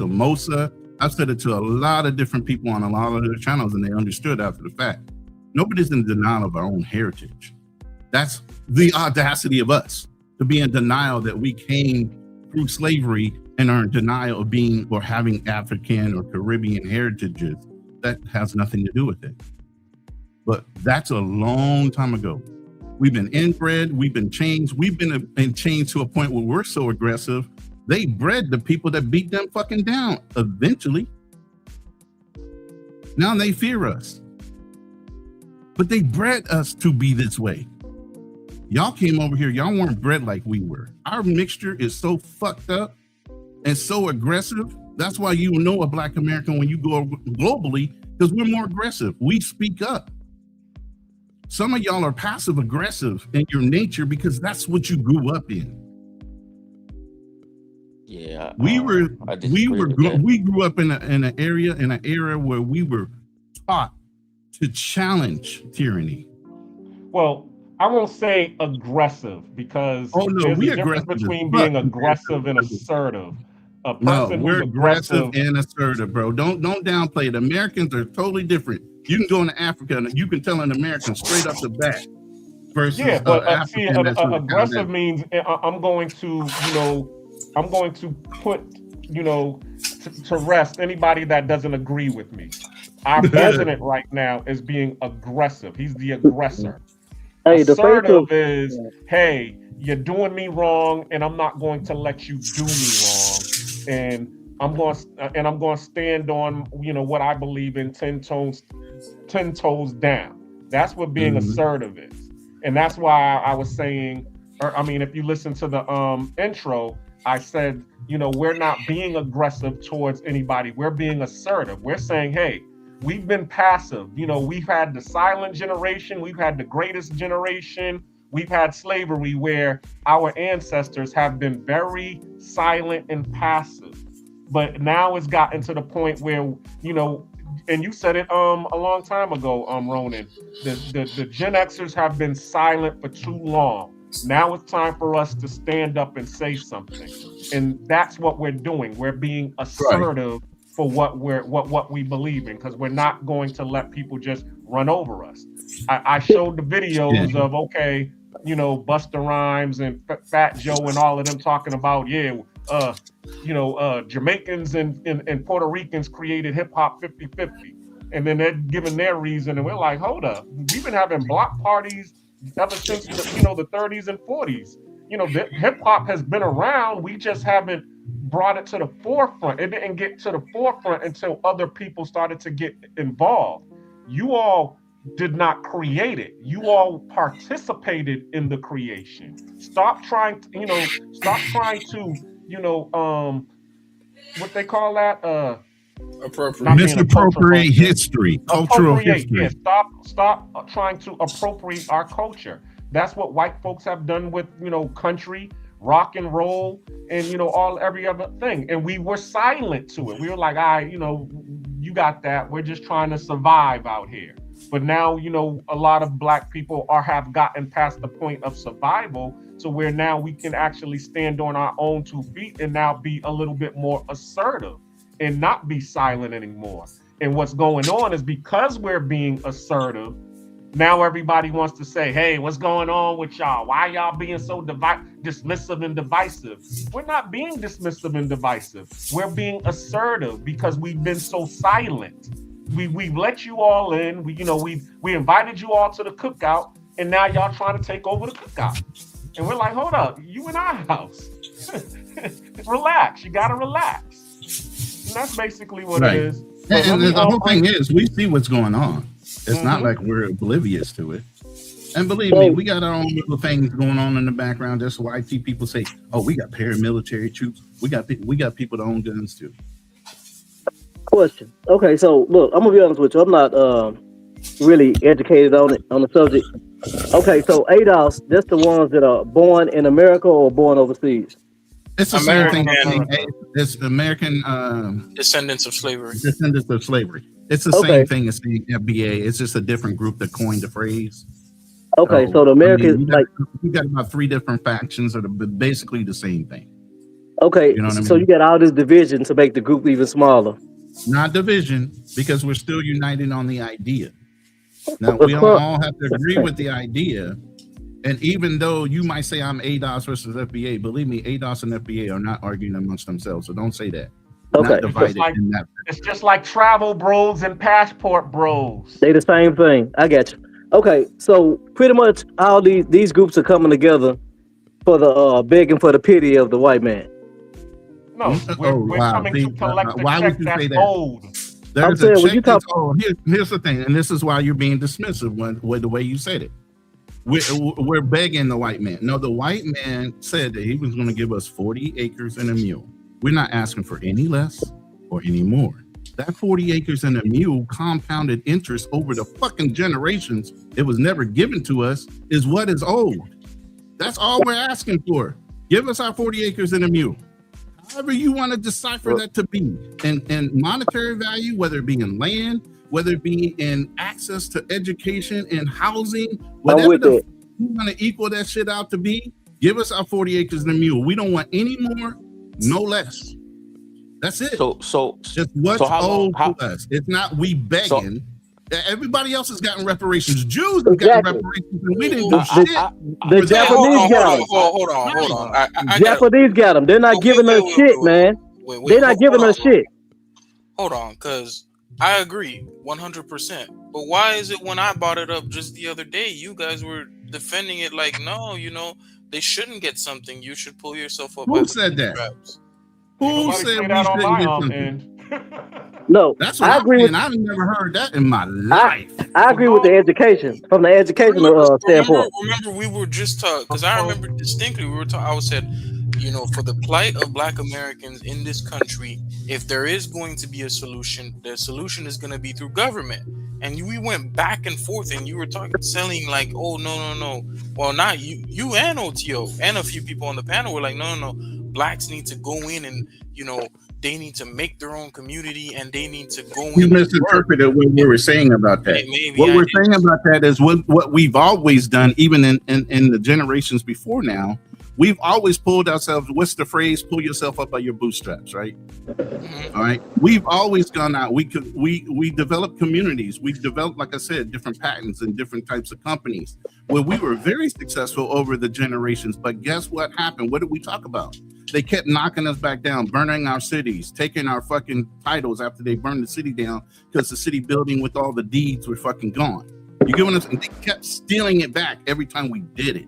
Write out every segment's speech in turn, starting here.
to Mosa. I've said it to a lot of different people on a lot of their channels, and they understood after the fact. Nobody's in denial of our own heritage. That's the audacity of us, to be in denial that we came through slavery and are in denial of being or having African or Caribbean heritages. That has nothing to do with it. But that's a long time ago. We've been inbred, we've been changed, we've been changed to a point where we're so aggressive, they bred the people that beat them fucking down eventually. Now they fear us. But they bred us to be this way. Y'all came over here, y'all weren't bred like we were. Our mixture is so fucked up and so aggressive. That's why you know a Black American when you go globally, because we're more aggressive. We speak up. Some of y'all are passive aggressive in your nature because that's what you grew up in. Yeah, We I grew up in an era where we were taught to challenge tyranny. Well, I won't say aggressive because Oh no, there's a we difference aggressive as between fuck. being aggressive and assertive. A No, person we're who's aggressive aggressive, and assertive, bro. Don't downplay it. Americans are totally different. You can go into Africa and you can tell an American straight up the bat versus yeah, but see, African that's gonna calm aggressive down. means I'm going to, I'm going to put, to rest anybody that doesn't agree with me. Our president right now is being aggressive. He's the aggressor. Hey, the face of Assertive is, hey, you're doing me wrong, and I'm not going to let you do me wrong, and I'm going to stand on what I believe in 10 toes down. That's what being assertive is, and that's why I was saying, if you listen to the intro, I said, we're not being aggressive towards anybody. We're being assertive. We're saying, hey, we've been passive. We've had the silent generation. We've had the greatest generation. We've had slavery where our ancestors have been very silent and passive. But now it's gotten to the point where, and you said it a long time ago, Ronan, the Gen Xers have been silent for too long. Now it's time for us to stand up and say something. And that's what we're doing. We're being assertive for what we believe in, because we're not going to let people just run over us. I showed the videos of Busta Rhymes and Fat Joe and all of them talking about Jamaicans and Puerto Ricans created hip hop 50-50, and then they're giving their reason, and we're like, hold up, we've been having block parties ever since the 30s and 40s. Hip hop has been around. We just haven't brought it to the forefront. It didn't get to the forefront until other people started to get involved. You all did not create it. You all participated in the creation. Stop trying to, what they call that? Misappropriate history, cultural history. Yeah, stop trying to appropriate our culture. That's what white folks have done with, country, rock and roll, and, every other thing. And we were silent to it. We were like, you got that. We're just trying to survive out here. But now, a lot of Black people have gotten past the point of survival, to where now we can actually stand on our own 2 feet and now be a little bit more assertive and not be silent anymore. And what's going on is, because we're being assertive, now everybody wants to say, hey, what's going on with y'all? Why y'all being so dismissive and divisive? We're not being dismissive and divisive. We're being assertive because we've been so silent. We've let you all in. We invited you all to the cookout, and now y'all trying to take over the cookout. And we're like, hold up, you in our house. Relax. You gotta relax. And that's basically what it is. And the whole thing is, we see what's going on. It's not like we're oblivious to it. And believe me, we got our own little things going on in the background. That's why I see people say, oh, we got paramilitary troops. We got people that own guns too. Question. Okay, so look, I'm gonna be honest with you. I'm not really educated on the subject. Okay, so ADOS, that's the ones that are born in America or born overseas? It's the American, same thing. It's American descendants of slavery. Descendants of slavery. It's the same thing as the FBA. It's just a different group that coined the phrase. Okay, so the Americans, we got about 3 different factions that are basically the same thing. Okay, You know what I so mean? you got all this division to make the group even smaller. Not division, because we're still united on the idea. Now we don't all have to agree with the idea. And even though you might say I'm ADOS versus FBA, believe me, ADOS and FBA are not arguing amongst themselves. So don't say that. Okay. Not divided in that. It's just like travel bros and passport bros. They the same thing. I got you. Okay, so pretty much all these groups are coming together for the begging for the pity of the white man. No, we're coming to collect the check that's owed. There's saying, a when you check that's talk- owed. Here's the thing, and this is why you're being dismissive with the way you said it. We're begging the white man. No, the white man said that he was going to give us 40 acres and a mule. We're not asking for any less or any more. That 40 acres and a mule compounded interest over the fucking generations, it was never given to us, is what is owed. That's all we're asking for. Give us our 40 acres and a mule. However you want to decipher that to be. And monetary value, whether it be in land, whether it be in access to education and housing, whatever you want to equal that shit out to be, give us our 40 acres and a mule. We don't want any more, no less. That's it. So just what's owed to us. It's not we begging. Everybody else has gotten reparations. Jews have gotten reparations, and we didn't do shit. The Japanese got them. Hold on. Japanese got them. They're not giving us shit, man. They're not giving us shit. Hold on, because I agree 100%. But why is it when I brought it up just the other day, you guys were defending it like, no, they shouldn't get something. You should pull yourself up. Who said that? Who said we shouldn't get something? No, that's what I agree with. I've never heard that in my life. I agree with the education from the educational standpoint. Remember, we were just talking because I remember distinctly we were talking. I said, for the plight of Black Americans in this country, if there is going to be a solution, the solution is going to be through government. And we went back and forth, and you were selling like, oh no. Well, not you and OTO and a few people on the panel were like, no. Blacks need to go in and they need to make their own community and they need to go in. You misinterpreted what we were saying about that. What we're saying about that is what we've always done, even in the generations before now. We've always pulled ourselves. What's the phrase? Pull yourself up by your bootstraps, right? Mm-hmm. All right. We've always gone out. We developed communities. We've developed, like I said, different patents and different types of companies where we were very successful over the generations. But guess what happened? What did we talk about? They kept knocking us back down, burning our cities, taking our fucking titles after they burned the city down because the city building with all the deeds were fucking gone. You get what I'm saying? They kept stealing it back every time we did it.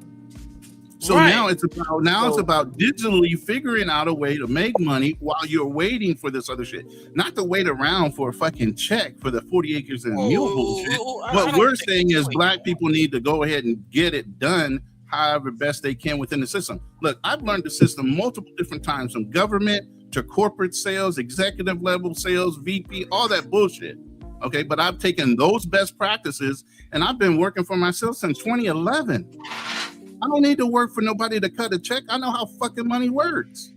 So now it's about digitally figuring out a way to make money while you're waiting for this other shit. Not to wait around for a fucking check for the 40 acres and a mule bullshit. What we're saying is Black people need to go ahead and get it done however best they can within the system. Look, I've learned the system multiple different times, from government to corporate sales, executive level sales, VP, all that bullshit. Okay, but I've taken those best practices and I've been working for myself since 2011. I don't need to work for nobody to cut a check. I know how fucking money works.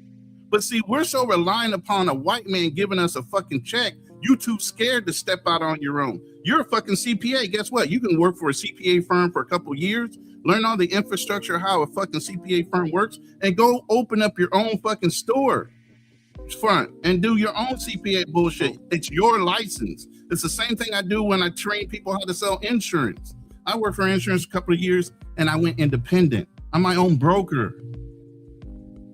But see, we're so reliant upon a white man giving us a fucking check. You too scared to step out on your own. You're a fucking CPA. Guess what? You can work for a CPA firm for a couple years, learn all the infrastructure, how a fucking CPA firm works, and go open up your own fucking store front and do your own CPA bullshit. It's your license. It's the same thing I do when I train people how to sell insurance. I worked for insurance a couple of years and I went independent. I'm my own broker.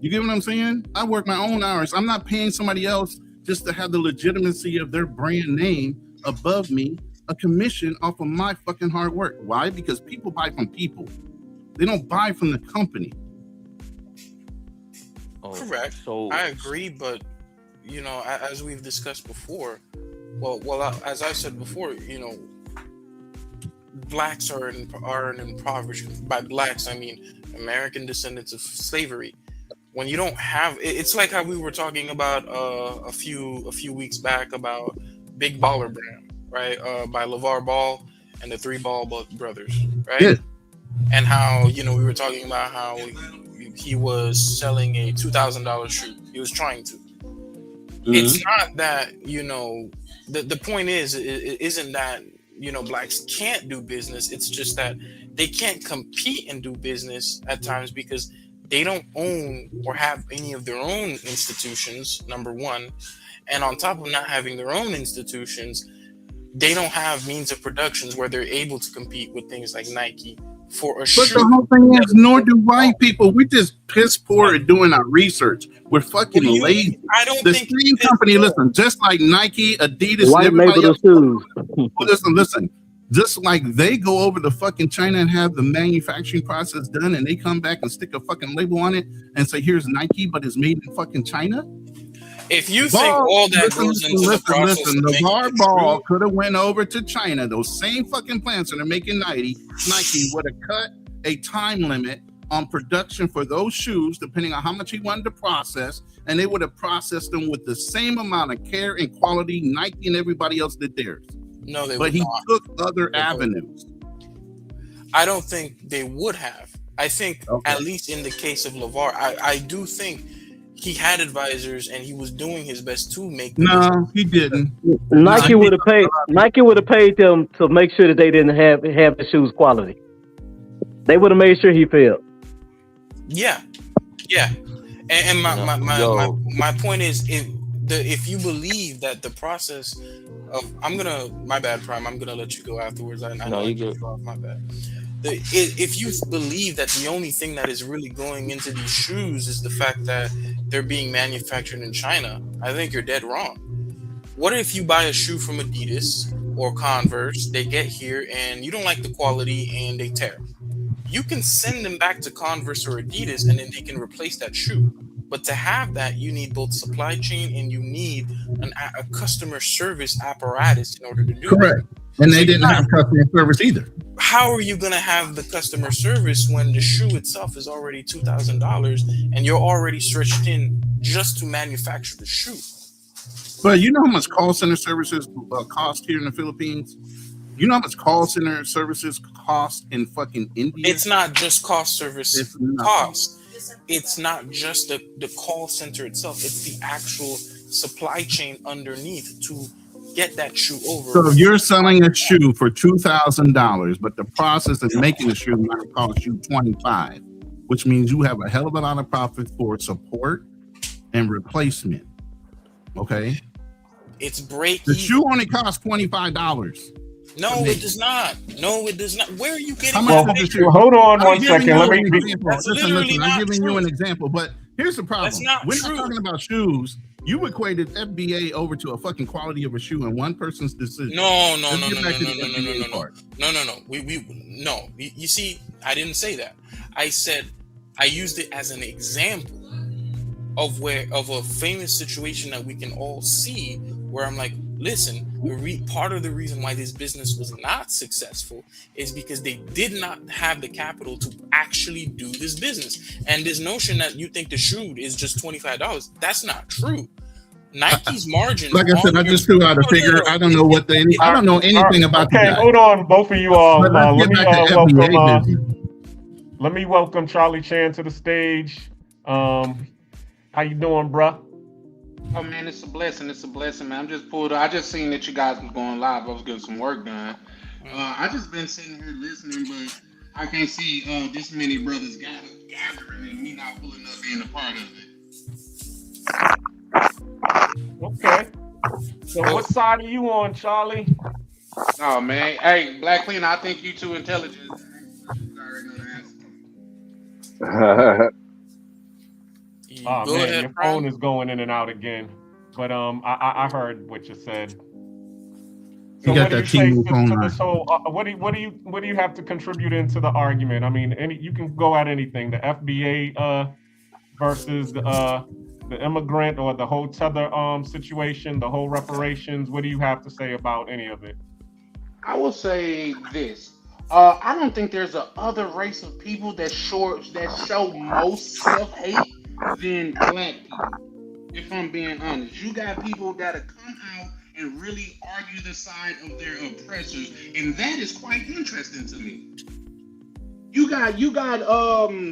You get what I'm saying? I work my own hours. I'm not paying somebody else just to have the legitimacy of their brand name above me, a commission off of my fucking hard work. Why? Because people buy from people. They don't buy from the company. Correct. So I agree, but as we've discussed before, as I said before, Blacks are an impoverished. By Blacks, I mean American descendants of slavery. When you don't have, it's like how we were talking about a few weeks back about Big Baller Brand, right? By LeVar Ball and the Three Ball Brothers, right? Yeah. And how we were talking about how he was selling a $2,000 shoe. He was trying to. Mm-hmm. It's not that the point isn't that Blacks can't do business. It's just that they can't compete and do business at times because They don't own or have any of their own institutions, number one. And on top of not having their own institutions, they don't have means of productions where they're able to compete with things like Nike for a But shoe. the whole thing is, nor do white people. We just piss poor at doing our research. We're fucking lazy. I don't The think same company, listen, just like Nike, Adidas, and White everybody label else. shoes. Listen. Just like they go over to fucking China and have the manufacturing process done, and they come back and stick a fucking label on it and say, "Here's Nike, but it's made in fucking China." If you think all that goes into the process, the bar ball could have went over to China. Those same fucking plants that are making Nike would have cut a time limit on production for those shoes, depending on how much he wanted to process, and they would have processed them with the same amount of care and quality Nike and everybody else did theirs. No, they but would he not. took other avenues. I don't think they would have. I think at least in the case of LeVar, I do think he had advisors and he was doing his best to make. No, he didn't. Nike would have paid. Nike would have paid them to make sure that they didn't have the shoes quality. They would have made sure he failed. Yeah. And my point is, if you believe that the process of my bad, Prime, I'm gonna let you go afterwards. I know you get off. My bad. If you believe that the only thing that is really going into these shoes is the fact that they're being manufactured in China, I think you're dead wrong. What if you buy a shoe from Adidas or Converse, they get here and you don't like the quality and they tear? You can send them back to Converse or Adidas and then they can replace that shoe. But to have that, you need both supply chain and you need a customer service apparatus in order to do correct. And they didn't have customer service either. How are you going to have the customer service when the shoe itself is already $2,000 and you're already stretched in just to manufacture the shoe? But you know how much call center services cost here in the Philippines? You know how much call center services cost in fucking India? It's not just cost service cost. It's not just the call center itself. It's the actual supply chain underneath to get that shoe over. So if you're selling a shoe for $2,000, but the process of making the shoe might cost you $25,000, which means you have a hell of a lot of profit for support and replacement. Okay? It's break. The shoe only costs $25. No, it does not. No, it does not. Where are you getting? How much is the shoe? Hold on one second. Let me. Listen. I'm giving you an example, but here's the problem. We're not talking about shoes. You equated FBA over to a fucking quality of a shoe in one person's decision. No. You see, I didn't say that. I said I used it as an example of a famous situation that we can all see where I'm like, listen, part of the reason why this business was not successful is because they did not have the capital to actually do this business. And this notion that you think the shoe is just $25, that's not true. Nike's margins. Like I said, I just threw out a figure. I don't know I don't know anything about that. Okay, hold on, both of you all. Let me welcome Charlie Chan to the stage. How you doing, bruh? Oh man, it's a blessing. It's a blessing, man. I'm just pulled. I just seen that you guys was going live. I was getting some work done. I just been sitting here listening, but I can't see this many brothers gathering and me not pulling up being a part of it. Okay. So what side are you on, Charlie? Oh man, hey, Black Cleaner, I think you too intelligent. You already know the answer. Oh man, your phone is going in and out again. But I heard what you said. So what do you say to this whole? What do you have to contribute into the argument? I mean, you can go at anything. The FBA versus the immigrant or the whole tether situation, the whole reparations. What do you have to say about any of it? I will say this. I don't think there's a other race of people that show most self-hate than black people. If I'm being honest, you got people that'll come out and really argue the side of their oppressors, and that is quite interesting to me. You got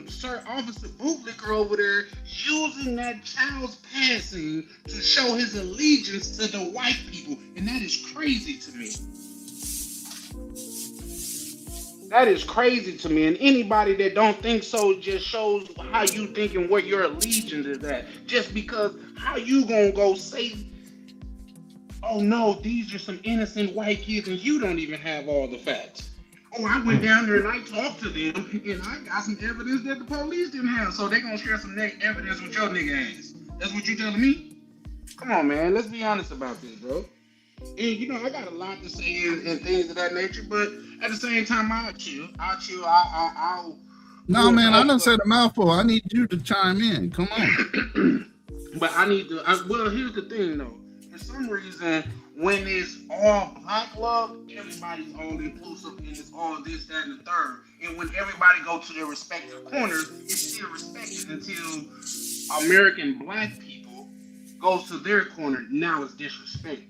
Sir Officer Bootlicker over there using that child's passing to show his allegiance to the white people, and that is crazy to me. That is crazy to me. And anybody that don't think so just shows how you think and where your allegiance is at. Just because how you gonna go say, oh no, these are some innocent white kids and you don't even have all the facts. Oh, I went down there and I talked to them and I got some evidence that the police didn't have. So they gonna share some evidence with your nigga ass. That's what you telling me? Come on, man. Let's be honest about this, bro. And you know, I got a lot to say and things of that nature, but at the same time, I'll chill. I'll. No, man, I done said a mouthful. I need you to chime in. Come on. But I need to. Well, here's the thing, though. For some reason, when it's all black love, everybody's all inclusive and it's all this, that, and the third. And when everybody go to their respective corners, it's still respected until American black people goes to their corner. Now it's disrespect.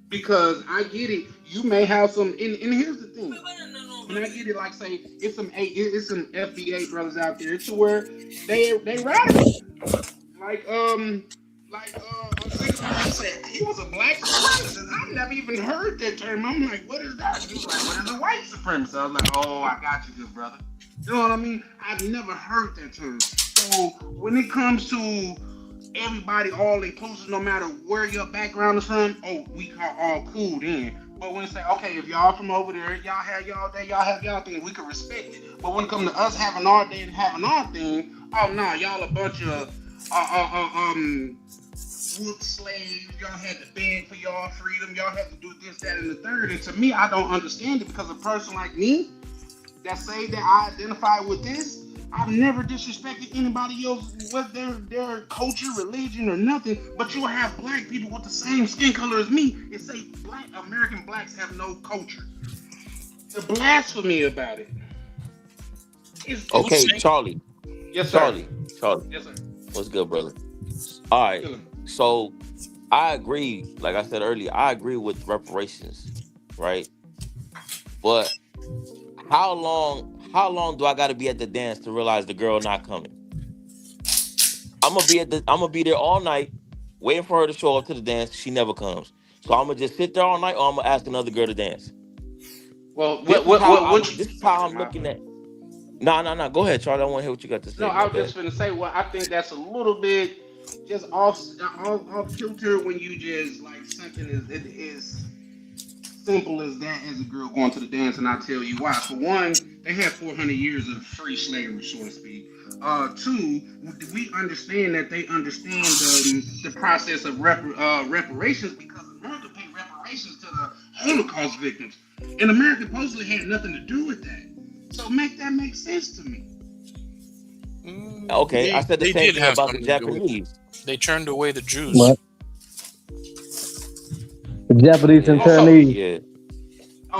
Because I get it, you may have some, and here's the thing. And I get it, like say, it's some FBA brothers out there to where they radical. I said he was a black supremacist. I've never even heard that term. I'm like, what is that? He was like, what is a white supremacist? I was like, oh, I got you, good brother. You know what I mean? I've never heard that term. So when it comes to everybody all inclusive, no matter where your background is from, oh, we are all cool then. But when it say, okay, if y'all from over there, y'all have y'all day, y'all have y'all thing, we can respect it. But when it comes to us having our day and having our thing, oh no, y'all a bunch of wood slaves, y'all had to beg for y'all freedom, y'all had to do this, that, and the third. And to me, I don't understand it because a person like me that say that I identify with this, I've never disrespected anybody else with their culture, religion, or nothing. But you'll have black people with the same skin color as me and say black American blacks have no culture. The blasphemy about it. Okay, Charlie. Yes, sir. Charlie. Yes, sir. What's good, brother? All right. So I agree. Like I said earlier, I agree with reparations, right? But how long do I got to be at the dance to realize the girl not coming? I'm gonna be there all night waiting for her to show up to the dance. She never comes. So I'm gonna just sit there all night, or I'm gonna ask another girl to dance. Well, this is how I'm looking at. No. Go ahead, Charlie. I want to hear what you got to say. No, I was just gonna say. Well, I think that's a little bit just off kilter when you just like something is simple as that as a girl going to the dance, and I'll tell you why. For one, they had 400 years of free slavery, so to speak. Two, we understand that they understand the process of reparations because America paid reparations to the Holocaust victims, and America supposedly had nothing to do with that. So make sense to me. Okay, I said the same thing about the Japanese. They turned away the Jews. What? The Japanese and Chinese. Yeah.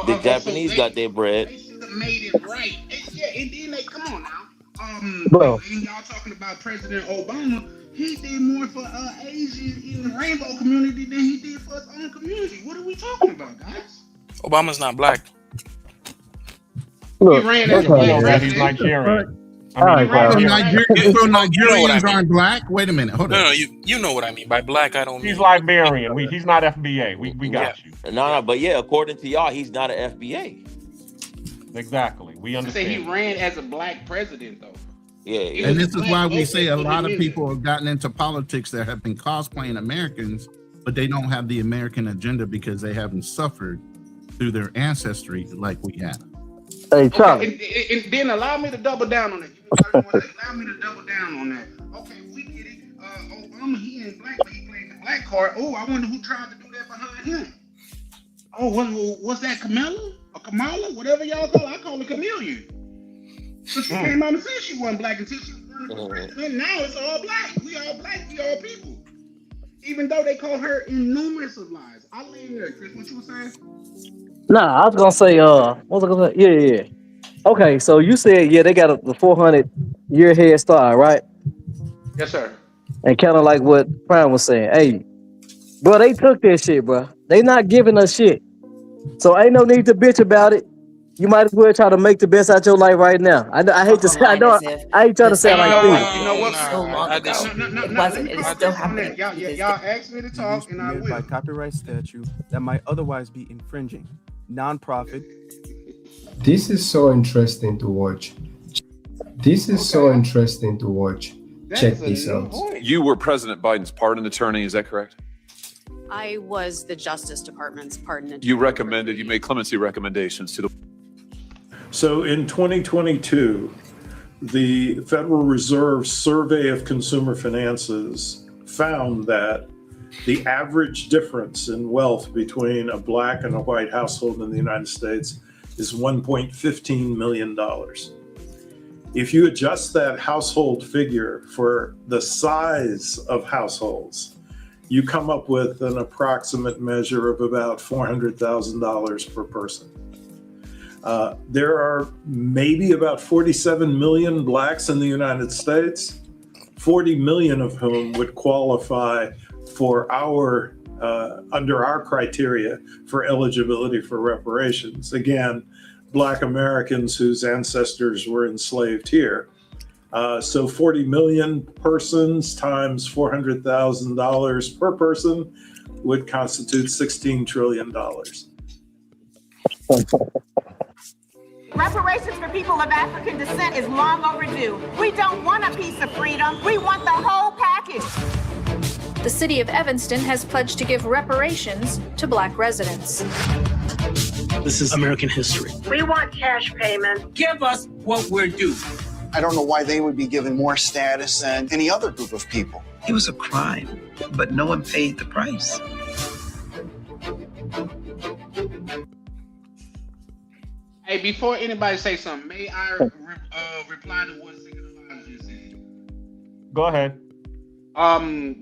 The Japanese got their bread. They should have made it right. And then they come on now. Bro. And y'all talking about President Obama, he did more for Asians in the rainbow community than he did for his own community. What are we talking about, guys? Obama's not black. Look, He ran as a black president. He's Nigerian. All right, So Nigerian. Nigerians aren't black? Wait a minute. Hold on. No, you know what I mean. By black, I don't mean... He's Liberian. He's not FBA. We got you. No, but yeah, according to y'all, he's not an FBA. Exactly. We I understand. say he ran as a black president, though. Yeah. And this is why we say a lot of people have gotten into politics that have been cosplaying Americans, but they don't have the American agenda because they haven't suffered through their ancestry like we have. Hey, Charlie. Okay, and then allow me to double down on that. Allow me to double down on that. Okay, we get it. Obama, he ain't black, but he played the black card. Oh, I wonder who tried to do that behind him. Oh, was that Kamala? Or Kamala? Whatever y'all call it. I call it Chameleon. So she came out and said she wasn't black until she was running for president. Now it's all black. We all people. Even though they call her numerous of lies. I'll leave there, Chris. What you were saying? Nah, I was gonna say, what was I gonna say? Yeah. Okay, so you said, they got the 400-year head start, right? Yes, sir. And kind of like what Prime was saying, hey, bro, they took that shit, bro. They not giving us shit. So ain't no need to bitch about it. You might as well try to make the best out your life right now. I hate to say, I ain't trying to say like this. You know what? So long ago. It wasn't. It's still happening. Y'all asked me to talk, and I will. By copyright statute that might otherwise be infringing. Non-profit. This is so interesting to watch. This is so interesting to watch. Check That's a this new out. voice. You were President Biden's pardon attorney, is that correct? I was the Justice Department's pardon attorney. You recommended, you made clemency recommendations to the. So in 2022, the Federal Reserve Survey of Consumer Finances found that the average difference in wealth between a black and a white household in the United States is $1.15 million. If you adjust that household figure for the size of households, you come up with an approximate measure of about $400,000 per person. There are maybe about 47 million blacks in the United States, 40 million of whom would qualify for our under our criteria for eligibility for reparations. Again, Black Americans whose ancestors were enslaved here. So 40 million persons times $400,000 per person would constitute $16 trillion. Reparations for people of African descent is long overdue. We don't want a piece of freedom. We want the whole package. The city of Evanston has pledged to give reparations to Black residents. This is American history. We want cash payment. Give us what we're due. I don't know why they would be given more status than any other group of people. It was a crime, but no one paid the price. Hey, before anybody say something, may I reply to what Sick of the Lies just said? Go ahead.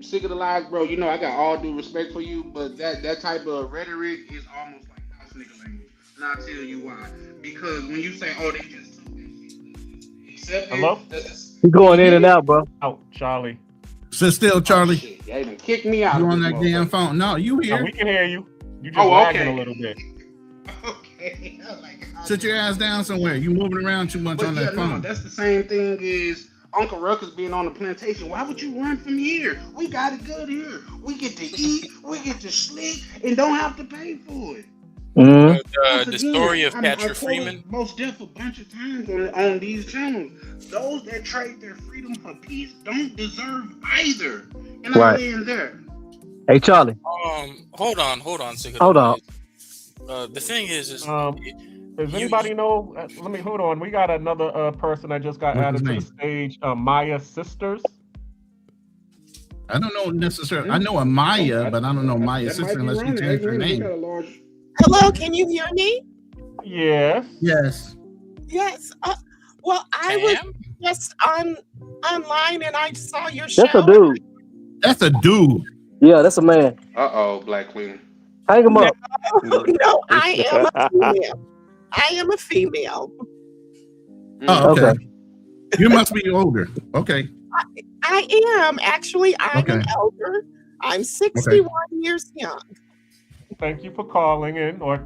Sick of the Lies, bro. You know I got all due respect for you, but that type of rhetoric is almost like house nigga language, and I'll tell you why. Because when you say, "Oh, they just took that shit," Hello? You going in and out, bro? Oh, Charlie. Sit still, Charlie. Shit, they done kicked me out. You of on this that damn phone? No, you No, here? we can hear you. You just Oh, lagging okay. a little bit. Okay. Sit your ass down somewhere. You moving around too much But on yeah, that no, phone. that's the same thing as Uncle Ruckus being on the plantation. Why would you run from here? We got it good here. We get to eat, we get to sleep, and don't have to pay for it. The story of I Patrick quoted Freeman. Most Def a bunch of times on these channels. Those that trade their freedom for peace don't deserve either. And I Right. land there. Hey, Charlie. Hold on, Sick. Hold on. The thing is Does anybody know? Let me hold on. We got another person that just got What's added his to the stage. Maya Sisters. I don't know necessarily. I know a Maya, but I don't know Maya's That might sister be unless you wrong. change her They name. got a large. Hello, can you hear me? Yes. Yes. Yes. Well, I was just online and I saw your show. That's a dude. That's a dude. Yeah, that's a man. Black Queen. Hang him up. No, I am a female. I am a female. Oh, okay. You must be older. Okay. I am. Actually, I'm an elder. I'm 61 years young. Thank you for calling in or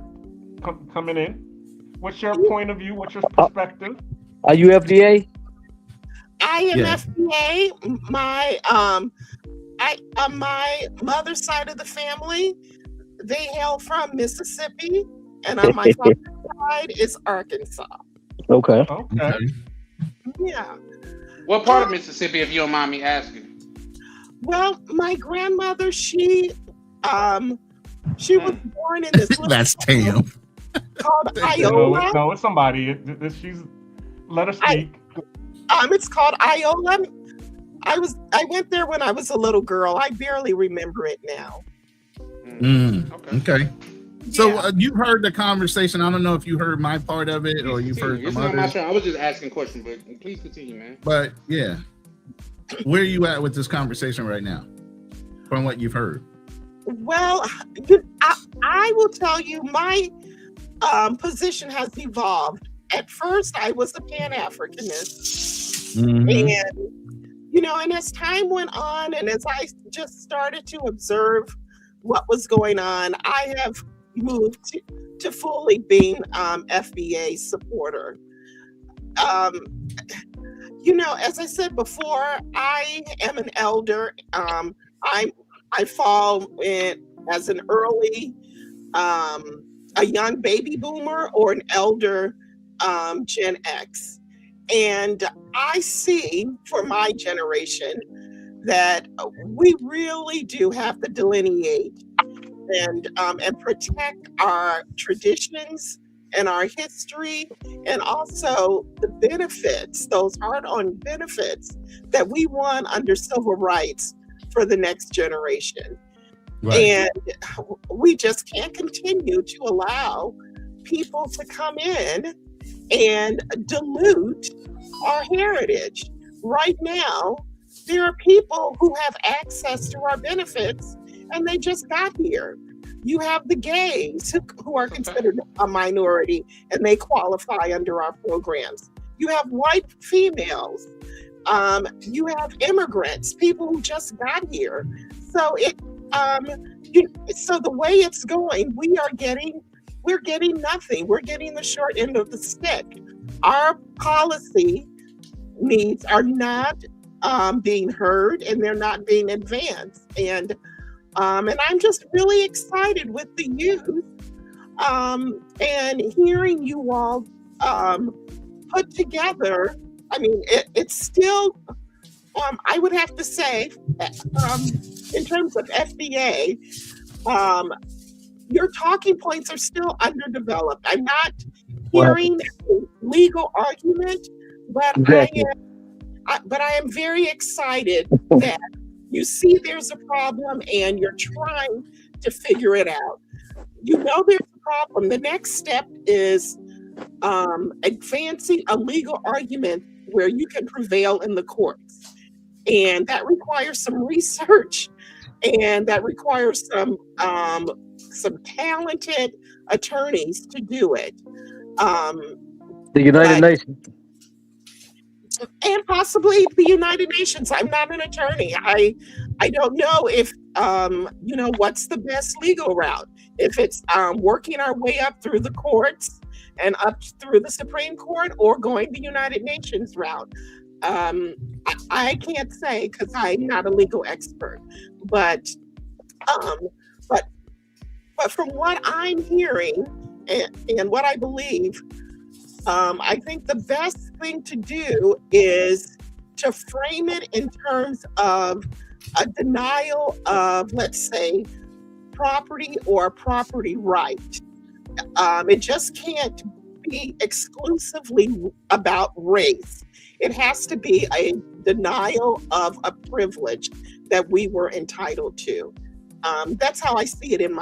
coming in. What's your point of view? What's your perspective? Are you FDA? I am Yeah. FDA. My mother's side of the family, they hail from Mississippi, and on my father's side is Arkansas. Okay. Okay. Yeah. What part of Mississippi, if you don't mind me asking? Well, my grandmother, she was born in this little That's Tam. called Iola. No, it's somebody. She's. Let her speak. It's called Iola. I went there when I was a little girl. I barely remember it now. Okay. So you've heard the conversation. I don't know if you heard my part of it or you've heard It's some not my others. turn. I was just asking questions, but please continue, man. But yeah, where are you at with this conversation right now? From what you've heard. Well, I will tell you, my position has evolved. At first, I was a Pan-Africanist. And as time went on and as I just started to observe what was going on, I have moved to fully being FBA supporter. As I said before, I am an elder. I fall in as an early, a young baby boomer or an elder Gen X. And I see for my generation that we really do have to delineate and protect our traditions and our history, and also the benefits, those hard-earned benefits that we won under civil rights for the next generation. Right. And we just can't continue to allow people to come in and dilute our heritage. Right now, there are people who have access to our benefits and they just got here. You have the gays who are considered a minority and they qualify under our programs. You have white females. You have immigrants, people who just got here. So so the way it's going, we're getting nothing. We're getting the short end of the stick. Our policy needs are not being heard, and they're not being advanced. And I'm just really excited with the youth and hearing you all put together. I mean, it's still, I would have to say, in terms of FDA, your talking points are still underdeveloped. I'm not hearing a legal argument, but I am very excited that you see there's a problem and you're trying to figure it out. You know there's a problem. The next step is advancing a legal argument where you can prevail in the courts. And that requires some research, and that requires some talented attorneys to do it. The United Nations. And possibly the United Nations. I'm not an attorney. I don't know if what's the best legal route. If it's working our way up through the courts and up through the Supreme Court, or going the United Nations route. I can't say because I'm not a legal expert, but from what I'm hearing and what I believe, I think the best thing to do is to frame it in terms of a denial of, let's say, property or property right. It just can't be exclusively about race. It has to be a denial of a privilege that we were entitled to. That's how I see it in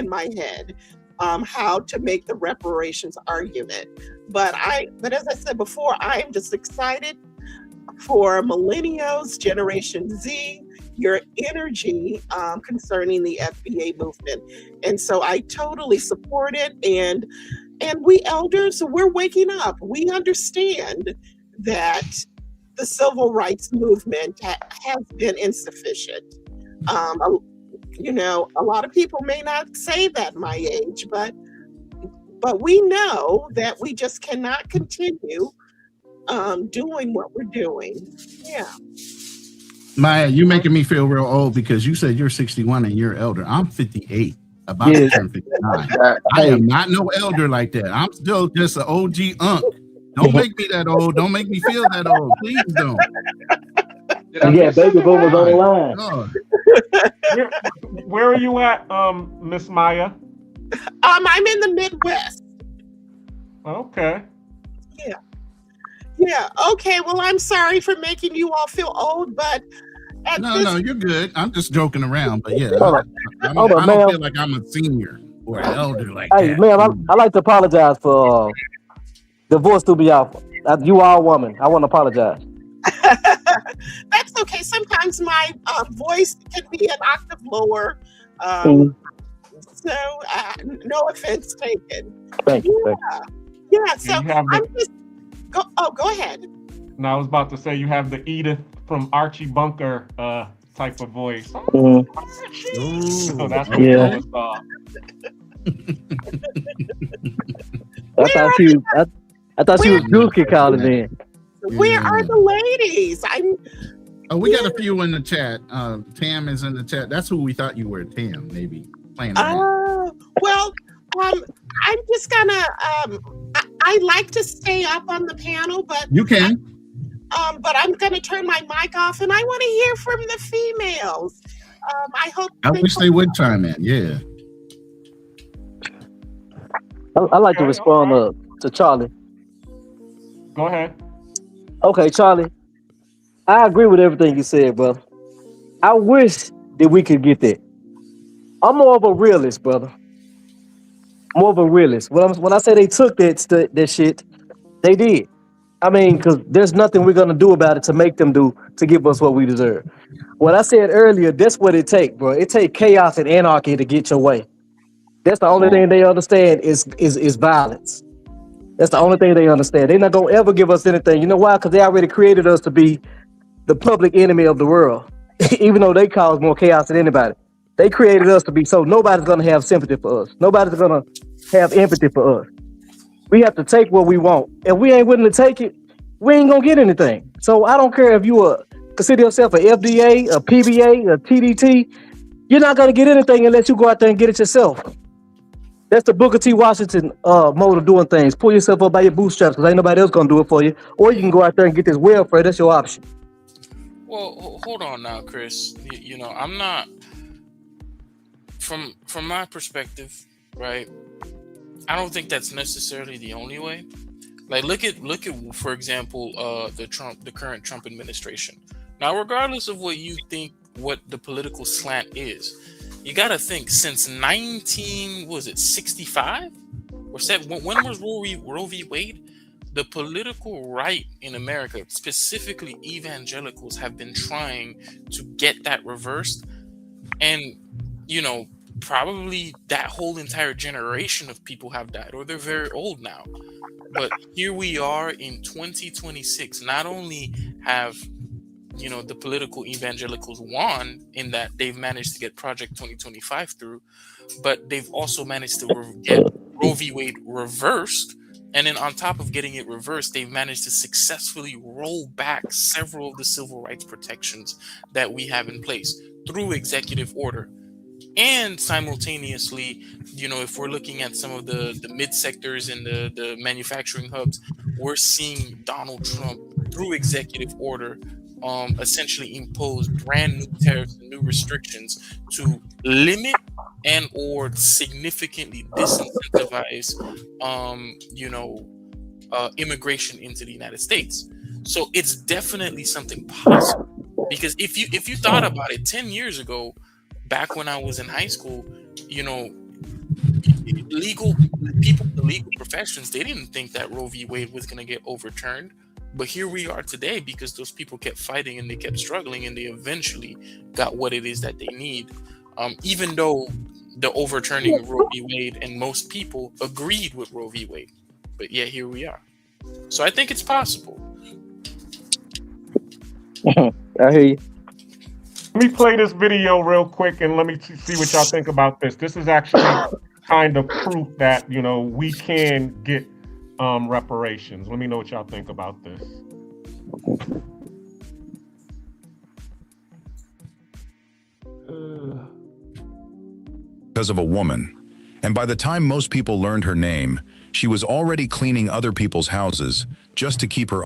my head. How to make the reparations argument. But as I said before, I am just excited for millennials, Generation Z, your energy concerning the FBA movement. And so I totally support it. And we elders, we're waking up. We understand that the civil rights movement has been insufficient. A lot of people may not say that my age, but we know that we just cannot continue doing what we're doing. Yeah. Maya, you're making me feel real old because you said you're 61 and you're elder. I'm 58, about to turn 59. I am not no elder like that. I'm still just an OG unk. Don't make me that old. Don't make me feel that old. Please don't. Yeah, baby boomers on the line. Where are you at, Miss Maya? I'm in the Midwest. Okay. Yeah. Okay. Well, I'm sorry for making you all feel old, but no, you're good. I'm just joking around, but yeah, I don't feel like I'm a senior or an elder like that. Hey, ma'am, I like to apologize for the voice to be off. You are a woman. I want to apologize. That's okay. Sometimes my voice can be an octave lower. So no offense taken. Thank you. Yeah. So I'm just go ahead. No, I was about to say you have the Edith from Archie Bunker type of voice. So that's what yeah. I thought she was Dookie calling in. Where are the ladies? We got a few in the chat. Tam is in the chat. That's who we thought you were, Tam, maybe. Well, I'm just gonna I I like to stay up on the panel, but You can. but I'm going to turn my mic off, and I want to hear from the females. I hope. I wish they would chime in. Yeah. I like to respond to Charlie. Go ahead. Okay, Charlie. I agree with everything you said, brother. I wish that we could get that. I'm more of a realist, brother. More of a realist. When I say they took that shit, they did. I mean, because there's nothing we're gonna do about it to make them do to give us what we deserve. What I said earlier, that's what it take, bro. It take chaos and anarchy to get your way. That's the only thing they understand is violence. That's the only thing they understand. They're not gonna ever give us anything. You know why? Because they already created us to be the public enemy of the world. Even though they cause more chaos than anybody. They created us to be so nobody's gonna have sympathy for us. Nobody's gonna have empathy for us. We have to take what we want. If we ain't willing to take it, we ain't gonna get anything. So I don't care if you consider yourself a FDA, a PBA, a TDT. You're not gonna get anything unless you go out there and get it yourself. That's the Booker T. Washington mode of doing things. Pull yourself up by your bootstraps because ain't nobody else gonna do it for you. Or you can go out there and get this welfare. That's your option. Well, hold on now, Chris. You know, I'm not from my perspective, right? I don't think that's necessarily the only way. Like, look at for example, the current Trump administration. Now, regardless of what you think, what the political slant is, you got to think since 1965 or when was Roe v. Wade? The political right in America, specifically evangelicals, have been trying to get that reversed, and you know, probably that whole entire generation of people have died, or they're very old now. But here we are in 2026. Not only have, you know, the political evangelicals won in that they've managed to get Project 2025 through, but they've also managed to get Roe v. Wade reversed. And then on top of getting it reversed, they've managed to successfully roll back several of the civil rights protections that we have in place through executive order. And simultaneously, you know, if we're looking at some of the mid sectors and the manufacturing hubs, we're seeing Donald Trump through executive order essentially impose brand new tariffs and new restrictions to limit and or significantly disincentivize immigration into the United States. So it's definitely something possible, because if you thought about it 10 years ago, back when I was in high school, you know, legal people, the legal professions, they didn't think that Roe v. Wade was going to get overturned. But here we are today because those people kept fighting and they kept struggling and they eventually got what it is that they need. Even though the overturning of Roe v. Wade and most people agreed with Roe v. Wade. But yeah, here we are. So I think it's possible. I hear you. Let me play this video real quick and let me see what y'all think about this. This is actually kind of proof that, you know, we can get reparations. Let me know what y'all think about this. Because of a woman. And by the time most people learned her name, she was already cleaning other people's houses just to keep her.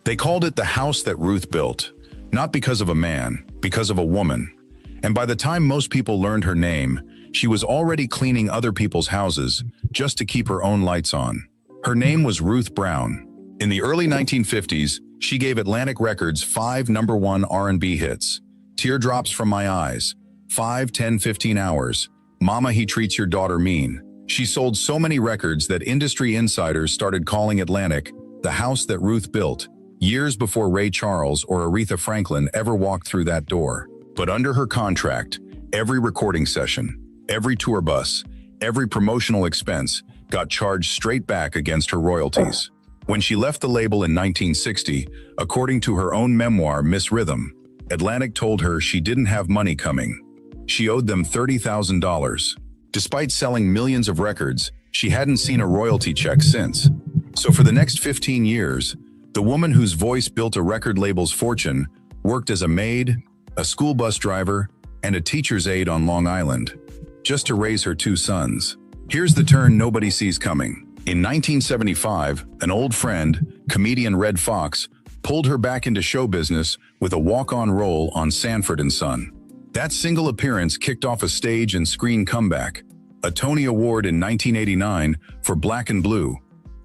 They called it the house that Ruth built, not because of a man, because of a woman. And by the time most people learned her name, she was already cleaning other people's houses just to keep her own lights on. Her name was Ruth Brown. In the early 1950s, she gave Atlantic Records 5 #1 R&B hits: Teardrops from My Eyes, 5, 10, 15 Hours, Mama He Treats Your Daughter Mean. She sold so many records that industry insiders started calling Atlantic the house that Ruth built, years before Ray Charles or Aretha Franklin ever walked through that door. But under her contract, every recording session, every tour bus, every promotional expense got charged straight back against her royalties. When she left the label in 1960, according to her own memoir, Miss Rhythm, Atlantic told her she didn't have money coming. She owed them $30,000. Despite selling millions of records, she hadn't seen a royalty check since. So for the next 15 years, the woman whose voice built a record label's fortune worked as a maid, a school bus driver, and a teacher's aide on Long Island, just to raise her 2 sons. Here's the turn nobody sees coming. In 1975, an old friend, comedian Red Fox, pulled her back into show business with a walk-on role on Sanford and Son. That single appearance kicked off a stage and screen comeback, a Tony Award in 1989 for Black and Blue,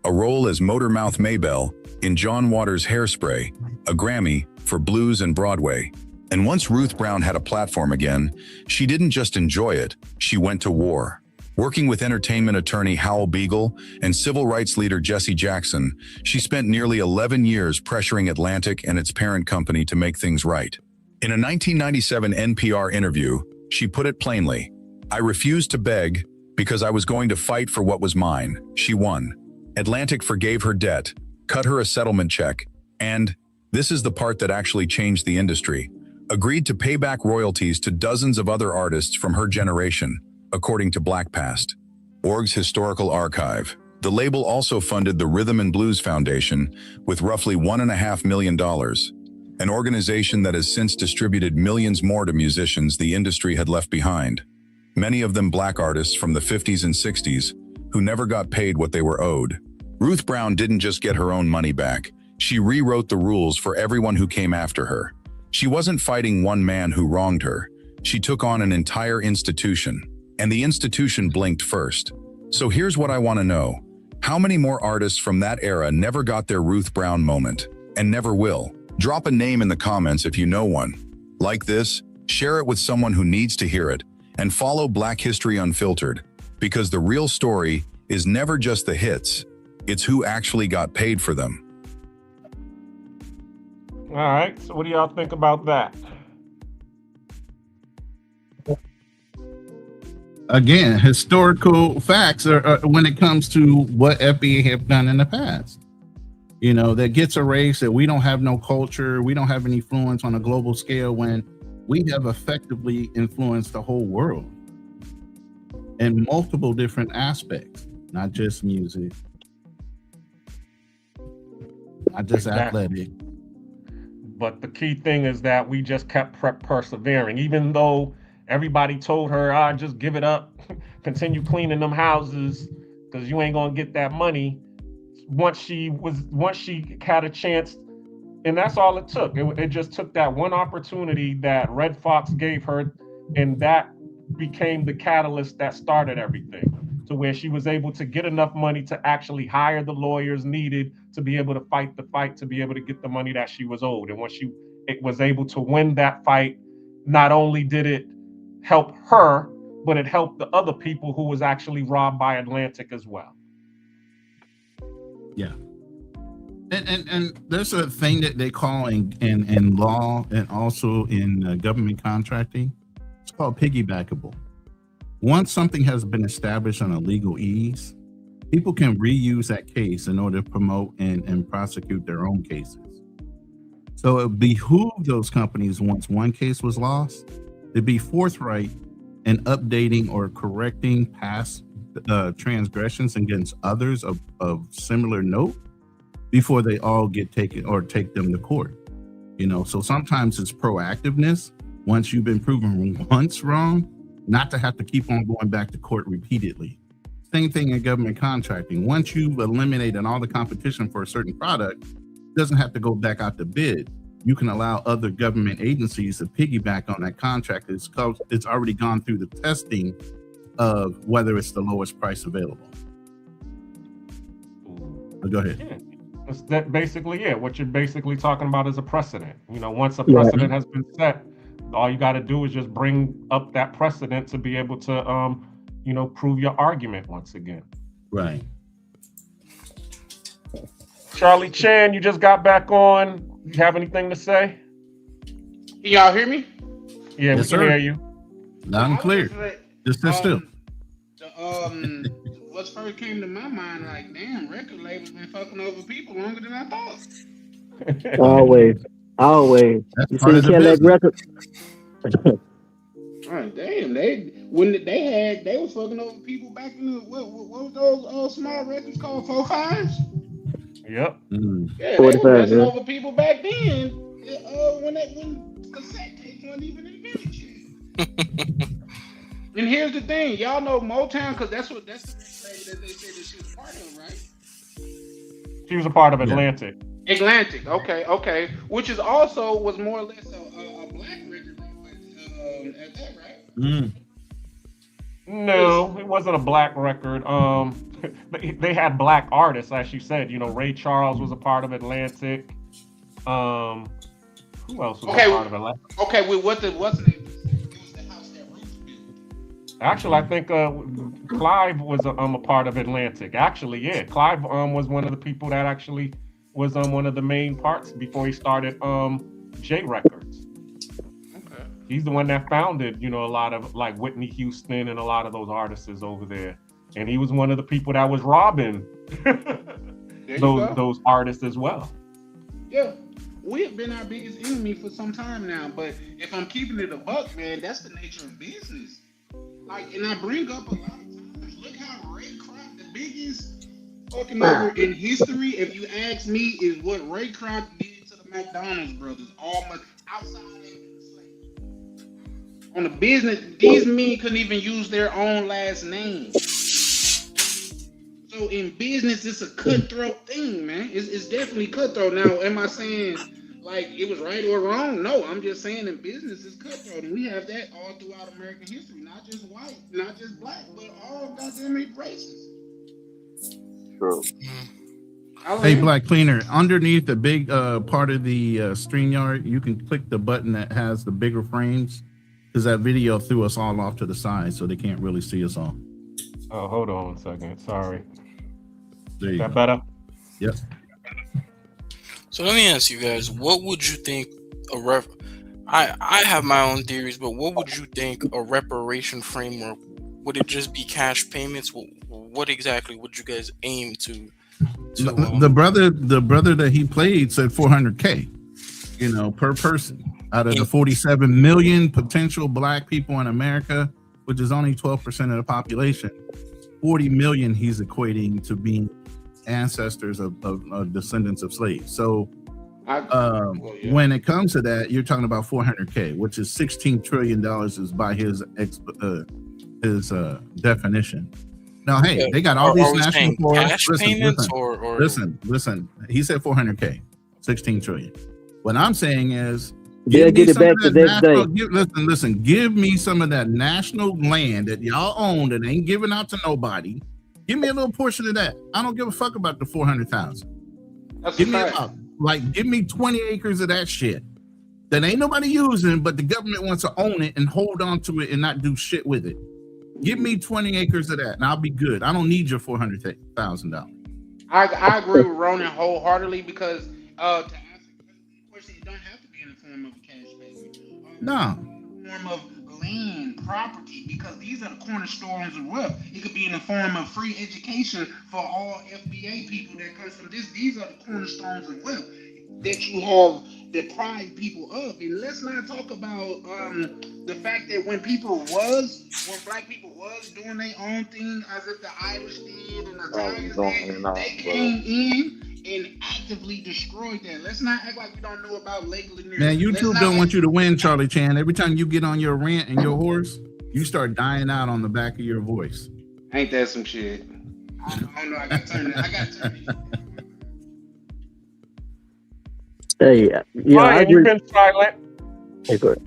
a role as Motormouth Maybelle in John Waters' Hairspray, a Grammy for Blues and Broadway. And once Ruth Brown had a platform again, she didn't just enjoy it, she went to war. Working with entertainment attorney Howell Beagle and civil rights leader Jesse Jackson, she spent nearly 11 years pressuring Atlantic and its parent company to make things right. In a 1997 NPR interview, she put it plainly, "I refused to beg because I was going to fight for what was mine." She won. Atlantic forgave her debt, cut her a settlement check, and, this is the part that actually changed the industry, agreed to pay back royalties to dozens of other artists from her generation, according to BlackPast.org's historical archive. The label also funded the Rhythm and Blues Foundation with roughly $1.5 million, an organization that has since distributed millions more to musicians the industry had left behind, many of them Black artists from the 50s and 60s who never got paid what they were owed. Ruth Brown didn't just get her own money back, she rewrote the rules for everyone who came after her. She wasn't fighting one man who wronged her, she took on an entire institution. And the institution blinked first. So here's what I want to know. How many more artists from that era never got their Ruth Brown moment, and never will? Drop a name in the comments if you know one. Like this, share it with someone who needs to hear it, and follow Black History Unfiltered, because the real story is never just the hits, it's who actually got paid for them. All right, so what do y'all think about that? Again, historical facts are when it comes to what FBA have done in the past. You know, that gets erased, that we don't have no culture, we don't have any influence on a global scale when we have effectively influenced the whole world in multiple different aspects, not just music, not just athletic. But the key thing is that we just kept persevering, even though everybody told her, just give it up, continue cleaning them houses, because you ain't gonna get that money. Once she had a chance, and that's all it took. It just took that one opportunity that Red Fox gave her, and that became the catalyst that started everything. To where she was able to get enough money to actually hire the lawyers needed to be able to fight the fight, to be able to get the money that she was owed. And once she was able to win that fight, not only did it help her, but it helped the other people who was actually robbed by Atlantic as well. Yeah. And there's a thing that they call in law and also in government contracting. It's called piggybackable. Once something has been established on a legal ease, people can reuse that case in order to promote and prosecute their own cases. So it behooved those companies, once one case was lost, to be forthright in updating or correcting past transgressions against others of similar note before they all get taken or take them to court. You know, so sometimes it's proactiveness. Once you've been proven once wrong, not to have to keep on going back to court repeatedly. Same thing in government contracting. Once you've eliminated all the competition for a certain product, it doesn't have to go back out to bid. You can allow other government agencies to piggyback on that contract. It's already gone through the testing of whether it's the lowest price available. But go ahead. Yeah. That basically, what you're basically talking about is a precedent. You know, once a precedent has been set, all you got to do is just bring up that precedent to be able to, prove your argument once again. Right. Charlie Chan, you just got back on. You have anything to say? Can y'all hear me? Yeah, Yes, we can sir. hear you. Loud and clear. Just sit still. What first came to my mind, like, damn, record labels been fucking over people longer than I thought. Always. That's You part see of the Cadillac business. Records? Right, damn, they was fucking over people back in the what was those small records called 4.5s? Yep. Yeah, they was 45, messing yeah. over people back then. When cassette tapes weren't even invented yet. And here's the thing, y'all know Motown because that's the record label that they said that she was part of, right? She was a part of Atlantic. Atlantic, okay, which is also was more or less a black record label at that, right? No, it wasn't a black record. They had black artists, as you said. You know, Ray Charles was a part of Atlantic. Who else was a part of Atlantic? Okay, well, what's the name? It was the house that Ruth built. Actually, I think Clive was a part of Atlantic. Actually, yeah, Clive was one of the people that actually was one of the main parts before he started J Records. Okay. He's the one that founded, you know, a lot of like Whitney Houston and a lot of those artists over there. And he was one of the people that was robbing those artists as well. Yeah. We have been our biggest enemy for some time now, but if I'm keeping it a buck, man, that's the nature of business. Like, and I bring up a lot of times, look how Ray Kroc, the biggest fucking over in history, if you ask me, is what Ray Kroc did to the McDonald's brothers, almost outside of on the business. These men couldn't even use their own last name. So in business, it's a cutthroat thing, man. It's definitely cutthroat. Now, am I saying like it was right or wrong? No, I'm just saying in business it's cutthroat, and we have that all throughout American history. Not just white, not just black, but all goddamn races. True. Hey, Black Cleaner, underneath the big part of the StreamYard, you can click the button that has the bigger frames, because that video threw us all off to the side, so they can't really see us all. Oh, hold on one second. Sorry. There you Is that go. better? Yep. So let me ask you guys, what would you think I have my own theories, but what would you think a reparation framework? Would it just be cash payments? What exactly would you guys aim to The brother that he played said 400K, you know, per person out of the 47 million potential black people in America, which is only 12% of the population. 40 million he's equating to being ancestors of descendants of slaves. So when it comes to that, you're talking about 400K, which is $16 trillion is by his definition. Now, hey, they got all these national forests. Listen. He said 400K, 16 trillion. What I'm saying is, they'll get it back the next day. Listen, give me some of that national land that y'all own that ain't giving out to nobody. Give me a little portion of that. I don't give a fuck about the 400,000. Give me 20 acres of that shit that ain't nobody using, but the government wants to own it and hold on to it and not do shit with it. Give me 20 acres of that and I'll be good. I don't need your $400,000. I agree with Ronan wholeheartedly because to answer the question, it don't have to be in the form of a cash payment. No. Form of land, property, because these are the cornerstones of wealth. It could be in the form of free education for all FBA people that comes from this. These are the cornerstones of wealth that you have deprived people of. And let's not talk about the fact that when black people was doing their own thing, as if the Irish did and the Italians did, they came in and actively destroyed that. Let's not act like we don't know about Lake Lanier. Man, YouTube don't want you to win, Charlie Chan. Every time you get on your rant and your horse, you start dying out on the back of your voice. Ain't that some shit? I don't know. I got to turn it. Hey, yeah, I agree. You've been silent. Hey, go ahead.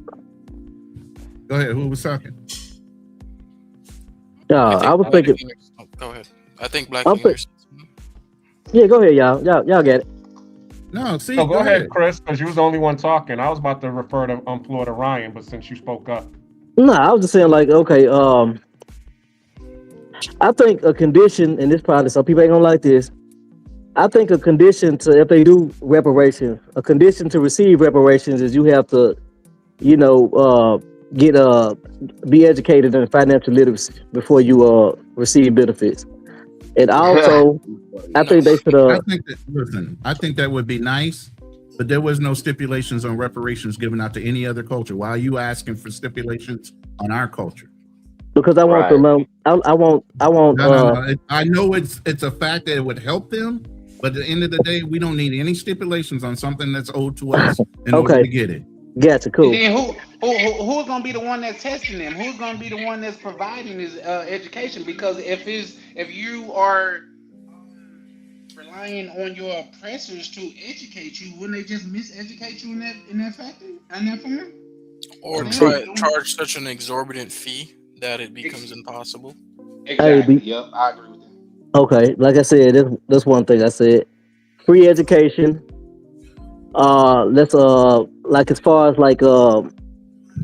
Go ahead. Who was talking? I was thinking. Go ahead. I think Black. Yeah, go ahead, y'all. Y'all get it. No, see. So go ahead, Chris, because you was the only one talking. I was about to refer to Florida Ryan, but since you spoke up. No, I was just saying, like, okay, I think a condition, and this probably some people ain't gonna like this. I think a condition to, if they do reparations, a condition to receive reparations is you have to, you know, be educated in financial literacy before you receive benefits. And also, I think they should. I think that would be nice, but there was no stipulations on reparations given out to any other culture. Why are you asking for stipulations on our culture? Because I want to learn. I want. No. I know it's a fact that it would help them, but at the end of the day, we don't need any stipulations on something that's owed to us in order to get it. Gotcha. And Cool. then who's gonna be the one that's testing them? Who's gonna be the one that's providing this education? Because if you are relying on your oppressors to educate you, wouldn't they just miseducate you in that factor in that form? Or So they don't be doing charge such an exorbitant fee that it becomes impossible. Hey, exactly. Yep, I agree with that. okay. Like I said, this one thing I said. Free education. Let's like as far as like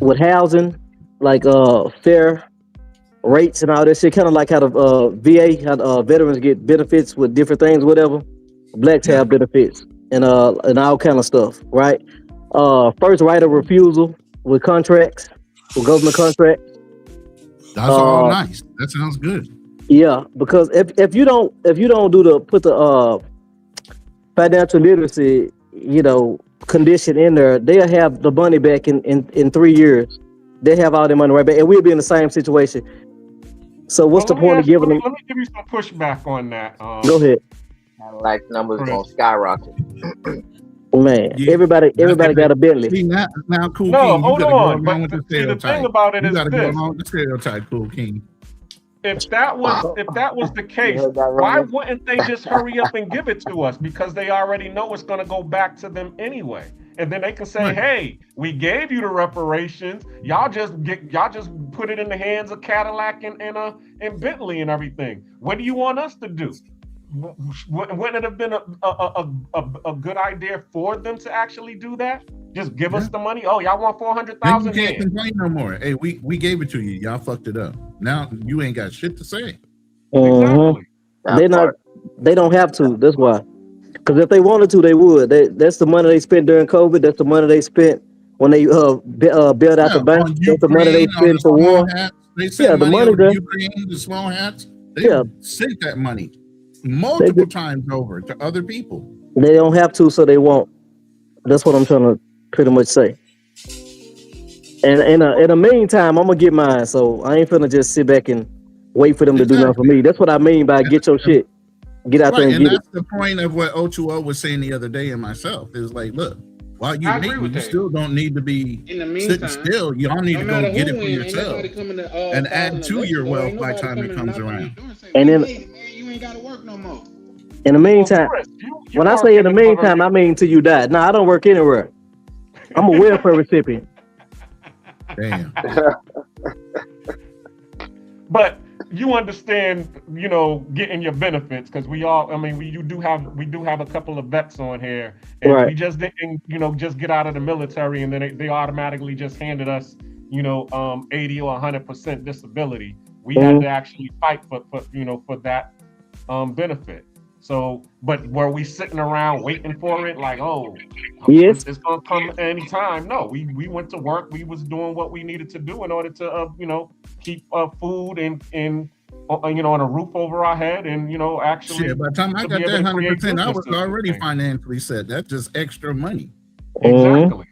with housing, like fair rates and all that shit. Kind of like how the VA, how veterans get benefits with different things, whatever. Blacks Yeah, have benefits and all kind of stuff, right? First right of refusal with contracts, with government contracts. that's all Uh, nice. That sounds good. yeah, because if you don't do the put the financial literacy, condition in there, they'll have the money back in 3 years. They have all their money right back, and we'll be in the same situation. So what's Well, the point of giving them? let me give you some pushback on that. Go ahead, Cadillac numbers Chris. gonna skyrocket. man. Yeah, Everybody got a Bentley. see now, Cool No, King, you hold gotta go on. along with But the see, the thing stereotype. about it You is gotta go this: along with the stereotype, Cool King. if that was the case, heard that, why Ronnie? wouldn't they just hurry up and give it to us? Because they already know it's going to go back to them anyway, and then they can say, Right. "Hey, we gave you the reparations. Y'all just put it in the hands of Cadillac and Bentley and everything. What do you want us to do?" Wouldn't it have been a good idea for them to actually do that? Just give us the money. Oh, y'all want Then you 400,000 can't here? complain no more. Hey, we gave it to you. Y'all fucked it up. Now you ain't got shit to say. Exactly. They not. They don't have to. That's why. Because if they wanted to, they would. That's the money they spent during COVID. That's the money they spent when they bailed out Yeah, the bank. on That's the money they Ukraine, on the spent for small war. hats. They Yeah, send the money money over to there. Ukraine, the small hats. They Yeah, sent that money they multiple times over to other people. they don't have to, so they won't. That's what I'm trying to pretty much say. And in the meantime, I'm gonna get mine. So I ain't finna just sit back and wait for them to do nothing for Exactly. me. That's what I mean by get your shit, get out there Right, and and get it. that's the point of what O2O was saying the other day and myself is like, look, while you I agree meeting, with you that. still don't need to be In the sitting meantime, still. Y'all need no to matter go get who it for win, ain't yourself nobody coming to and filing add a to election your door. wealth Ain't by the nobody time it coming to comes knock on your around. door and say, And "We then made it, man. You ain't got to work no more." in the Well, meantime, Chris, you when I work say in in the the meantime, I mean till you die. No, I don't work anywhere. I'm a welfare recipient. Damn. But you understand, getting your benefits because we do have a couple of vets on here, and Right. we just didn't, just get out of the military, and then they automatically just handed us, 80 or 100% disability. We had Mhm. to actually fight for that benefit. So, but were we sitting around waiting for it? Like, oh, Yes. it's gonna come anytime. No, we went to work. We was doing what we needed to do in order to, keep food and on a roof over our head, and actually Shit, by the time I to be got able that to create 100%, I was businesses and already things. financially set. That's just extra money. Exactly.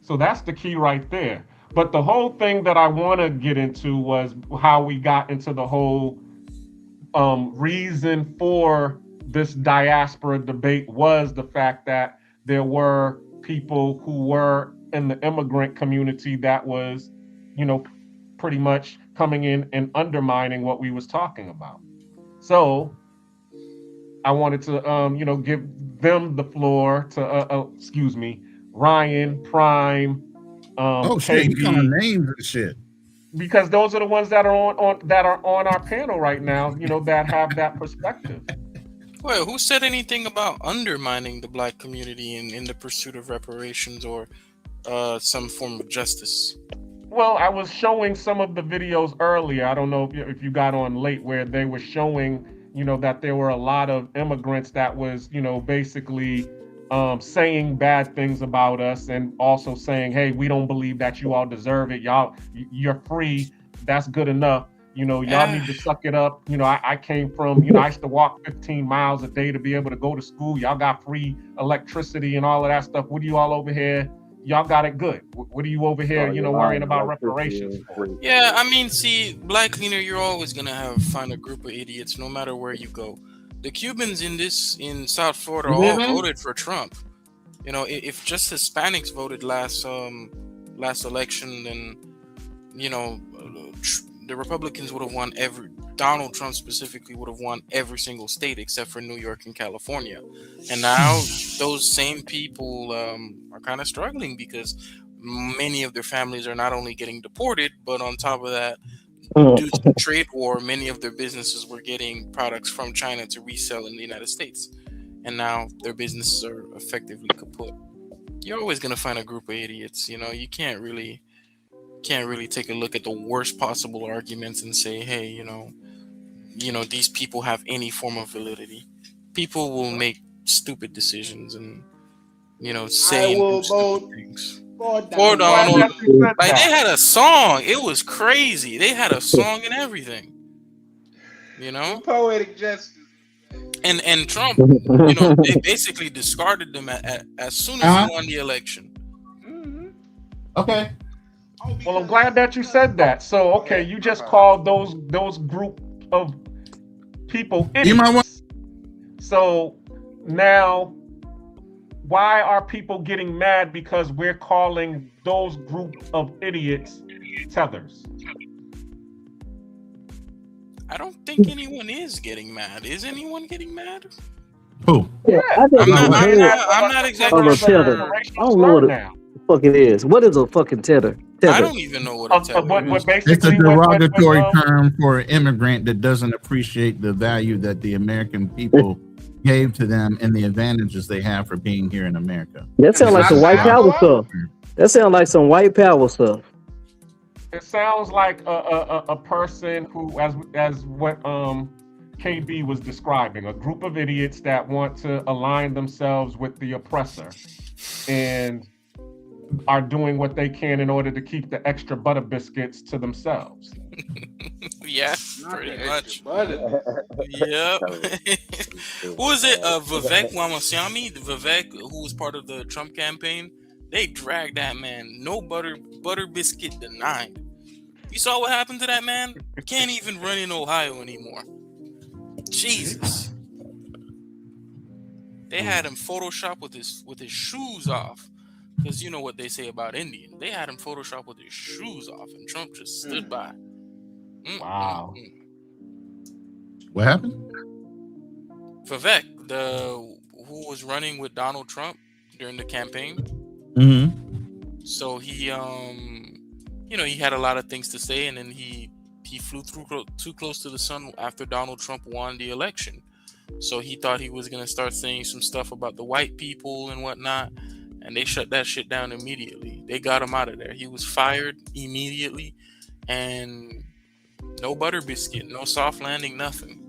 So that's the key right there. But the whole thing that I want to get into was how we got into the whole reason for this diaspora debate was the fact that there were people who were in the immigrant community that was, pretty much coming in and undermining what we was talking about. So I wanted to, give them the floor to, excuse me, Ryan, Prime, Oh shit, you calling KB, names and shit. because those are the ones that are on our panel right now, that have that perspective. Well, who said anything about undermining the black community in the pursuit of reparations or some form of justice? Well, I was showing some of the videos earlier. I don't know if you got on late, where they were showing, that there were a lot of immigrants that was, basically saying bad things about us, and also saying, hey, we don't believe that you all deserve it. You're free. That's good enough. Y'all need to suck it up. I came from, I used to walk 15 miles a day to be able to go to school. Y'all got free electricity and all of that stuff. What are you all over here? Y'all got it good. What are you over here, worrying about reparations for? Yeah, I mean, see, Black Cleaner, you're always gonna find a group of idiots no matter where you go. The Cubans in South Florida all voted for Trump. You know, if just Hispanics voted last election, then the Republicans would have won Donald Trump specifically would have won every single state except for New York and California. And now those same people are kind of struggling because many of their families are not only getting deported, but on top of that, due to the trade war, many of their businesses were getting products from China to resell in the United States. And now their businesses are effectively kaput. You're always going to find a group of idiots. You can't really take a look at the worst possible arguments and say, hey, these people have any form of validity. People will make stupid decisions and say and do stupid things. Poor Donald. Like, they had a song. It was crazy. They had a song and everything. Poetic justice. And Trump, they basically discarded them as soon as he won the election. Okay. Well, I'm glad that you said that. So, okay, you just called those group of people idiots. So now, why are people getting mad because we're calling those group of idiots tethers? I don't think anyone is getting mad. Is anyone getting mad? Who? Yeah, I'm not exactly sure. I don't know what the fuck it is. What is a fucking tether? I don't even know what a tether is. It's a derogatory term for an immigrant that doesn't appreciate the value that the American people gave to them and the advantages they have for being here in America. That sounds like some white power stuff. That sounds like some white power stuff. It sounds like a person who, as what KB was describing, a group of idiots that want to align themselves with the oppressor and are doing what they can in order to keep the extra butter biscuits to themselves. Yeah, pretty much. Yep. Who was it? Vivek Ramaswamy, Vivek, who was part of the Trump campaign. They dragged that man. No butter biscuit denied. You saw what happened to that man? Can't even run in Ohio anymore. Jesus. They had him Photoshop with his shoes off. Because you know what they say about Indians. They had him Photoshop with his shoes off, and Trump just stood by. Wow. What happened? Vivek, who was running with Donald Trump during the campaign. Mm-hmm. So he, he had a lot of things to say, and then he flew too close to the sun after Donald Trump won the election. So he thought he was gonna start saying some stuff about the white people and whatnot, and they shut that shit down immediately. They got him out of there. He was fired immediately, and no butter biscuit, no soft landing, nothing.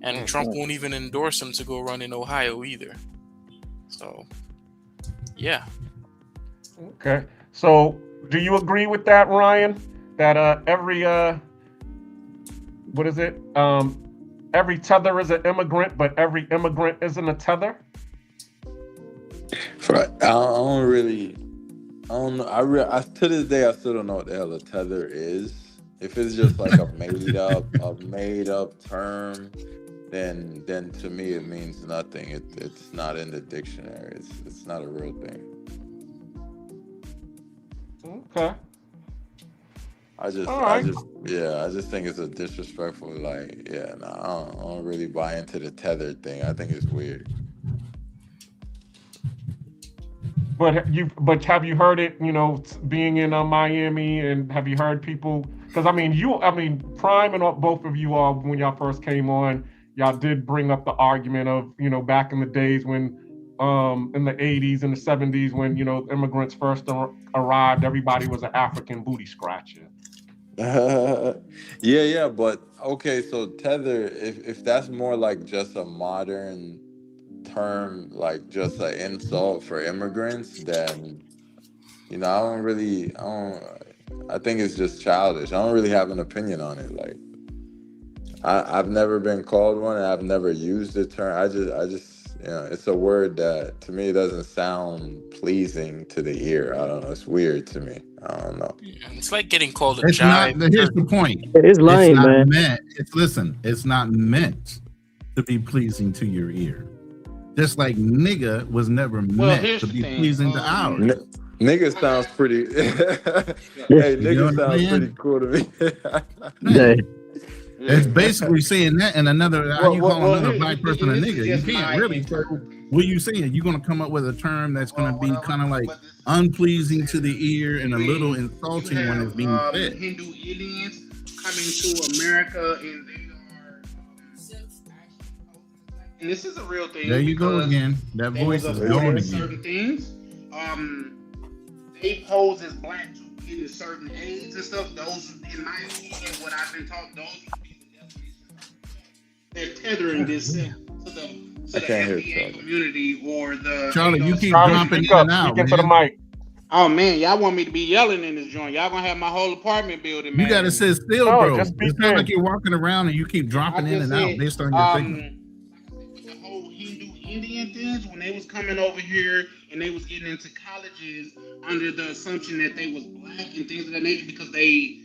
And Trump won't even endorse him to go run in Ohio either. So, yeah. Okay. So, do you agree with that, Ryan? That every every tether is an immigrant, but every immigrant isn't a tether? I don't know. To this day, I still don't know what the hell a tether is. If it's just like a made up term, then to me it means nothing. It's not in the dictionary. It's not a real thing. Okay. I just think it's a disrespectful, I don't really buy into the tether thing. I think it's weird. But have you heard it, being in Miami, and have you heard people, because Prime and both of you all, when y'all first came on, y'all did bring up the argument of, back in the days when, in the 80s and the 70s, when, immigrants first arrived, everybody was an African booty scratcher. Yeah, but okay, so tether, if that's more like just a modern term, like just an insult for immigrants, then I think it's just childish. I don't really have an opinion on it. Like, I've never been called one, and I've never used the term. I just it's a word that to me doesn't sound pleasing to the ear. I don't know. It's weird to me. I don't know. It's like getting called a It's jive. not. Here's the point. It's lame, man. It's not meant to be pleasing to your ear. Just like nigga was never meant here's to the be thing. pleasing to ours. Nigga sounds pretty. Hey, You know nigga what I'm sounds saying? pretty cool to me. Man, Yeah. it's basically saying that, and another how you call another black person a and this is nigga. You just can't my really. So what are you saying? You're gonna come up with a term that's gonna be kind of like unpleasing to the ear and a little you insulting when it's have being said. Hindu Indians coming to America, and they are, and this is a real thing. There you go because again. That they voice was is avoiding going again. certain things. They pose as black to get in certain aids and stuff. Those, in my opinion, what I've been taught, those would be the definition of black. They're tethering this to the FBA community or the. Charlie, you keep Charlie, dropping speak in up. and out, Speak into the man. mic. Oh man, y'all want me to be yelling in this joint? Y'all gonna have my whole apartment building, man. You gotta sit still, No, bro. just It's speak not in. like you're walking around and you keep dropping in and out based on your signal. The whole Hindu Indian things, when they was coming over here and they was getting into colleges under the assumption that they was black and things of that nature because they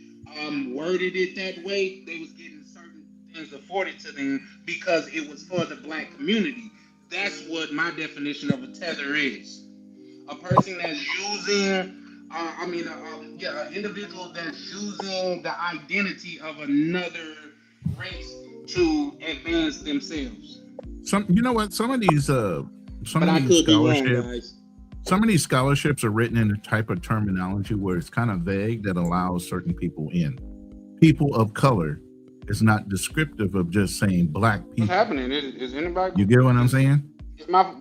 worded it that way, they was getting certain things afforded to them because it was for the black community. That's what my definition of a tether is. A person that's using, an individual that's using the identity of another race to advance themselves. You know what? Some of these scholarships are written in a type of terminology where it's kind of vague that allows certain people in. People of color is not descriptive of just saying black people. What's happening? Is anybody? You get what I'm saying? Is my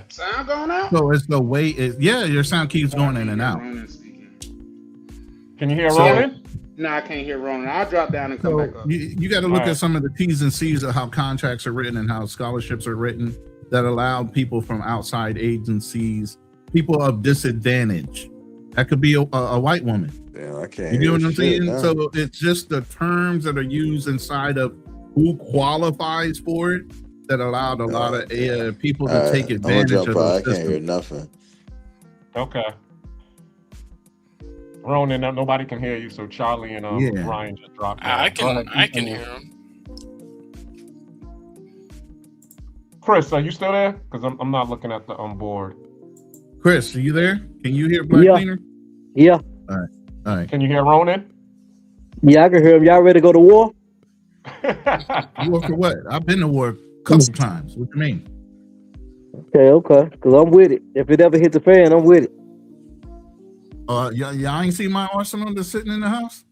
sound going out? So it's the way your sound keeps going in and out. Can you hear Ronan? No, I can't hear Ronan. I'll drop down and come back up. You got to look at some of the T's and C's of how contracts are written and how scholarships are written that allow people from outside agencies, people of disadvantage. That could be a white woman. Damn, I can't. You hear know what I'm saying? now. So it's just the terms that are used inside of who qualifies for it that allowed a lot of people to take advantage of those I can't hear systems. nothing. Okay. Ronan, nobody can hear you, so Charlie and Ryan just dropped out. I can hear him. Chris, are you still there? Because I'm not looking at the board. Chris, are you there? Can you hear Black Cleaner? Yeah. All right. Can you hear Ronan? Yeah, I can hear him. Y'all ready to go to war? War for what? I've been to war a couple times. What do you mean? Okay. Because I'm with it. If it ever hits the fan, I'm with it. Y'all ain't seen my arsenal that's sitting in the house?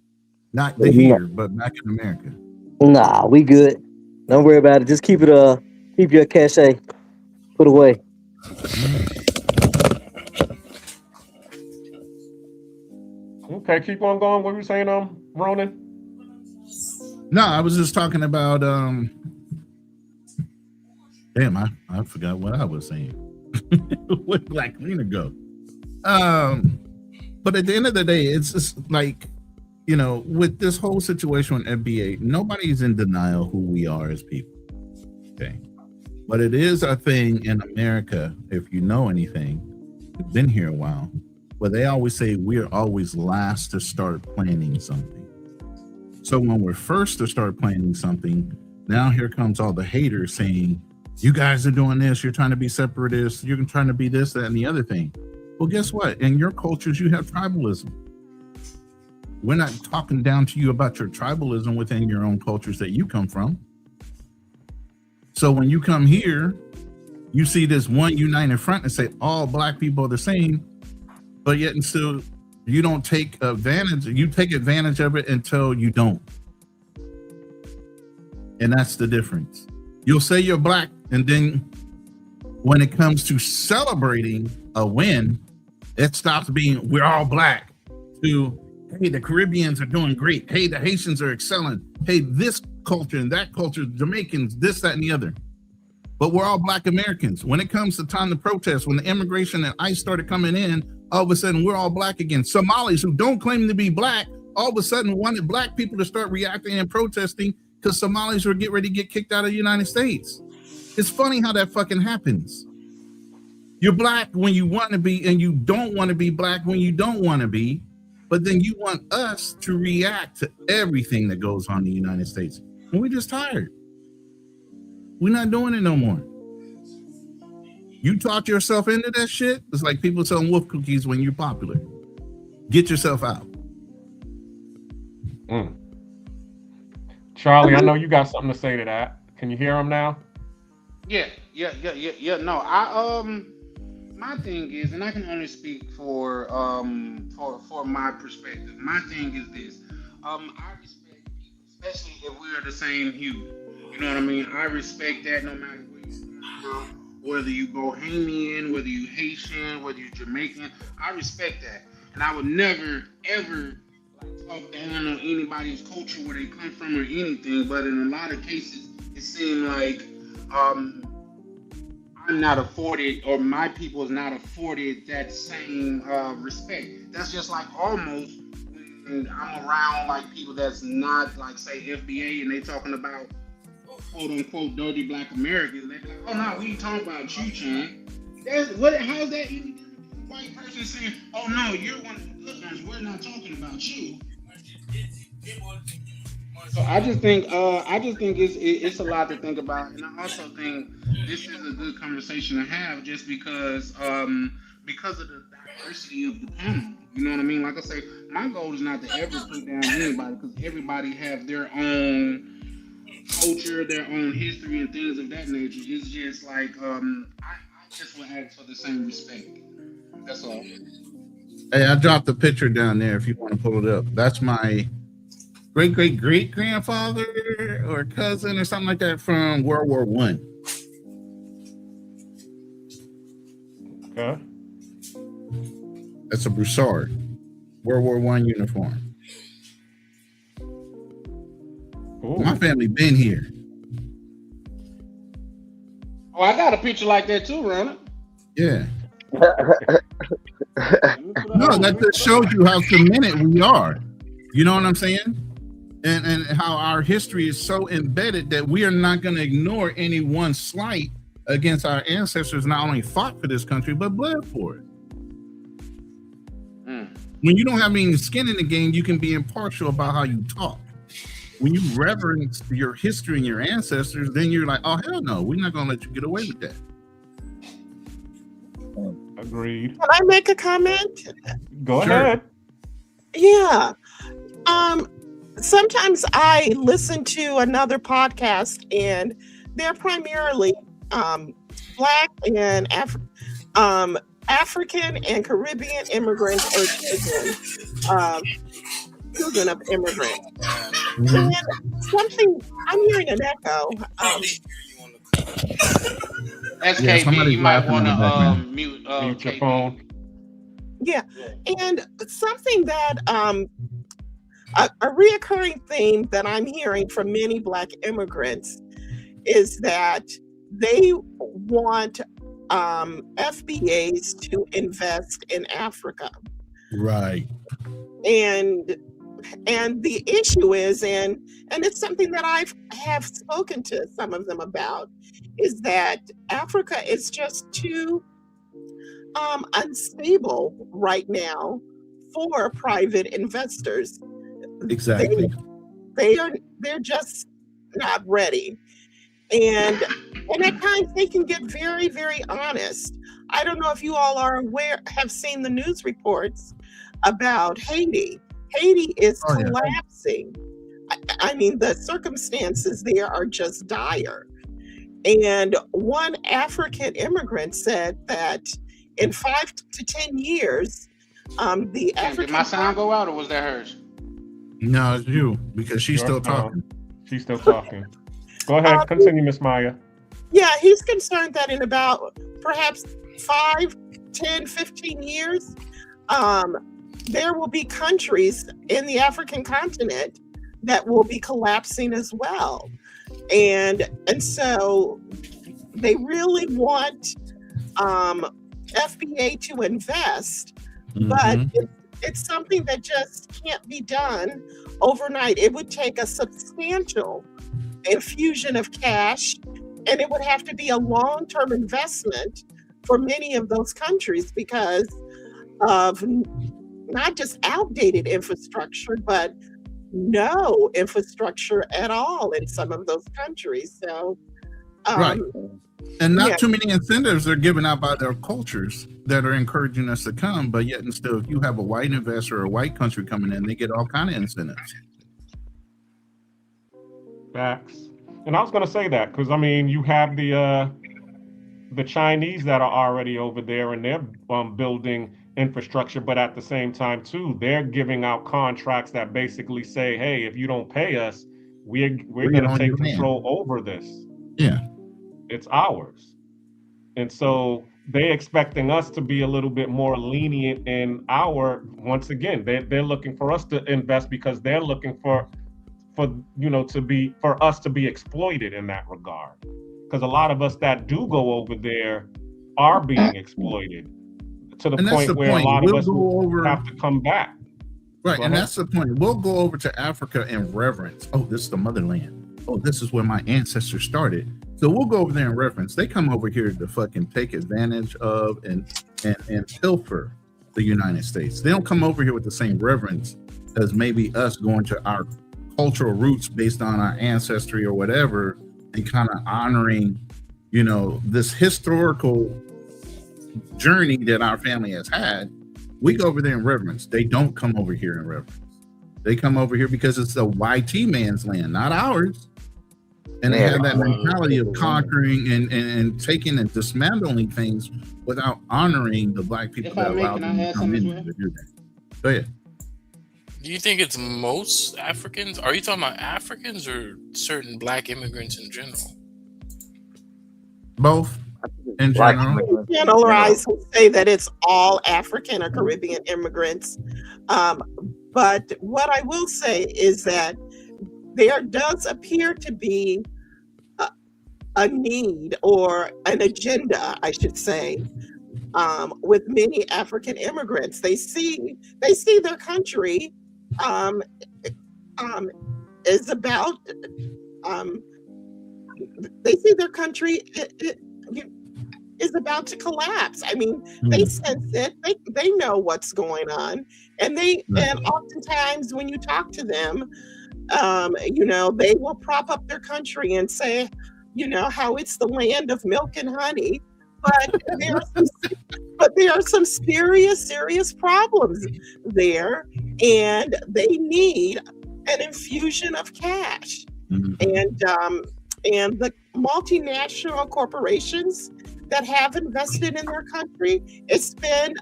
Not here, but back in America. Nah, we good. Don't worry about it. Just keep it keep your cachet put away. Okay, keep on going. What were you saying, Ronan? No, I was just talking about damn, I forgot what I was saying. Where'd Black Cleaner go? But at the end of the day, it's just like, with this whole situation with FBA, nobody's in denial who we are as people. Okay. But it is a thing in America, if you know anything, you've been here a while, where they always say we're always last to start planning something. So when we're first to start planning something, now here comes all the haters saying, you guys are doing this, you're trying to be separatists, you're trying to be this, that, and the other thing. Well, guess what? In your cultures, you have tribalism. We're not talking down to you about your tribalism within your own cultures that you come from. So when you come here, you see this one united front and say all black people are the same, but yet and still you don't take advantage. You take advantage of it until you don't. And that's the difference. You'll say you're black, and then when it comes to celebrating a win, it stops being we're all black to, hey, the Caribbeans are doing great. Hey, the Haitians are excelling. Hey, this culture and that culture, Jamaicans, this, that, and the other. But we're all black Americans. When it comes to time to protest, when the immigration and ICE started coming in, all of a sudden we're all black again. Somalis who don't claim to be black, all of a sudden wanted black people to start reacting and protesting because Somalis were getting ready to get kicked out of the United States. It's funny how that fucking happens. You're black when you want to be, and you don't want to be black when you don't want to be. But then you want us to react to everything that goes on in the United States. And we're just tired. We're not doing it no more. You talk yourself into that shit. It's like people selling wolf cookies when you're popular. Get yourself out. Charlie, I know you got something to say to that. Can you hear him now? Yeah. No, my thing is, and I can only speak for my perspective. My thing is this. I respect people, especially if we're the same hue. You know what I mean? I respect that no matter where you come from, whether you Bohemian, whether you Haitian, whether you Jamaican. I respect that, and I would never ever talk down on anybody's culture, where they come from, or anything. But in a lot of cases, it seemed like I'm not afforded, or my people is not afforded that same respect. That's just like almost when I'm around like people that's not like say FBA, and they talking about quote unquote dirty black Americans. They be like, oh no, we ain't talking about you, Chan. That's what. How's that even? White person saying, "Oh no, you're one of the good ones. We're not talking about you." So I just think it's a lot to think about, and I also think this is a good conversation to have, just because of the diversity of the panel. You know what I mean? Like I say, my goal is not to ever put down anybody, because everybody have their own culture, their own history, and things of that nature. It's just like I just would ask for the same respect. That's all. Hey, I dropped the picture down there if you want to pull it up. That's my great grandfather or cousin or something like that from World War One. Okay. That's a Broussard, World War One uniform. Ooh. My family been here. Oh, I got a picture like that too, Ronald. Yeah. No, that just shows you how committed we are. You know what I'm saying? And how our history is so embedded that we are not going to ignore any one slight against our ancestors. Not only fought for this country, but bled for it. When you don't have any skin in the game, you can be impartial about how you talk. When you reverence your history and your ancestors, then you're like, oh, hell no, we're not going to let you get away with that. Agreed. Can I make a comment? Go ahead. Yeah. Sometimes I listen to another podcast, and they're primarily Black and African and Caribbean immigrants, or children of immigrants. And something, I'm hearing an echo. SKB, you might want to mute your phone. Yeah, and something that a reoccurring theme that I'm hearing from many Black immigrants is that they want FBAs to invest in Africa. Right. And the issue is, and it's something that I have spoken to some of them about, is that Africa is just too unstable right now for private investors. Exactly. They're just not ready. And at times they can get very, very honest. I don't know if you all have seen the news reports about Haiti. Haiti is collapsing. I mean, the circumstances there are just dire. And one African immigrant said that in 5 to 10 years, the African... Did my sound go out, or was that hers? No, it's you, because she's still talking. She's still talking. Go ahead, continue, Miss Maya. Yeah, he's concerned that in about perhaps 5, 10, 15 years, there will be countries in the African continent that will be collapsing as well. And so they really want FBA to invest, but it's something that just can't be done overnight. It would take a substantial infusion of cash, and it would have to be a long-term investment for many of those countries because of not just outdated infrastructure, but no infrastructure at all in some of those countries. So Right. And not yeah. too many incentives are given out by their cultures that are encouraging us to come, but yet and still, if you have a white investor or a white country coming in, they get all kind of incentives. Facts. And I was going to say that because I mean, you have the Chinese that are already over there and they're building infrastructure, but at the same time too, they're giving out contracts that basically say, "Hey, if you don't pay us, we're going to on take your land." control over this. Yeah. It's ours." And so they expecting us to be a little bit more lenient in our. Once again, they're looking for us to invest because they're looking for for us to be exploited in that regard. Because a lot of us that do go over there are being exploited to the And that's point the where a point. lot We'll of us go over. have to come back. Right, Go and ahead. that's the point. We'll go over to Africa in reverence. Oh, this is the motherland. Oh, this is where my ancestors started. So we'll go over there in reverence. They come over here to fucking take advantage of and pilfer the United States. They don't come over here with the same reverence as maybe us going to our cultural roots based on our ancestry or whatever, and kind of honoring, this historical journey that our family has had. We go over there in reverence. They don't come over here in reverence. They come over here because it's the YT man's land, not ours. And they have that mentality of conquering and taking and dismantling things without honoring the black people that allowed them to come in to do that. Go ahead. Do you think it's most Africans? Are you talking about Africans or certain black immigrants in general? Both. In general. Generalize and say that it's all African or Caribbean immigrants. But what I will say is that there does appear to be a need or an agenda, I should say, with many African immigrants. They see their country is about. They see their country is about to collapse. I mean, they sense it. They know what's going on, and and oftentimes when you talk to them, they will prop up their country and say, how it's the land of milk and honey. But there are some serious problems there, and they need an infusion of cash. And the multinational corporations that have invested in their country, it's been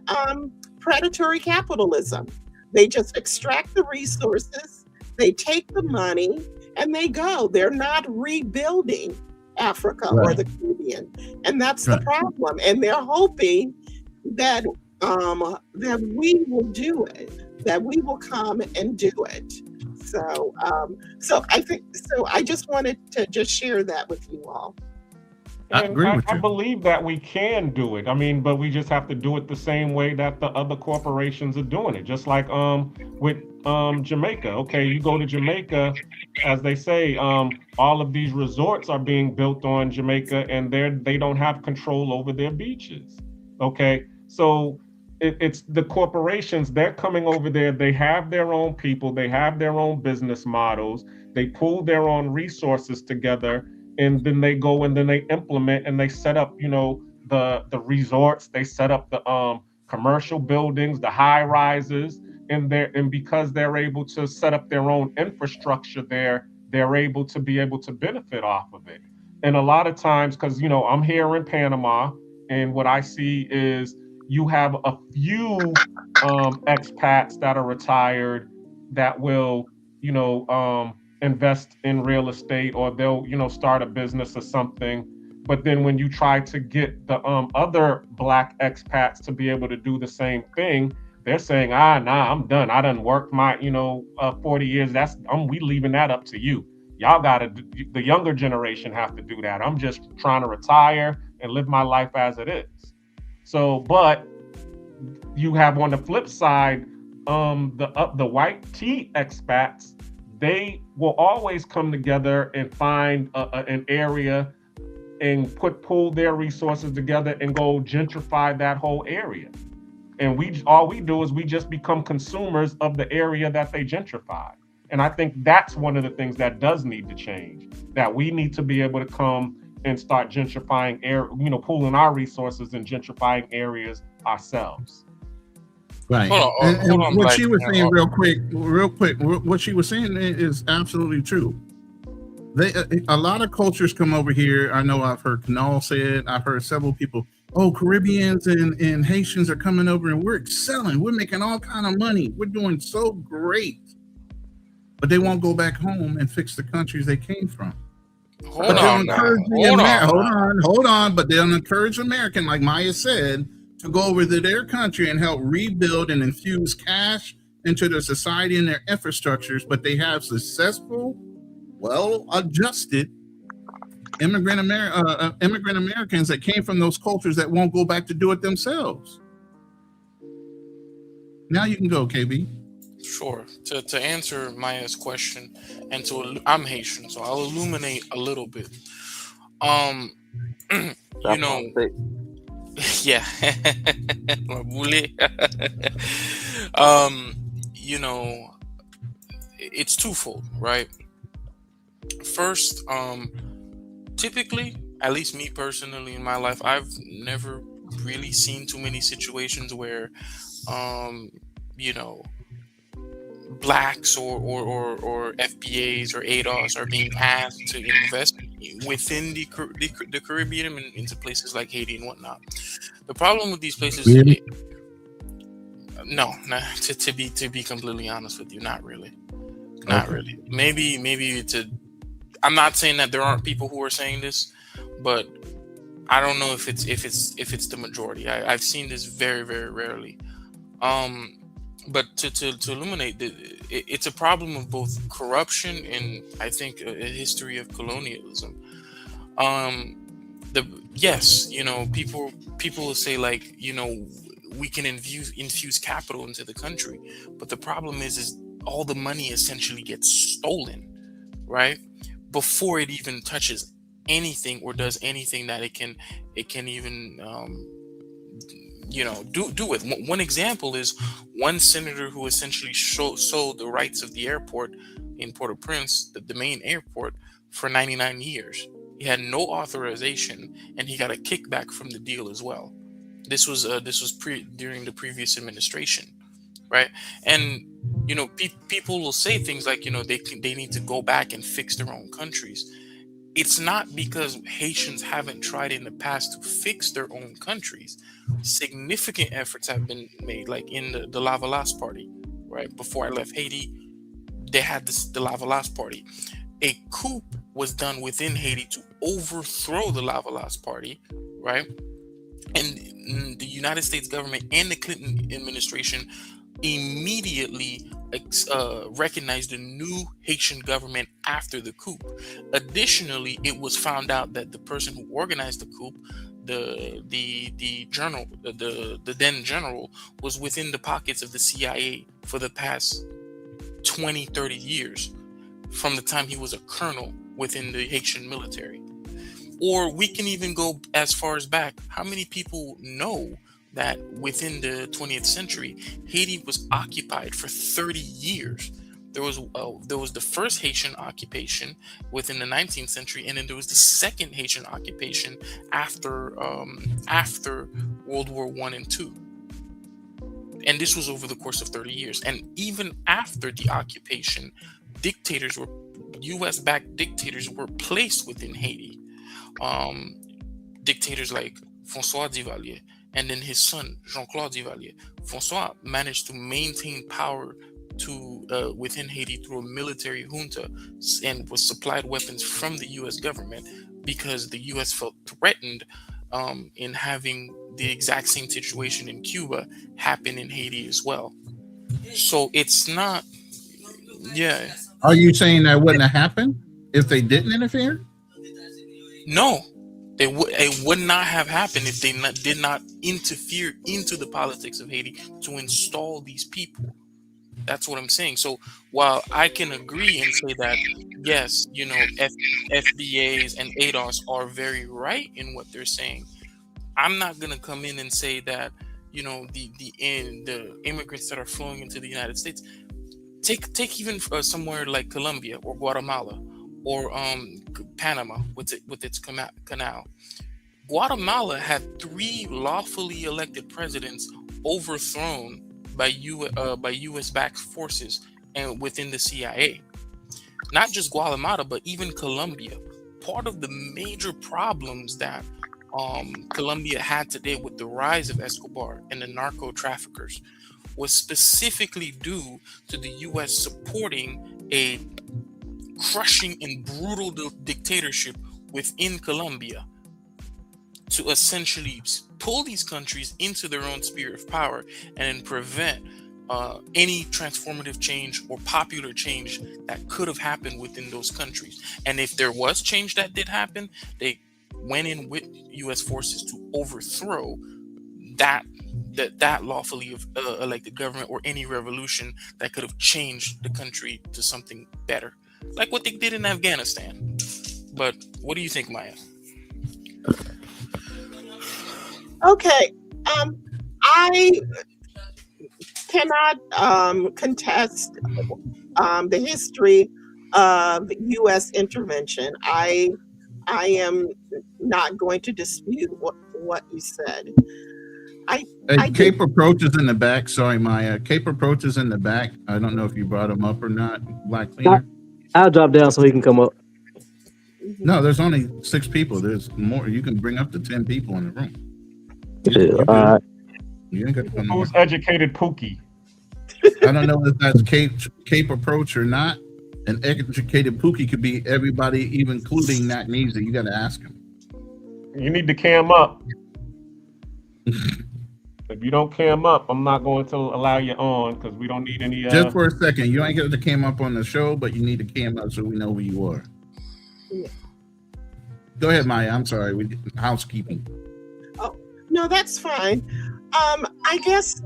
predatory capitalism. They just extract the resources, they take the money, and they go. They're not rebuilding Africa or the Caribbean, and that's the problem. And they're hoping that that we will do it, that we will come and do it. So I just wanted to just share that with you all. And I believe that we can do it. I mean, but we just have to do it the same way that the other corporations are doing it. Just like with Jamaica. Okay, you go to Jamaica, as they say, all of these resorts are being built on Jamaica, and they don't have control over their beaches. Okay, so it's the corporations. They're coming over there. They have their own people. They have their own business models. They pull their own resources together. And then they go and then they implement and they set up, the resorts. They set up the commercial buildings, the high rises, and because they're able to set up their own infrastructure there, they're able to benefit off of it. And a lot of times, because I'm here in Panama, and what I see is you have a few expats that are retired that will, invest in real estate, or they'll start a business or something. But then when you try to get the other black expats to be able to do the same thing, they're saying, nah, I'm done. I done worked my 40 years. We leaving that up to you. Y'all gotta, the younger generation have to do that. I'm just trying to retire and live my life as it is. So, but you have on the flip side, the white tea expats. They will always come together and find an area and pull their resources together and go gentrify that whole area. And all we do is we just become consumers of the area that they gentrify. And I think that's one of the things that does need to change, that we need to be able to come and start gentrifying pooling our resources and gentrifying areas ourselves. Right. And what she was saying real quick, what she was saying is absolutely true. A lot of cultures come over here. I know I've heard Kanal say it. I've heard several people, oh, Caribbeans and Haitians are coming over and we're excelling. We're making all kind of money. We're doing so great. But they won't go back home and fix the countries they came from. Hold on. But they'll encourage American, like Maya said, to go over to their country and help rebuild and infuse cash into their society and their infrastructures. But they have successful, well-adjusted immigrant Americans that came from those cultures that won't go back to do it themselves. Now you can go, KB. Sure. To answer Maya's question, and I'm Haitian, so I'll illuminate a little bit. Yeah. It's twofold, right? First, typically, at least me personally in my life, I've never really seen too many situations where blacks or FBAs or ADOS are being asked to invest within the Caribbean and into places like Haiti and whatnot. The problem with these places, really? To be completely honest with you, not really. Not really. Maybe I'm not saying that there aren't people who are saying this, but I don't know if it's the majority. I've seen this very, very rarely. But to illuminate, it's a problem of both corruption and I think a history of colonialism. People will say like, we can infuse capital into the country, but the problem is all the money essentially gets stolen, right? Before it even touches anything or does anything that it can even do with. One example is one senator who essentially sold the rights of the airport in Port-au-Prince, the main airport, for 99 years. He had no authorization, and he got a kickback from the deal as well. This was during the previous administration, right? And people will say things like they need to go back and fix their own countries. It's not because Haitians haven't tried in the past to fix their own countries. Significant efforts have been made, like in the Lavalas Party, right? Before I left Haiti, they had the Lavalas Party. A coup was done within Haiti to overthrow the Lavalas Party, right? And the United States government and the Clinton administration immediately recognized the new Haitian government after the coup. Additionally, it was found out that the person who organized the coup, the then general, was within the pockets of the CIA for the past 20-30 years, from the time he was a colonel within the Haitian military. Or we can even go as far as back. How many people know that within the 20th century, Haiti was occupied for 30 years? There was the first Haitian occupation within the 19th century, and then there was the second Haitian occupation after World War I and II. And this was over the course of 30 years. And even after the occupation, U.S.-backed dictators were placed within Haiti. Dictators like François Duvalier, and then his son Jean-Claude Duvalier. François managed to maintain power within Haiti through a military junta and was supplied weapons from the U.S. government because the U.S. felt threatened in having the exact same situation in Cuba happen in Haiti as well. So it's not, yeah. Are you saying that wouldn't have happened if they didn't interfere? No, it would not have happened if they did not interfere into the politics of Haiti to install these people. That's what I'm saying. So while I can agree and say that, yes, FBAs and ADOS are very right in what they're saying, I'm not going to come in and say that, the immigrants that are flowing into the United States, take even somewhere like Colombia or Guatemala or Panama with its canal. Guatemala had 3 lawfully elected presidents overthrown by U.S. backed forces and within the CIA. Not just Guatemala, but even Colombia. Part of the major problems that Colombia had today with the rise of Escobar and the narco traffickers was specifically due to the U.S. supporting a crushing and brutal dictatorship within Colombia to essentially pull these countries into their own sphere of power and then prevent any transformative change or popular change that could have happened within those countries. And if there was change that did happen, they went in with U.S. forces to overthrow that lawfully elected government or any revolution that could have changed the country to something better, like what they did in Afghanistan. But what do you think, Maya? Okay. I cannot contest the history of U.S. intervention. I am not going to dispute what you said. Cape Approach is in the back. Sorry, Maya. Cape Approach is in the back. I don't know if you brought him up or not. Black Cleaner. I'll drop down so he can come up. No, there's only 6 people. There's more. You can bring up to 10 people in the room. You ain't got to come Who's educated Pookie? I don't know if that's Cape Approach or not. An educated Pookie could be everybody, even including Nat Neezy. You got to ask him. You need to cam up. If you don't cam up, I'm not going to allow you on because we don't need any. Just for a second, you ain't get to cam up on the show, but you need to cam up so we know who you are. Yeah. Go ahead, Maya. I'm sorry. Housekeeping. Oh, no, that's fine. I guess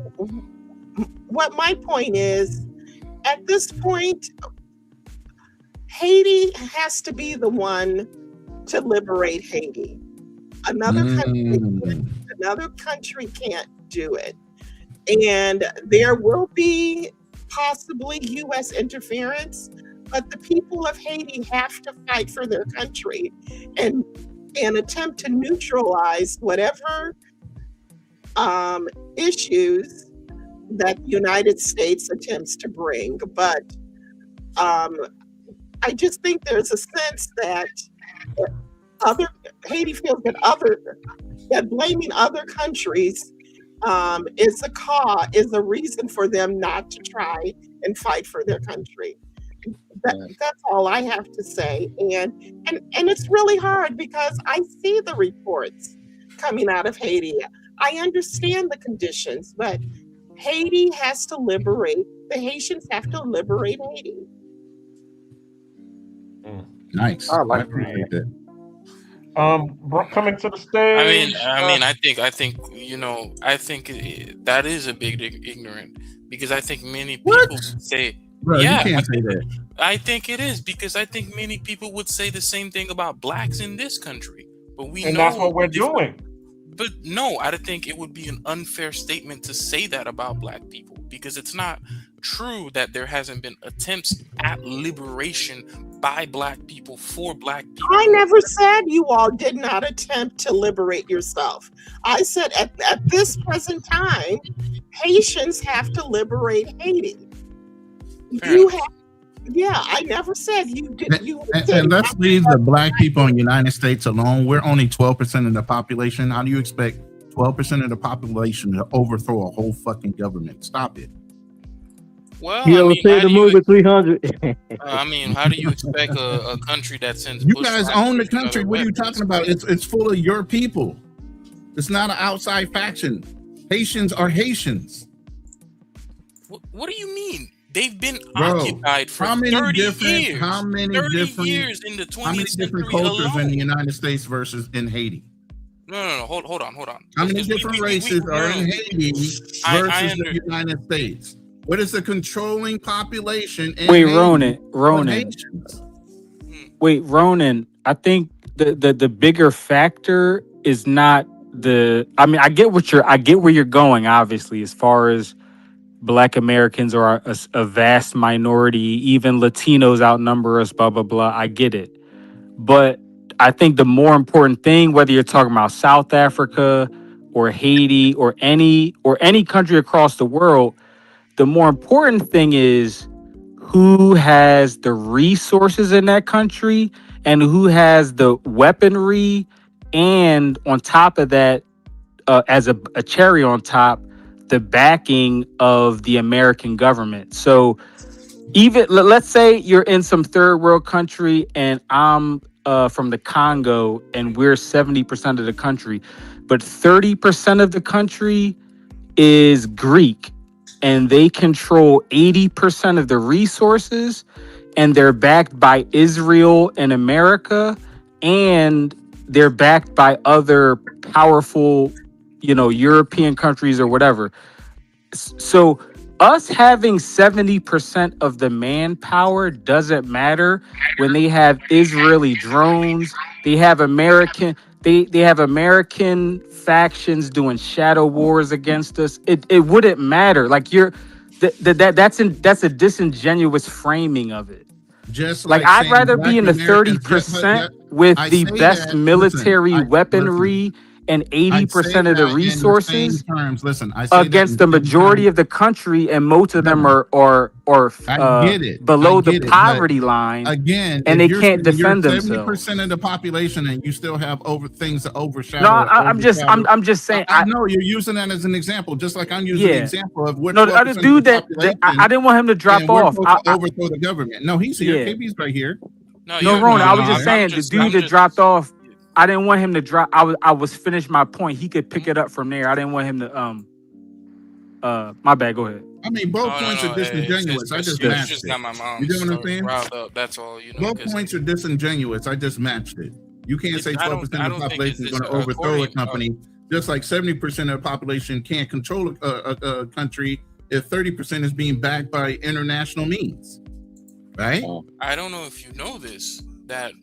what my point is, at this point, Haiti has to be the one to liberate Haiti. Another country can't do it. And there will be possibly U.S. interference, but the people of Haiti have to fight for their country and attempt to neutralize whatever issues that the United States attempts to bring. But I just think there's a sense that Haiti feels that blaming other countries is a reason for them not to try and fight for their country. That's all I have to say. And it's really hard because I see the reports coming out of Haiti. I understand the conditions, but Haiti has to liberate, the Haitians have to liberate Haiti. Nice. I like that. Coming to the stage. I think that is a big ignorant, because I think many people say, Bro, yeah, you can't say that. I think it is, because I think many people would say the same thing about blacks in this country, but we know that's what we're doing. But no, I think it would be an unfair statement to say that about black people, because it's not true that there hasn't been attempts at liberation by black people for black people. I never said you all did not attempt to liberate yourself. I said at this present time, Haitians have to liberate Haiti. I never said you did. And let's leave the black people in the United States alone. We're only 12% of the population. How do you expect 12% of the population to overthrow a whole fucking government? Stop it. Well, You ever seen the movie 300? How do you expect a country that sends? You guys own the country. What are you talking about? It's full of your people. It's not an outside faction. Haitians are Haitians. What do you mean? They've been occupied for 30 years. How many 30 years in the 20th how many different century cultures alone. in the United States versus in Haiti? No. Hold on. How many different races are in Haiti versus the United States? What is the controlling population in Wait, Haiti? Ronan. Wait, Ronan. I think the bigger factor is not the. I get where you're going. Obviously, as far as Black Americans are a vast minority. Even Latinos outnumber us, blah, blah, blah. I get it. But I think the more important thing, whether you're talking about South Africa or Haiti or any country across the world, the more important thing is who has the resources in that country and who has the weaponry, and on top of that, as a cherry on top, the backing of the American government. So even let's say you're in some third world country and I'm from the Congo and we're 70% of the country, but 30% of the country is Greek and they control 80% of the resources, and they're backed by Israel and America, and they're backed by other powerful, European countries or whatever. So us having 70% of the manpower doesn't matter when they have Israeli drones, they have American factions doing shadow wars against us. It wouldn't matter. Like that's a disingenuous framing of it. Just Like like I'd saying rather be black in the Americans, 30% with I the say best that, listen, military listen, weaponry and I say 80% of the that in the same resources terms. Listen, I say that in against the the same majority terms. of the country, and most of them Brother, are I get it. I below the get it. But poverty line, again, and if they you're can't saying you're defend 70% themselves. of the population and you still have things that No, overshadow or I'm just overshadow, I'm just saying. I know you're using that as an example, just like I'm using the Yeah. example of we're No, the 12% other of the dude that I population didn't want him to drop and we're off. supposed to overthrow the government. No, he's here. Yeah. KB's right here. No, No, you're Rona, no, I no. was just saying the dude that dropped off. I didn't want him to drop. I was finished my point. He could pick it up from there. I didn't want him to my bad. Go ahead. I mean, both points are disingenuous. I just you matched just it. got my You mom get what I'm saying? riled up. That's all. Both points are disingenuous. I just matched it. You can't say 12% of the population is going to overthrow a company, just like 70% of the population can't control a country if 30% is being backed by international means, right? I don't know if you know this, that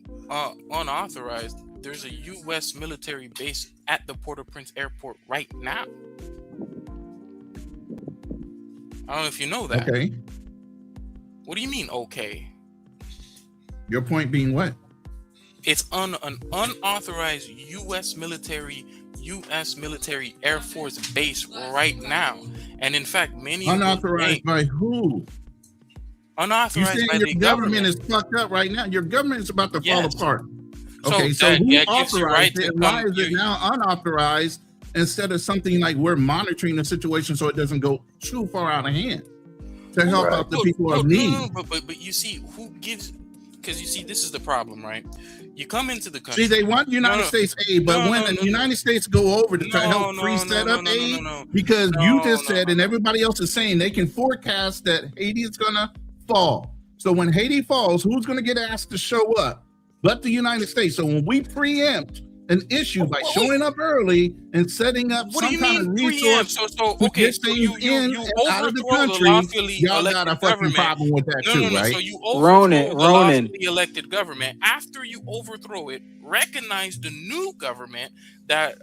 unauthorized, there's a U.S. military base at the Port-au-Prince airport right now. I don't know if you know that. Okay. What do you mean, okay? Your point being what? It's an unauthorized U.S. military Air Force base right now. And in fact, many unauthorized by who? Unauthorized by the government is fucked up right now. Your government is about to fall apart. Okay, so that who gives you right authorized it? Why is it now unauthorized instead of something like we're monitoring the situation so it doesn't go too far out of hand to help out the people of need? No, but you see, who gives? Because you see, this is the problem, right? You come into the country. See, they want United States aid, but when the United States go over to help set up aid, because you just said and everybody else is saying they can forecast that Haiti is gonna fall. So when Haiti falls, who's gonna get asked to show up? But the United States. So when we preempt an issue by showing up early and setting up some kind of resource to get things in and out of the country, y'all got a fucking problem with that too, right? So you overthrow the lawfully elected government. After you overthrow it, recognize the new government that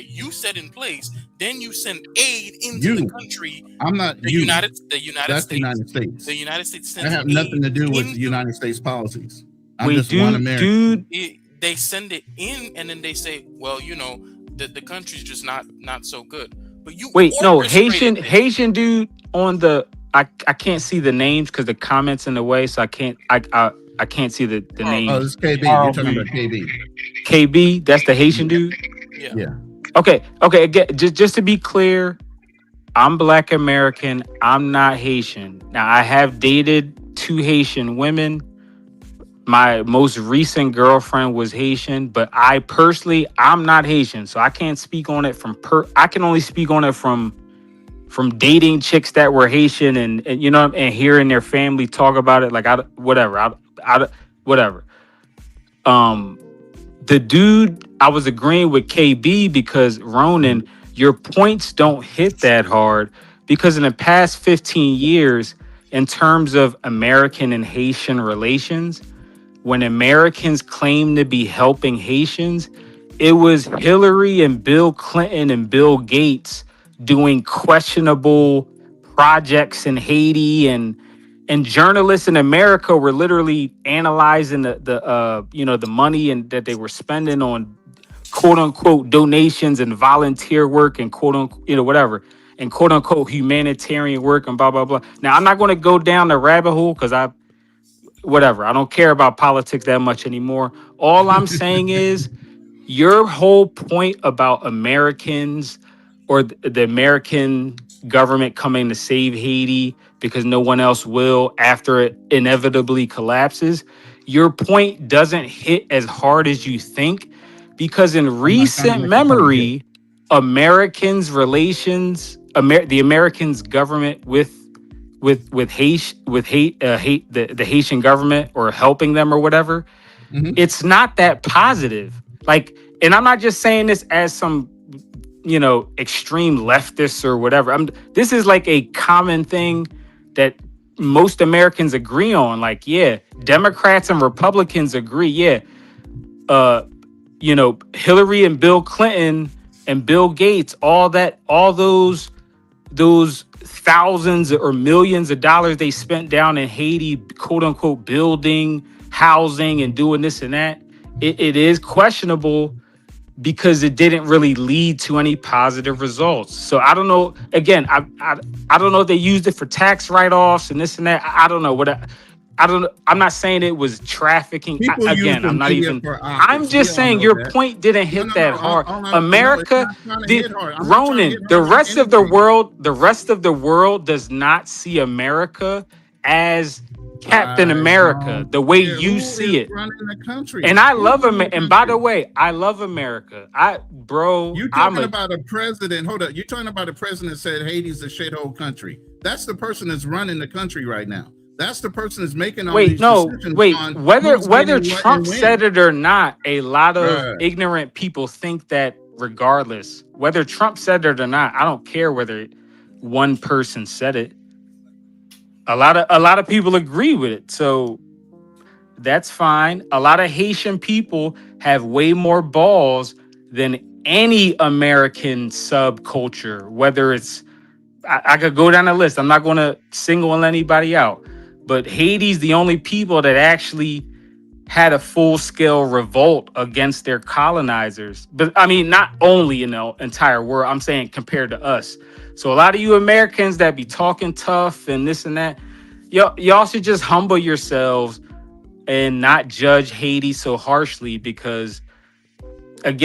you set in place. Then you send aid into the country. I'm not the you. United That's States. The United States. The United States I sends have nothing to do with the United States policies. I'm just one American. They send it in, and then they say, "Well, the country's just not so good." But you Haitian dude on the I can't see the names because the comments in the way, so I can't see the names. Oh, this is KB. You're talking about KB. KB, that's the Haitian dude. Yeah. Okay. Again, just to be clear, I'm Black American. I'm not Haitian. Now I have dated 2 Haitian women. My most recent girlfriend was Haitian, but I'm not Haitian, so I can't speak on it I can only speak on it from dating chicks that were Haitian and hearing their family talk about it. Like whatever. The dude, I was agreeing with KB because Ronan, your points don't hit that hard because in the past 15 years, in terms of American and Haitian relations, when Americans claim to be helping Haitians, it was Hillary and Bill Clinton and Bill Gates doing questionable projects in Haiti, and journalists in America were literally analyzing the money and that they were spending on quote unquote donations and volunteer work and quote unquote whatever and quote unquote humanitarian work and blah blah blah. Now I'm not going to go down the rabbit hole because I don't care about politics that much anymore. All I'm saying is your whole point about Americans or the American government coming to save Haiti because no one else will after it inevitably collapses, your point doesn't hit as hard as you think, because in I'm not trying to recent make a point here. memory, the Americans government with the Haitian government or helping them or whatever, it's not that positive. Like, and I'm not just saying this as some extreme leftists or whatever. This is like a common thing that most Americans agree on. Like, yeah, Democrats and Republicans agree. Yeah, Hillary and Bill Clinton and Bill Gates, all those thousands or millions of dollars they spent down in Haiti, quote unquote, building housing and doing this and that. It is questionable because it didn't really lead to any positive results. So I don't know. Again, I don't know if they used it for tax write-offs and this and that. I don't know I don't know. I'm not saying it was trafficking. People use Again, the I'm not media even. for I'm optics. just We all saying know your that. point didn't hit that hard. No, it's America, not trying to hit hard. I'm not trying to Ronan, hit the hard on rest of the anything. the world does not see America as Captain I America don't the way care you who see is it. running the country. And I Who's love running America. the And by the country? way, I love America. You talking about a president? Hold up. You're talking about a president that said Haiti's a shithole country. That's the person that's running the country right now. That's the person that's making all these decisions on whether who's getting what Trump and said when. it or not, a lot of Bruh. ignorant people think that regardless. Whether Trump said it or not, I don't care whether one person said it. A lot of people agree with it. So that's fine. A lot of Haitian people have way more balls than any American subculture, whether it's I could go down the list. I'm not going to single anybody out, but Haiti's the only people that actually had a full-scale revolt against their colonizers. But I mean, not only in the entire world, I'm saying compared to us. So a lot of you Americans that be talking tough and this and that, y'all should just humble yourselves and not judge Haiti so harshly, because as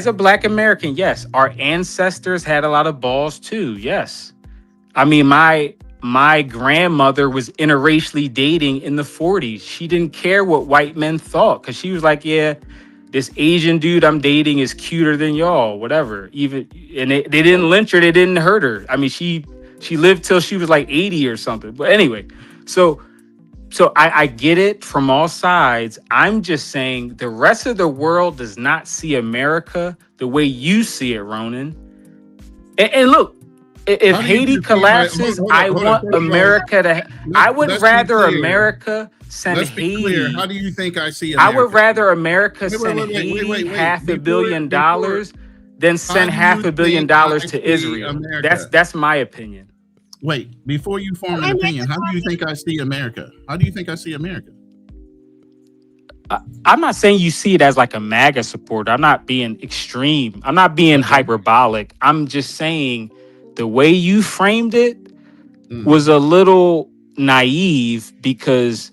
a Black American, yes, our ancestors had a lot of balls too. Yes. I mean, my grandmother was interracially dating in the 40s. She didn't care what white men thought, because she was like, yeah, this Asian dude I'm dating is cuter than y'all, whatever. And they didn't lynch her, they didn't hurt her. I mean, she lived till she was like 80 or something. But anyway, so I get it from all sides. I'm just saying the rest of the world does not see America the way you see it, Ronan. And look, if Haiti collapses, I want America to. I would rather America send Haiti. Clear. How do you think I see America? I would rather America send Haiti $500 million than send $500 million to Israel. That's my opinion. Wait, before you form an opinion, how do you think I see America? How do you think I see America? I'm not saying you see it as like a MAGA supporter. I'm not being extreme. I'm not being hyperbolic. I'm just saying the way you framed it was a little naive, because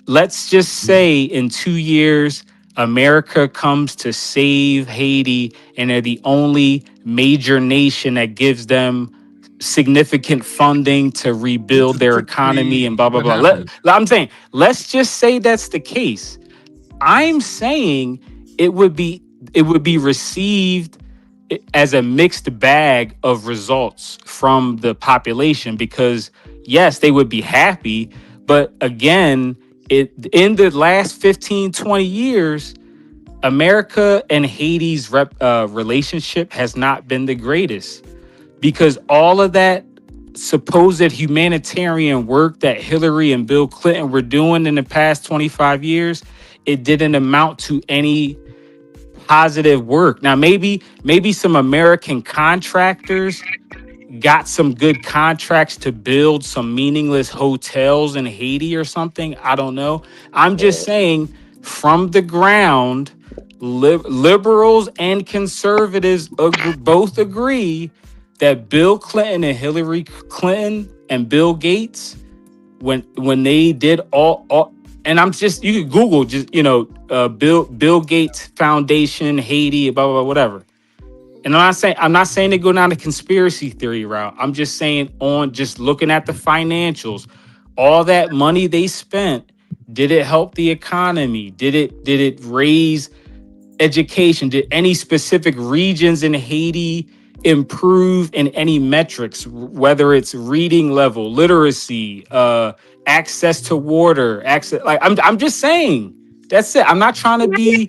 let's just say in 2 years, America comes to save Haiti and they're the only major nation that gives them significant funding to rebuild their economy and blah, blah, blah. I'm saying, let's just say that's the case. I'm saying it would be received as a mixed bag of results from the population, because yes, they would be happy. But again, in the last 15, 20 years, America and Haiti's relationship has not been the greatest, because all of that supposed humanitarian work that Hillary and Bill Clinton were doing in the past 25 years, it didn't amount to any positive work. Now, maybe some American contractors got some good contracts to build some meaningless hotels in Haiti or something. I don't know. I'm just saying, from the ground, liberals and conservatives both agree that Bill Clinton and Hillary Clinton and Bill Gates, when they did all and I'm just, you can Google just, Bill Gates Foundation, Haiti, blah, blah, blah, whatever. And I'm not saying to go down the conspiracy theory route. I'm just saying, on just looking at the financials, all that money they spent, did it help the economy? Did it raise education? Did any specific regions in Haiti improve in any metrics, whether it's reading level, literacy, access to water, access? Like, I'm just saying. That's it. I'm not trying to be.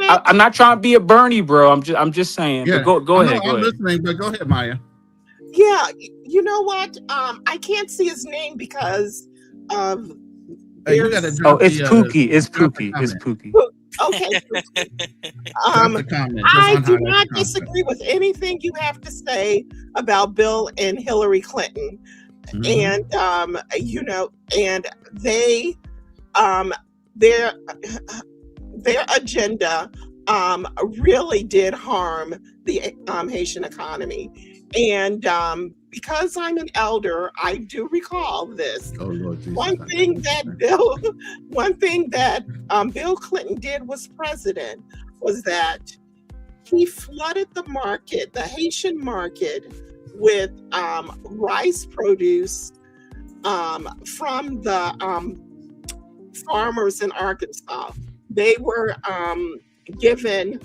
I'm not trying to be a Bernie bro. I'm just saying. Yeah. But go ahead. I'm listening, but go ahead, Maya. Yeah, you know what? I can't see his name because of. You gotta drop it's Pookie. It's Pookie. It's Pookie. Okay. I do not disagree with anything you have to say about Bill and Hillary Clinton. And and they their agenda really did harm the Haitian economy. And because I'm an elder, I do recall this. Oh, Lord Jesus. One thing that Bill Clinton did was president was that he flooded the market, the Haitian market, with rice produce from the farmers in Arkansas. They were given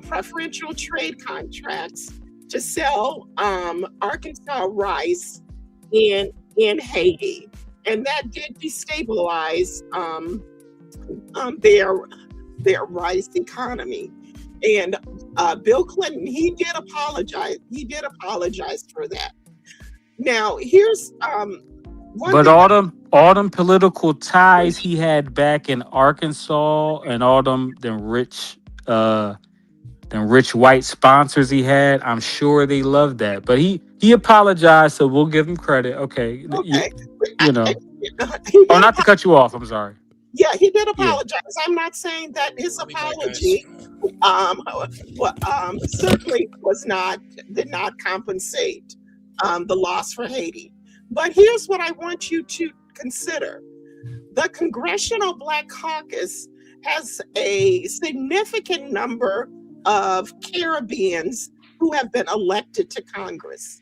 preferential trade contracts to sell Arkansas rice in Haiti, and that did destabilize their rice economy. And Bill Clinton, he did apologize. He did apologize for that. Now, here's but all them political ties he had back in Arkansas, and all them rich white sponsors he had, I'm sure they loved that. But he apologized, so we'll give him credit. Okay. Not to cut you off. I'm sorry. Yeah, he did apologize. Yeah. I'm not saying that his apology certainly did not compensate the loss for Haiti. But here's what I want you to consider. The Congressional Black Caucus has a significant number of Caribbeans who have been elected to Congress.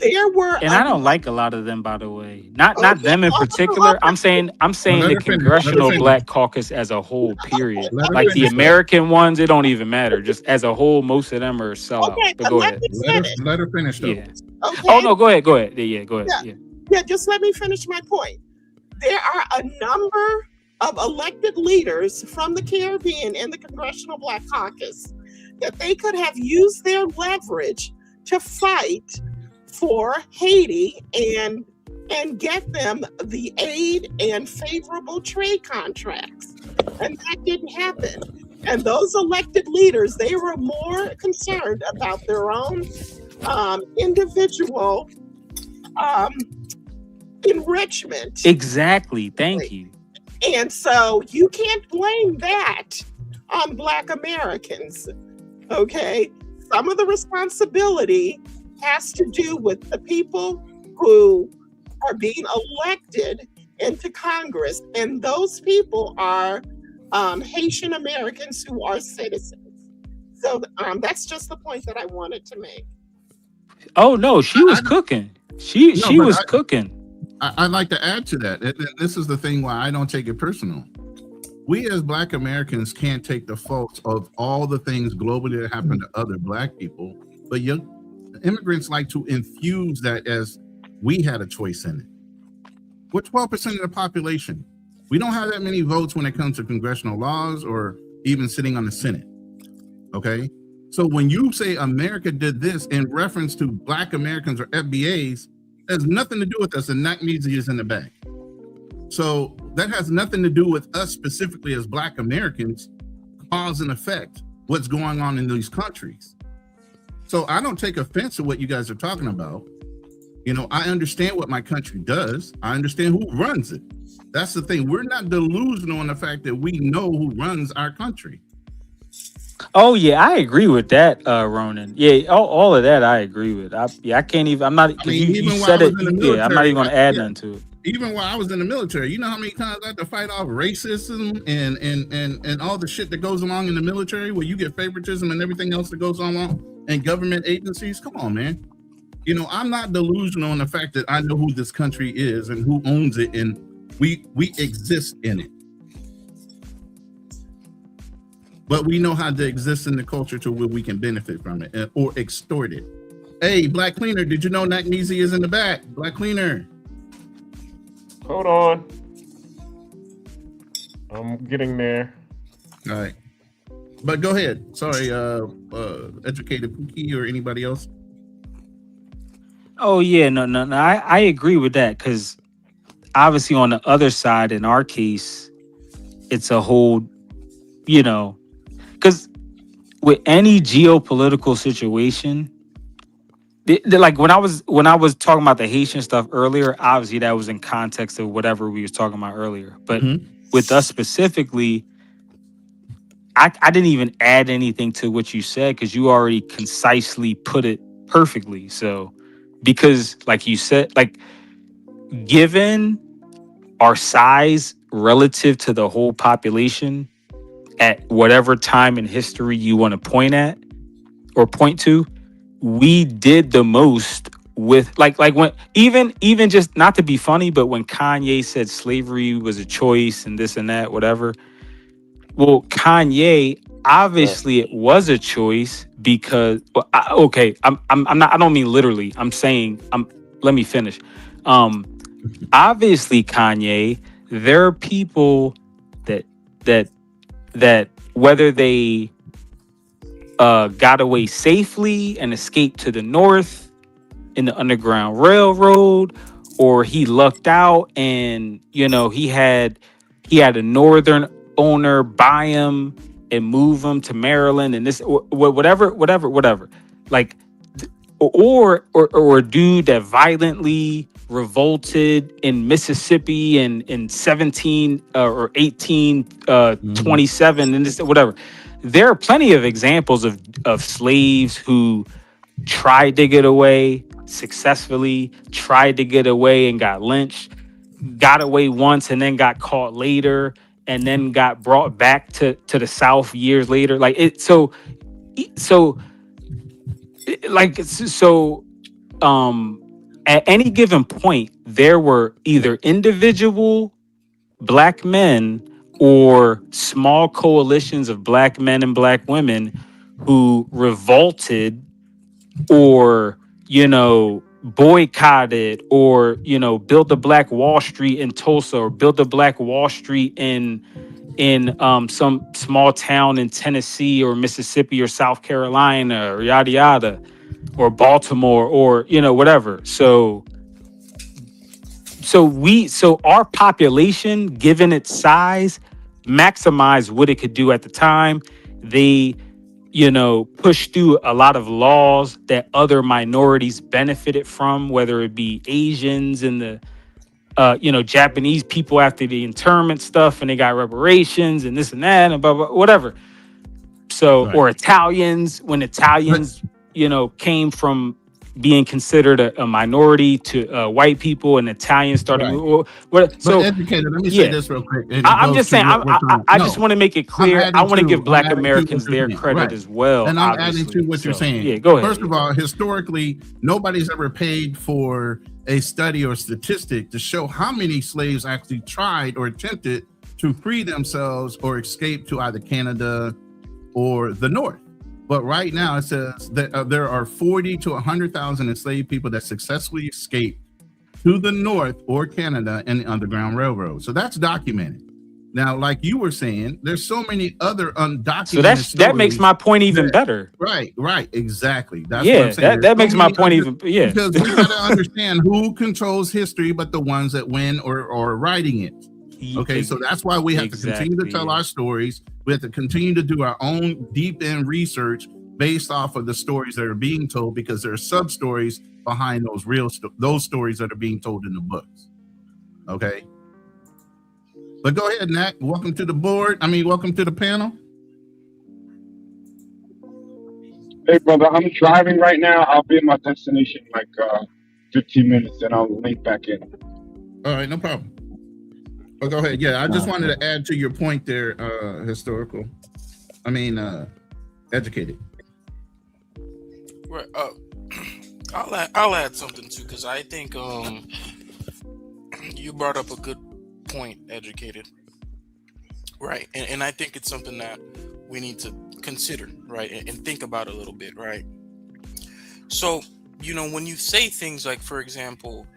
I don't like a lot of them, by the way. Not them in particular. I'm saying the Congressional Black Caucus as a whole, period. Like the American ones, it don't even matter. Just as a whole, most of them are sellouts. Okay, but go ahead. Let her finish though. Yeah. Okay. Oh no, go ahead. Yeah, go ahead. Yeah, just let me finish my point. There are a number of elected leaders from the Caribbean in the Congressional Black Caucus that they could have used their leverage to fight for Haiti and get them the aid and favorable trade contracts. And that didn't happen. And those elected leaders, they were more concerned about their own individual enrichment. Exactly. Thank you. And so you can't blame that on Black Americans. Okay? Some of the responsibility has to do with the people who are being elected into Congress. And those people are Haitian Americans who are citizens. So that's just the point that I wanted to make. Oh, no, she was cooking. She was cooking. I'd like to add to that. This is the thing why I don't take it personal. We as Black Americans can't take the faults of all the things globally that happen to other Black people, but immigrants like to infuse that as we had a choice in it. We're 12% of the population. We don't have that many votes when it comes to congressional laws or even sitting on the Senate. Okay? So when you say America did this in reference to Black Americans or FBAs, has nothing to do with us, and that means he is in the back. So that has nothing to do with us specifically as Black Americans, cause and effect what's going on in these countries. So I don't take offense to what you guys are talking about. You know, I understand what my country does. I understand who runs it. That's the thing. We're not delusional in the fact that we know who runs our country. Oh yeah, I agree with that, Ronan. Yeah, all of that I agree with. I can't even. I'm not. I mean, You even while said I was it. in the Yeah, I'm not military, even going to add nothing to it. even while I was in the military, you know how many times I had to fight off racism and all the shit that goes along in the military, where you get favoritism and everything else that goes along in government agencies. Come on, man. You know, I'm not delusional in the fact that I know who this country is and who owns it, and we exist in it. But we know how to exist in the culture to where we can benefit from it or extort it. Hey, Black Cleaner, did you know Nakneezy is in the back? Black Cleaner. Hold on. I'm getting there. All right. But go ahead. Sorry, Educated Pookie or anybody else. Oh yeah, no. I agree with that, because obviously on the other side, in our case, it's a whole, you know, because with any geopolitical situation, like when I was talking about the Haitian stuff earlier, obviously that was in context of whatever we was talking about earlier. But with us specifically, I didn't even add anything to what you said, because you already concisely put it perfectly. So, because like you said, like, given our size relative to the whole population at whatever time in history you want to point at or point to, we did the most with like when even just, not to be funny, but when Kanye said slavery was a choice and this and that, whatever. Well, Kanye, obviously it was a choice because, well, I'm not, I don't mean literally. I'm saying, let me finish. Obviously, Kanye, there are people that whether they got away safely and escaped to the north in the Underground Railroad, or he lucked out and, you know, he had a northern owner buy him and move him to Maryland, and this whatever, like, or a dude that violently revolted in Mississippi in 17 or 1827 and this whatever. There are plenty of examples of slaves who tried to get away successfully, tried to get away and got lynched, got away once and then got caught later, and then got brought back to the South years later. Like it, so at any given point, there were either individual Black men or small coalitions of Black men and Black women who revolted or, you know, boycotted or, you know, built a Black Wall Street in Tulsa or built a Black Wall Street in some small town in Tennessee or Mississippi or South Carolina or yada yada, or Baltimore, or, you know, whatever. So our population, given its size, maximized what it could do at the time. They, you know, pushed through a lot of laws that other minorities benefited from, whether it be Asians and the you know, Japanese people after the internment stuff, and they got reparations and this and that and blah, blah, whatever. So, Right. or Italians, when Italians, you know, came from being considered a minority to white people, and Italians started. Right. So, Educated, let me say this real quick. I'm just saying, I just want to make it clear. I want to give Black I'm adding to Americans what you're their saying. credit Right. as well. And I'm obviously. adding to what you're saying. Yeah, go ahead. First of all, historically, nobody's ever paid for a study or statistic to show how many slaves actually tried or attempted to free themselves or escape to either Canada or the North. But right now it says that there are 40 to 100,000 enslaved people that successfully escaped to the North or Canada in the Underground Railroad. So that's documented. Now, like you were saying, there's so many other undocumented So that makes my point even better. Right, exactly. That's yeah, what I'm saying. that makes my point even. Yeah, because we got to understand who controls history, but the ones that win or are writing it. Okay, so that's why we have to continue to tell our stories. We have to continue to do our own deep end research based off of the stories that are being told, because there are sub stories behind those those stories that are being told in the books. Okay, but go ahead, Nat. Welcome to the board. Welcome to the panel. Hey, brother, I'm driving right now. I'll be at my destination in like 15 minutes, and I'll link back in. All right, no problem. Oh, go ahead. Yeah, I just wanted to add to your point there, educated. Right. I'll add something too, because I think you brought up a good point, educated. Right, and I think it's something that we need to consider, right, and think about a little bit, right? So, when you say things like, for example,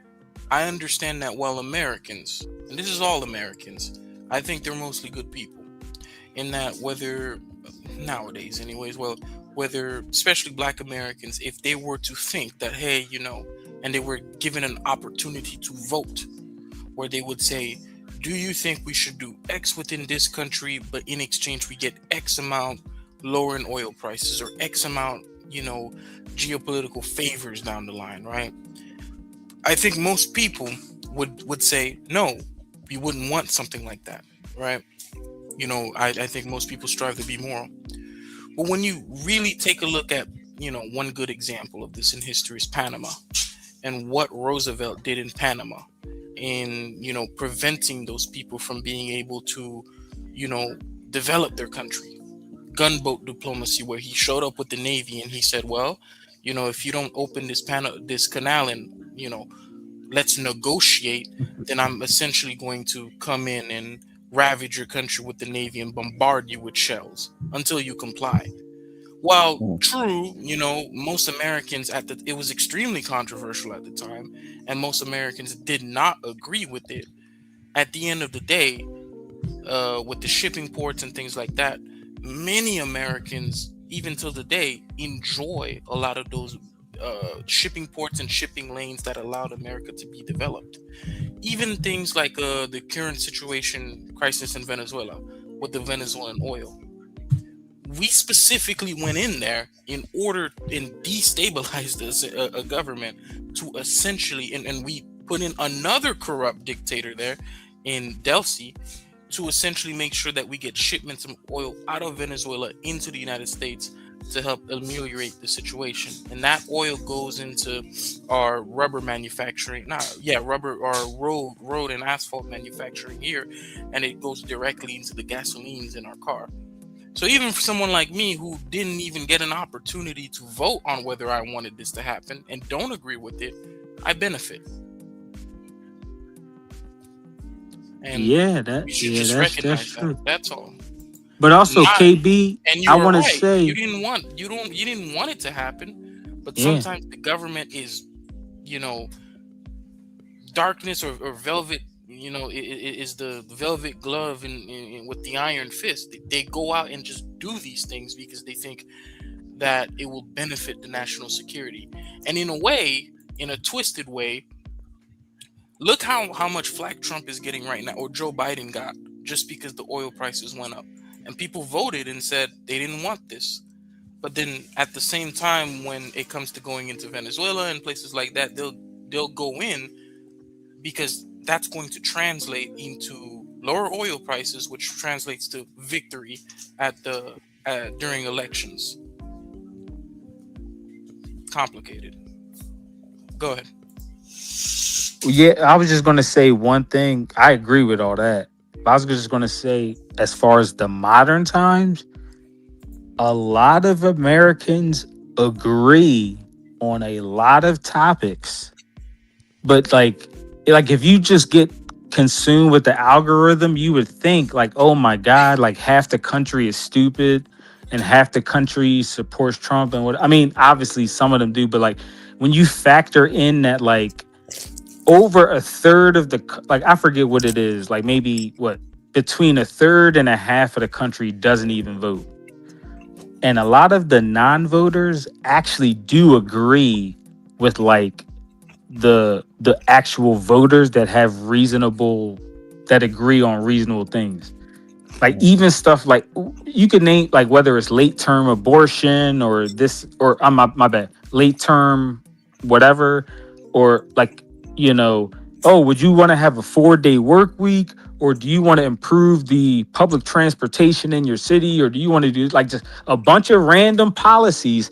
I understand that while Americans, and this is all Americans, I think they're mostly good people, in that whether, nowadays anyways, whether, especially Black Americans, if they were to think that, hey, and they were given an opportunity to vote, where they would say, do you think we should do X within this country, but in exchange we get X amount lower in oil prices, or X amount, geopolitical favors down the line, right? I think most people would say, no, we wouldn't want something like that, right? I think most people strive to be moral. But when you really take a look at, one good example of this in history is Panama, and what Roosevelt did in Panama, in preventing those people from being able to develop their country. Gunboat diplomacy, where he showed up with the Navy and he said, well, if you don't open this canal and let's negotiate, then I'm essentially going to come in and ravage your country with the Navy and bombard you with shells until you comply. While true, most Americans it was extremely controversial at the time, and most Americans did not agree with it. At the end of the day, with the shipping ports and things like that, many Americans, even till the day, enjoy a lot of those shipping ports and shipping lanes that allowed America to be developed. Even things like the current crisis in Venezuela with the Venezuelan oil. We specifically went in there in order and destabilized a government to essentially, and we put in another corrupt dictator there in Delcy to essentially make sure that we get shipments of oil out of Venezuela into the United States to help ameliorate the situation. And that oil goes into our rubber manufacturing, road and asphalt manufacturing here, and it goes directly into the gasolines in our car. So even for someone like me who didn't even get an opportunity to vote on whether I wanted this to happen and don't agree with it, I benefit. And we should just recognize that. That's all. But also, KB, I want to say you didn't want it to happen, but sometimes the government is, darkness or velvet. Is the velvet glove in with the iron fist. They go out and just do these things because they think that it will benefit the national security. And in a way, in a twisted way, look how much flack Trump is getting right now, or Joe Biden got, just because the oil prices went up. And people voted and said they didn't want this. But then at the same time, when it comes to going into Venezuela and places like that, they'll go in because that's going to translate into lower oil prices, which translates to victory during elections. Complicated. Go ahead. Yeah, I was just going to say one thing. I agree with all that. I was just going to say, as far as the modern times, a lot of Americans agree on a lot of topics. But like if you just get consumed with the algorithm, you would think like, oh my God, like half the country is stupid and half the country supports Trump. And obviously some of them do, but like when you factor in that like over a third of I forget what it is, like maybe between a third and a half of the country doesn't even vote. And a lot of the non-voters actually do agree with like the actual voters that have reasonable that agree on reasonable things. Like even stuff like you could name like whether it's late term abortion or this or my bad, late term whatever, or like, you know, oh, would you want to have a 4-day work week, or do you want to improve the public transportation in your city, or do you want to do like just a bunch of random policies?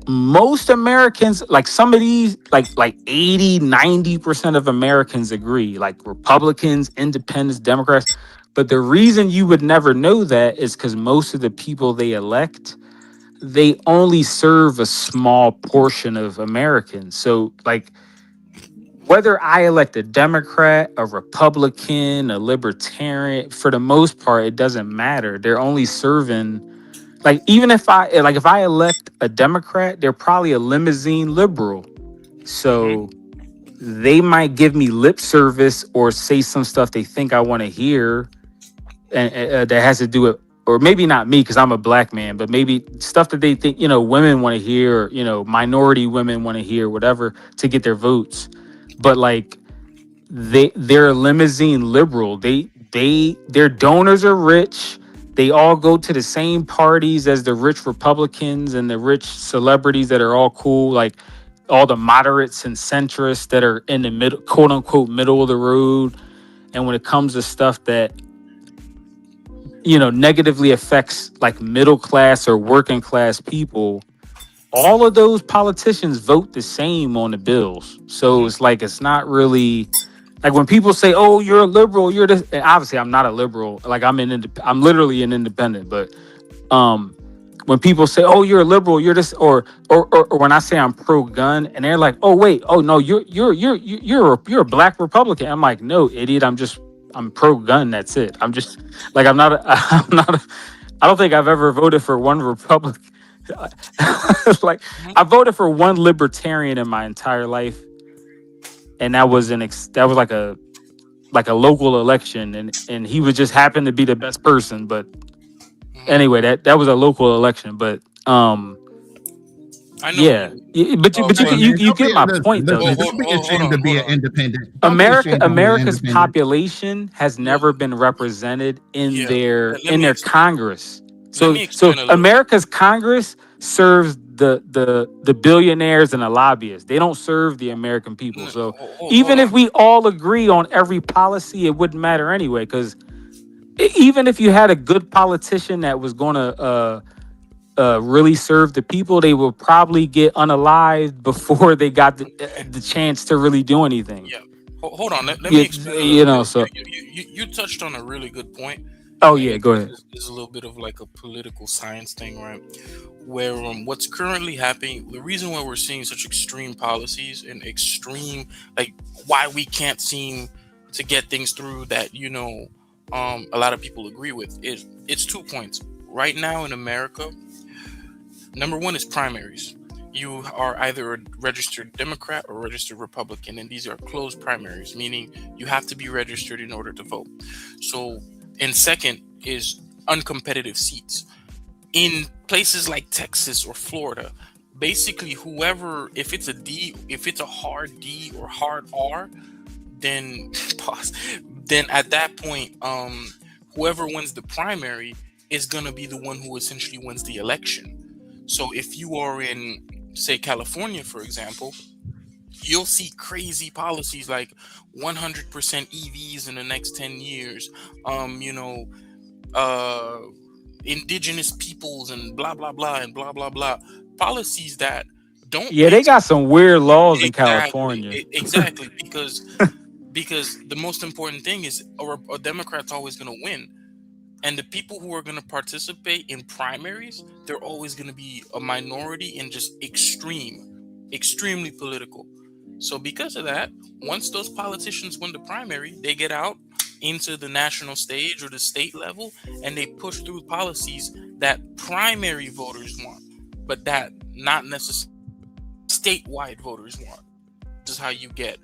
Most Americans, like some of these, like 80-90% of Americans agree, like Republicans, independents, Democrats. But the reason you would never know that is because most of the people they elect, they only serve a small portion of Americans. So like whether I elect a Democrat, a Republican, a Libertarian, for the most part, it doesn't matter. They're only serving, like even if I elect a Democrat, they're probably a limousine liberal. So they might give me lip service or say some stuff they think I want to hear, and that has to do with, or maybe not me because I'm a black man, but maybe stuff that they think, you know, women want to hear, or, you know, minority women want to hear, whatever, to get their votes. But like they're a limousine liberal. Their donors are rich. They all go to the same parties as the rich Republicans and the rich celebrities that are all cool, like all the moderates and centrists that are in the middle, quote unquote, middle of the road. And when it comes to stuff that, you know, negatively affects like middle class or working class people, all of those politicians vote the same on the bills. So it's like, it's not really like when people say, "Oh, you're a liberal, you're this." And obviously, I'm not a liberal. Like I'm literally an independent. But when people say, "Oh, you're a liberal, you're this," or when I say I'm pro-gun, and they're like, "Oh, wait, oh no, you're a black Republican." I'm like, "No, idiot, I'm pro-gun. That's it. I'm just like I'm not. I don't think I've ever voted for one Republican. Like I voted for one libertarian in my entire life, and that was like a local election, and he would just happen to be the best person. But anyway, that was a local election. But I know. yeah, but you get my point though. Don't be ashamed to be an independent. Don't be ashamed to be an America's independent. population has never been represented in their Congress. So me explain a little. America's Congress serves the billionaires and the lobbyists. They don't serve the American people. So even if we all agree on every policy, it wouldn't matter anyway. Because even if you had a good politician that was going to really serve the people, they will probably get unalived before they got the chance to really do anything. Yeah. Hold on. Let me explain. You know, so you touched on a really good point. Oh yeah, go ahead. There's a little bit of like a political science thing, right? Where what's currently happening, the reason why we're seeing such extreme policies and extreme, like why we can't seem to get things through that, you know, a lot of people agree with, is it's 2 points. Right now in America, number one is primaries. You are either a registered Democrat or registered Republican, and these are closed primaries, meaning you have to be registered in order to vote. So, and second is uncompetitive seats. In places like Texas or Florida, basically whoever, if it's a hard D or hard R, then at that point, whoever wins the primary is gonna be the one who essentially wins the election. So if you are in, say, California, for example, you'll see crazy policies like 100% EVs in the next 10 years, indigenous peoples and blah, blah, blah, and blah, blah, blah. Policies that don't... Yeah, they got some weird laws in California. Exactly, because the most important thing is a Democrat's always going to win. And the people who are going to participate in primaries, they're always going to be a minority and just extremely political. So because of that, once those politicians win the primary, they get out into the national stage or the state level, and they push through policies that primary voters want, but that not necessarily statewide voters want. This is how you get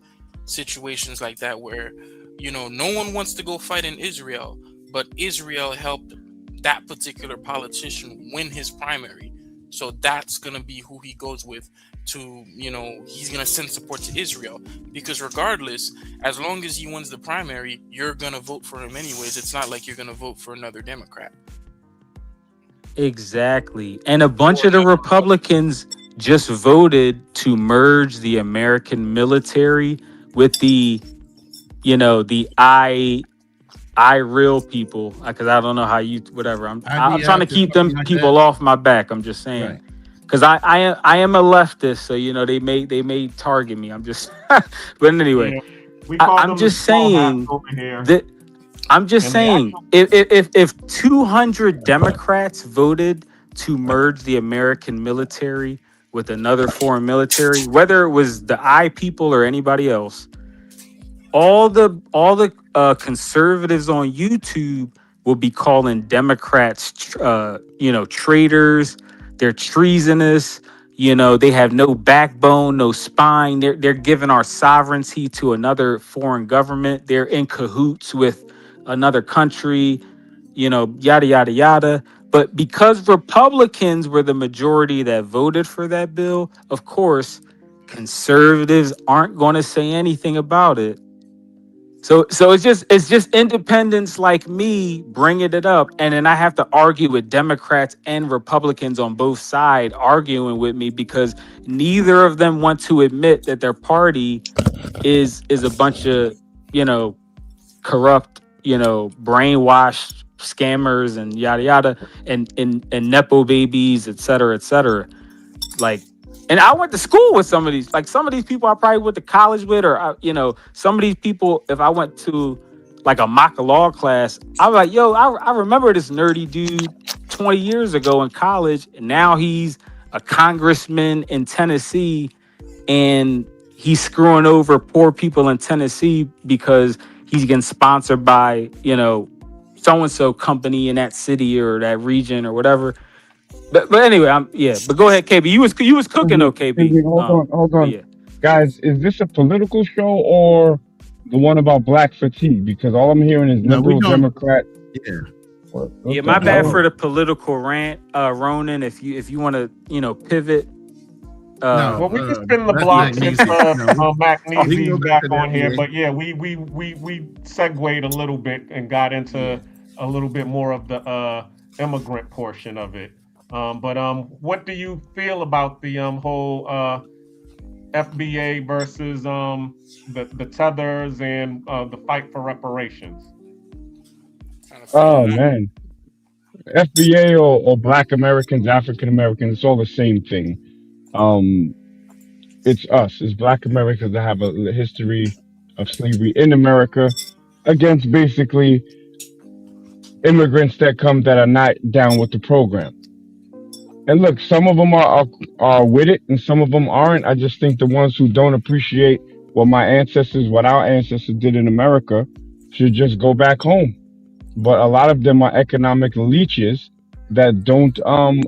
situations like that where, you know, no one wants to go fight in Israel, but Israel helped that particular politician win his primary. So that's gonna be who he goes with to, he's gonna send support to Israel, because regardless, as long as he wins the primary, you're gonna vote for him anyways. It's not like you're gonna vote for another Democrat. Exactly. And a bunch of the Republicans just voted to merge the American military with the, the I real people, because I don't know how you whatever. I'm trying to IDF or keep them something like people that. off my back. I'm just saying, Right. because I am a leftist, so they may target me. I'm just, but anyway, Yeah, we call I'm them the just small hats saying over here. that I'm just And the saying if 200 Democrats voted to merge the American military with another foreign military, whether it was the I people or anybody else, all the conservatives on YouTube will be calling Democrats, traitors. They're treasonous. They have no backbone, no spine. They're giving our sovereignty to another foreign government. They're in cahoots with another country. Yada yada yada. But because Republicans were the majority that voted for that bill, of course, conservatives aren't going to say anything about it. So it's just independents like me bringing it up, and then I have to argue with Democrats and Republicans on both sides arguing with me because neither of them want to admit that their party is a bunch of corrupt, brainwashed scammers and yada yada and nepo babies, et cetera, et cetera. Like, and I went to school with some of these. Like, some of these people I probably went to college with, or some of these people. If I went to like a mock law class, I was like, yo, I remember this nerdy dude 20 years ago in college, and now he's a congressman in Tennessee, and he's screwing over poor people in Tennessee because he's getting sponsored by so and so company in that city or that region or whatever. But anyway, But go ahead, KB. You was cooking though, KB. Hold But on, yeah. guys. Is this a political show or the one about black fatigue? Because all I'm hearing is No, we liberal don't. Democrat. Yeah. What Yeah, the my bad hell? for the political rant, Ronan. If you want to pivot. No, Well, we can spin the that's block since Magnesium. We can go Magnesium's back back to the on here. NBA. But yeah, we segued a little bit and got into a little bit more of the immigrant portion of it. But what do you feel about the whole FBA versus the tethers and the fight for reparations? Oh man, FBA or Black Americans, African Americans, it's all the same thing. Um, it's us, it's Black Americans that have a history of slavery in America against basically immigrants that come that are not down with the program. And look, some of them are with it, and some of them aren't. I just think the ones who don't appreciate what our ancestors did in America, should just go back home. But a lot of them are economic leeches that don't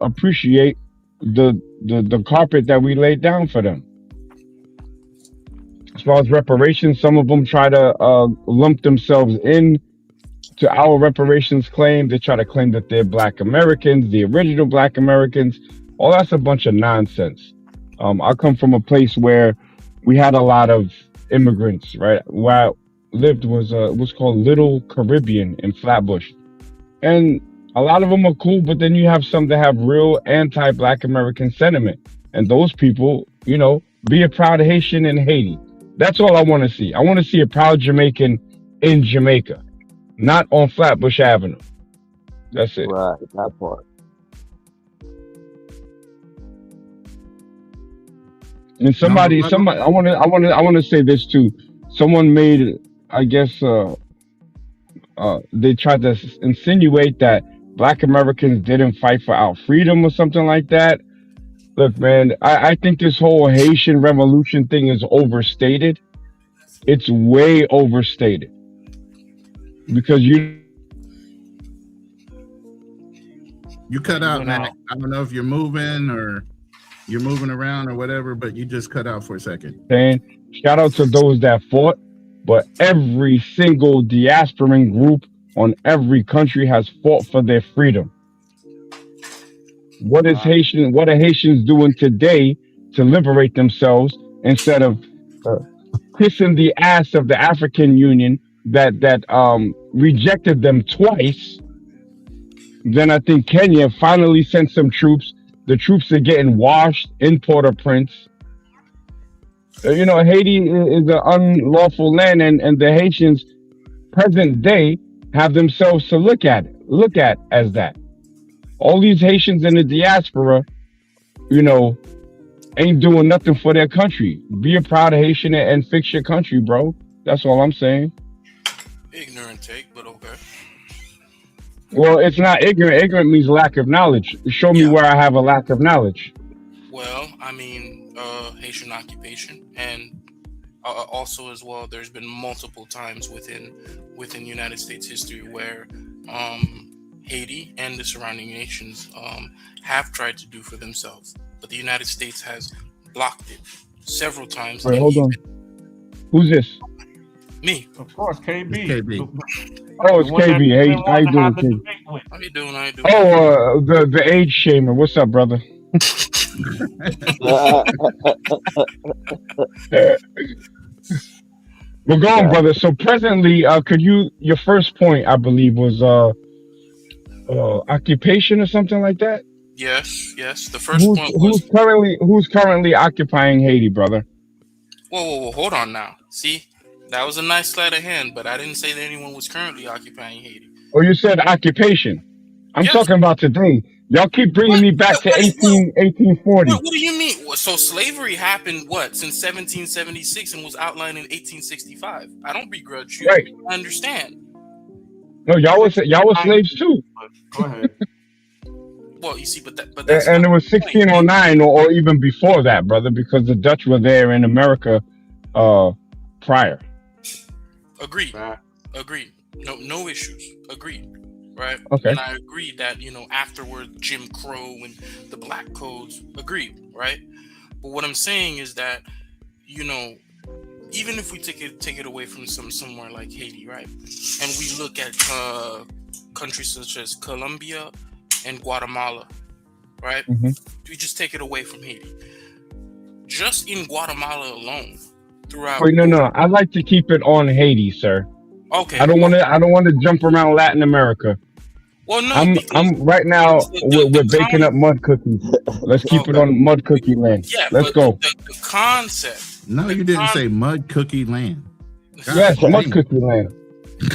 appreciate the carpet that we laid down for them. As far as reparations, some of them try to lump themselves in to our reparations claim. They try to claim that they're Black Americans, the original Black Americans. All that's a bunch of nonsense. I come from a place where we had a lot of immigrants, right? Where I lived was called Little Caribbean in Flatbush, and a lot of them are cool. But then you have some that have real anti-Black American sentiment, and those people, be a proud Haitian in Haiti. That's all I want to see. I want to see a proud Jamaican in Jamaica, not on Flatbush Avenue. That's it. Right, that part. And somebody, I want to say this too. Someone made, I guess, they tried to insinuate that Black Americans didn't fight for our freedom or something like that. Look, man, I think this whole Haitian revolution thing is overstated. It's way overstated because You cut out, Mac. I don't know if you're moving or you're moving around or whatever, but you just cut out for a second. saying shout out to those that fought, but every single diasporan group on every country has fought for their freedom. What is Haitian? What are Haitians doing today to liberate themselves instead of uh, kissing the ass of the African Union that rejected them twice? Then I think Kenya finally sent some troops. The troops are getting washed in Port-au-Prince. Haiti is an unlawful land, and the Haitians present day have themselves to look at as that. All these Haitians in the diaspora, ain't doing nothing for their country. Be a proud Haitian and fix your country, bro. That's all I'm saying. Ignorant take, but okay. Well, it's not ignorant. Ignorant means lack of knowledge. Show me where I have a lack of knowledge. Well, I mean, Haitian occupation, and also as well, there's been multiple times within United States history where Haiti and the surrounding nations have tried to do for themselves, but the United States has blocked it several times. Wait, hold on. Who's this? Me. Of course, KB. Oh, it's KB. Hey, how you doing, KB? How you doing? Oh, the age shamer. What's up, brother? Well, go on, brother. So presently, could your first point, I believe, was occupation or something like that? Yes. The first point was who's currently occupying Haiti, brother? Whoa, hold on now. See, that was a nice sleight of hand, but I didn't say that anyone was currently occupying Haiti. Oh, you said occupation. I'm talking about today. Y'all keep bringing me back to 1840. What do you mean? So slavery happened since 1776 and was outlined in 1865. I don't begrudge you. Right. I understand. No, y'all were slaves too. Go ahead. Well, you see, but that's and it was 1609 or even before that, brother, because the Dutch were there in America prior. Agreed. No issues. Agreed. Right. Okay. And I agree that afterward Jim Crow and the Black Codes. Agreed. Right. But what I'm saying is that even if we take it away from somewhere like Haiti, right, and we look at countries such as Colombia and Guatemala, right? Mm-hmm. We just take it away from Haiti. Just in Guatemala alone, throughout. Wait, no. I like to keep it on Haiti, sir. Okay. I don't want to jump around Latin America. Well, no. I'm right now. We're baking up mud cookies. Let's keep it on mud cookie land. Yeah. Let's go. The concept. No, you didn't say mud cookie land. Yes, mud cookie land.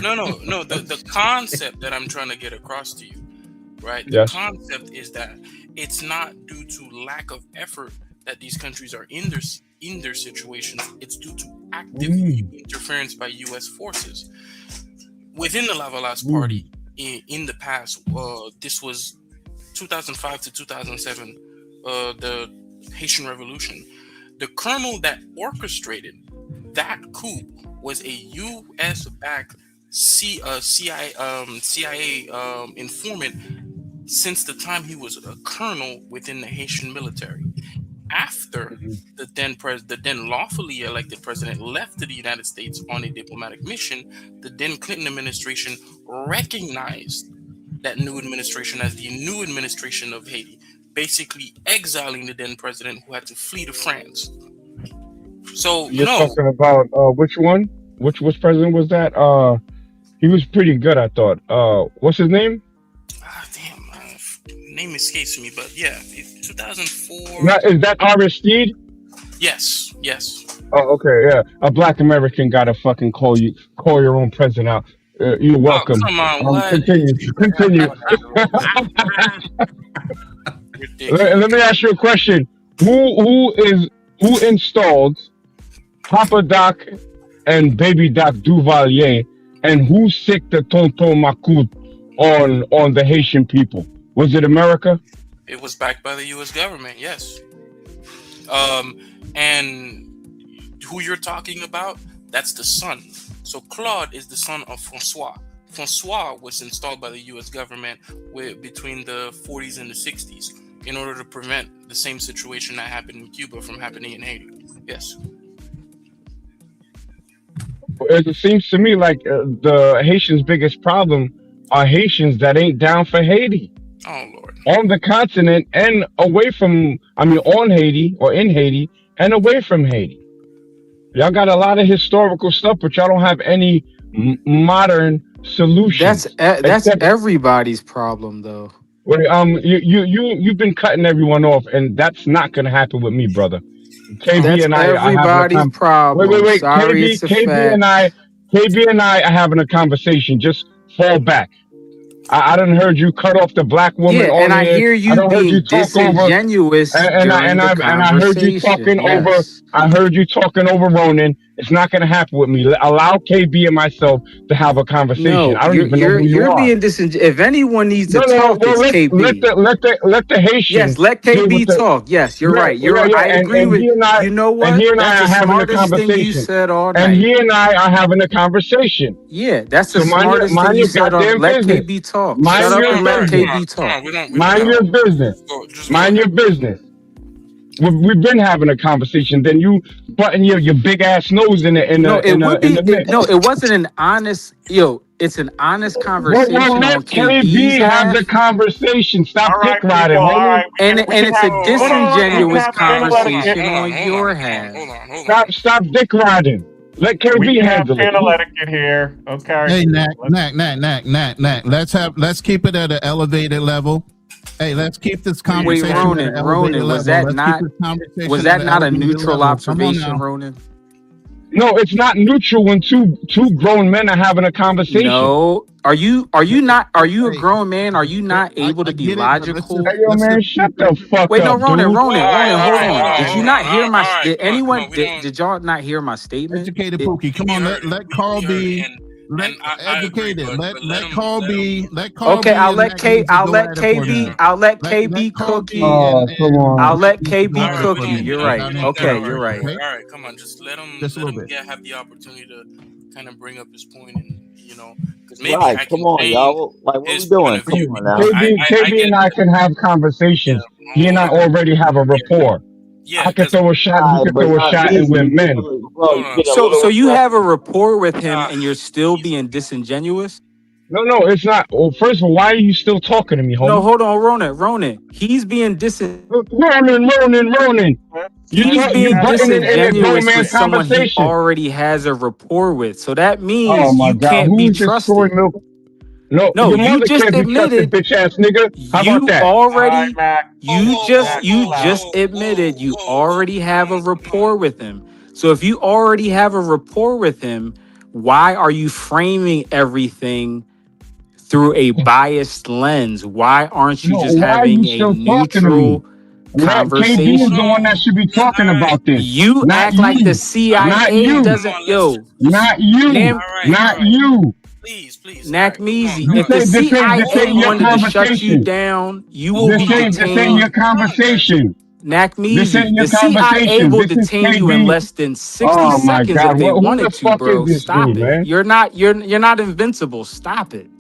No. The concept that I'm trying to get across to you, right? The Yes. concept is that it's not due to lack of effort that these countries are in their situations. It's due to active interference by U.S. forces within the Lavalas Party. In the past, this was 2005 to 2007, the Haitian Revolution. The colonel that orchestrated that coup was a U.S.-backed CIA informant since the time he was a colonel within the Haitian military. After the then lawfully elected president left to the United States on a diplomatic mission, the then Clinton administration recognized that new administration as the new administration of Haiti, basically exiling the then president who had to flee to France. So You're talking about which one? Which president was that? He was pretty good, I thought. What's his name? Name escapes me, but yeah, 2004. Now, is that Aristide? Yes. Oh, okay, yeah. A Black American gotta fucking call your own president out. You're welcome. Oh, come on, what? Continue. Let me ask you a question. Who installed Papa Doc and Baby Doc Duvalier, and who sicked the Tonton Macoute on the Haitian people? Was it America? It was backed by the U.S. government, yes. And who you're talking about, that's the son. So Claude is the son of Francois. Francois was installed by the U.S. government between the 40s and the 60s in order to prevent the same situation that happened in Cuba from happening in Haiti. Yes. It seems to me like the Haitians' biggest problem are Haitians that ain't down for Haiti. Oh, Lord. on the continent and away from, on Haiti or in Haiti and away from Haiti. Y'all got a lot of historical stuff, but y'all don't have any modern solutions. That's Except, everybody's problem though. wait, you've been cutting everyone off, and that's not gonna happen with me, brother. KB That's and I having a everybody's problem. wait. Sorry, it's a fact. KB and I are having a conversation. Just fall back. I done heard you cut off the black woman Yeah, and on I here. hear I you done heard you being talk over, disingenuous during the and I heard you conversation. talking over. Yes. I heard you talking over Ronan. It's not gonna happen with me. Allow KB and myself to have a conversation. No, I don't even know who you you're are. being disingenuous. If anyone needs to No. talk, Well, it's KB. let the Yes, Haitian let deal with KB the. talk. Yes, you're Yeah, right. I agree and with. he and I You know and he what? and That's I the are having a smartest thing you conversation. said all And night. he and I are having a conversation. Yeah, that's the So smartest thing mind you your said. goddamn Let business. KB talk. Mind Shut up your and let business. KB talk. Mind your business. Mind your business. We've been having a conversation. Then you button your big ass nose in No, it would the be. mix. No, it wasn't an honest. It's an honest Well, conversation on let KB's KB have the half. conversation. Stop All right, dick riding, people. All homie. right, And we can it's a have we can disingenuous have panel etiquette. conversation on your half. Stop dick riding. Let We KB can have handle panel it. etiquette here. Okay. Hey, Knack. Let's keep it at an elevated level. Hey, let's keep this Wait, conversation at an elevated Ronan, was level. that Let's not keep this conversation was at that an not a elevated neutral level. Come on observation, now. Ronan? No, it's not neutral when two grown men are having a conversation. No. Are you not a Hey, grown man? Are you not able I to be get it, but logical? Hey, yo, man, shut the fuck Wait, no, up, Ronan, dude. Ronan, hold on. Did you not hear my? All right, Did come on, anyone? we don't. Did y'all not hear my statement? educated Pookie. Come on, let Carl We heard be. it, Let I agree, educated. but Let Carl be. Let Carl Okay, be and Mac Easy go at it for now. I'll let Let KB Carl cook be you. Oh, come I'll on. let Mac Easy go KB at it cook for you. now You're without right. no Okay, you're interruptions, right. okay? All right, come on, just let him Just a little bit. have the opportunity to kind of bring up his point, and because maybe Right, I come can on, change y'all. Like, what we his point doing? of view. Come on now. I KB get and I can have conversations. He and I already have a rapport. yeah, I could throw a shot, he Alright, could but throw a not shot, and me. we're men. Bro, you get a So little you aggressive. have a rapport with him and you're still being disingenuous? No, it's not. Well, first of all, why are you still talking to me, No, homie? hold on, Ronan. He's being Ronan. He's You being butting in a grown disingenuous with man's someone he conversation. already has a rapport with. So that Oh means my you God, can't who be is this soy trusted. milk? No, No, your you mother just can't be trusted, admitted bitch ass nigga. How about you that? All right, already Mac. you Mac, chill out. just admitted you already have a rapport with him. So if you already have a rapport with him, why are you framing everything through a biased lens? Why aren't you No, just why are you having a still talking to me? neutral Let KB is the conversation? one that should be talking about this. You Not act like the you. Not CIA you. doesn't. Yo, Not you. Not you. Nakmeezy, if the This CIA ain't your wanted to shut you conversation. down, you will be This ain't your detained. conversation. This Nakmeezy, ain't your the CIA conversation. will This is detain you in KB. less than 60 Oh my seconds if God. they Who the wanted to, fuck is bro. this Stop dude, it. man? You're not invincible. Stop it.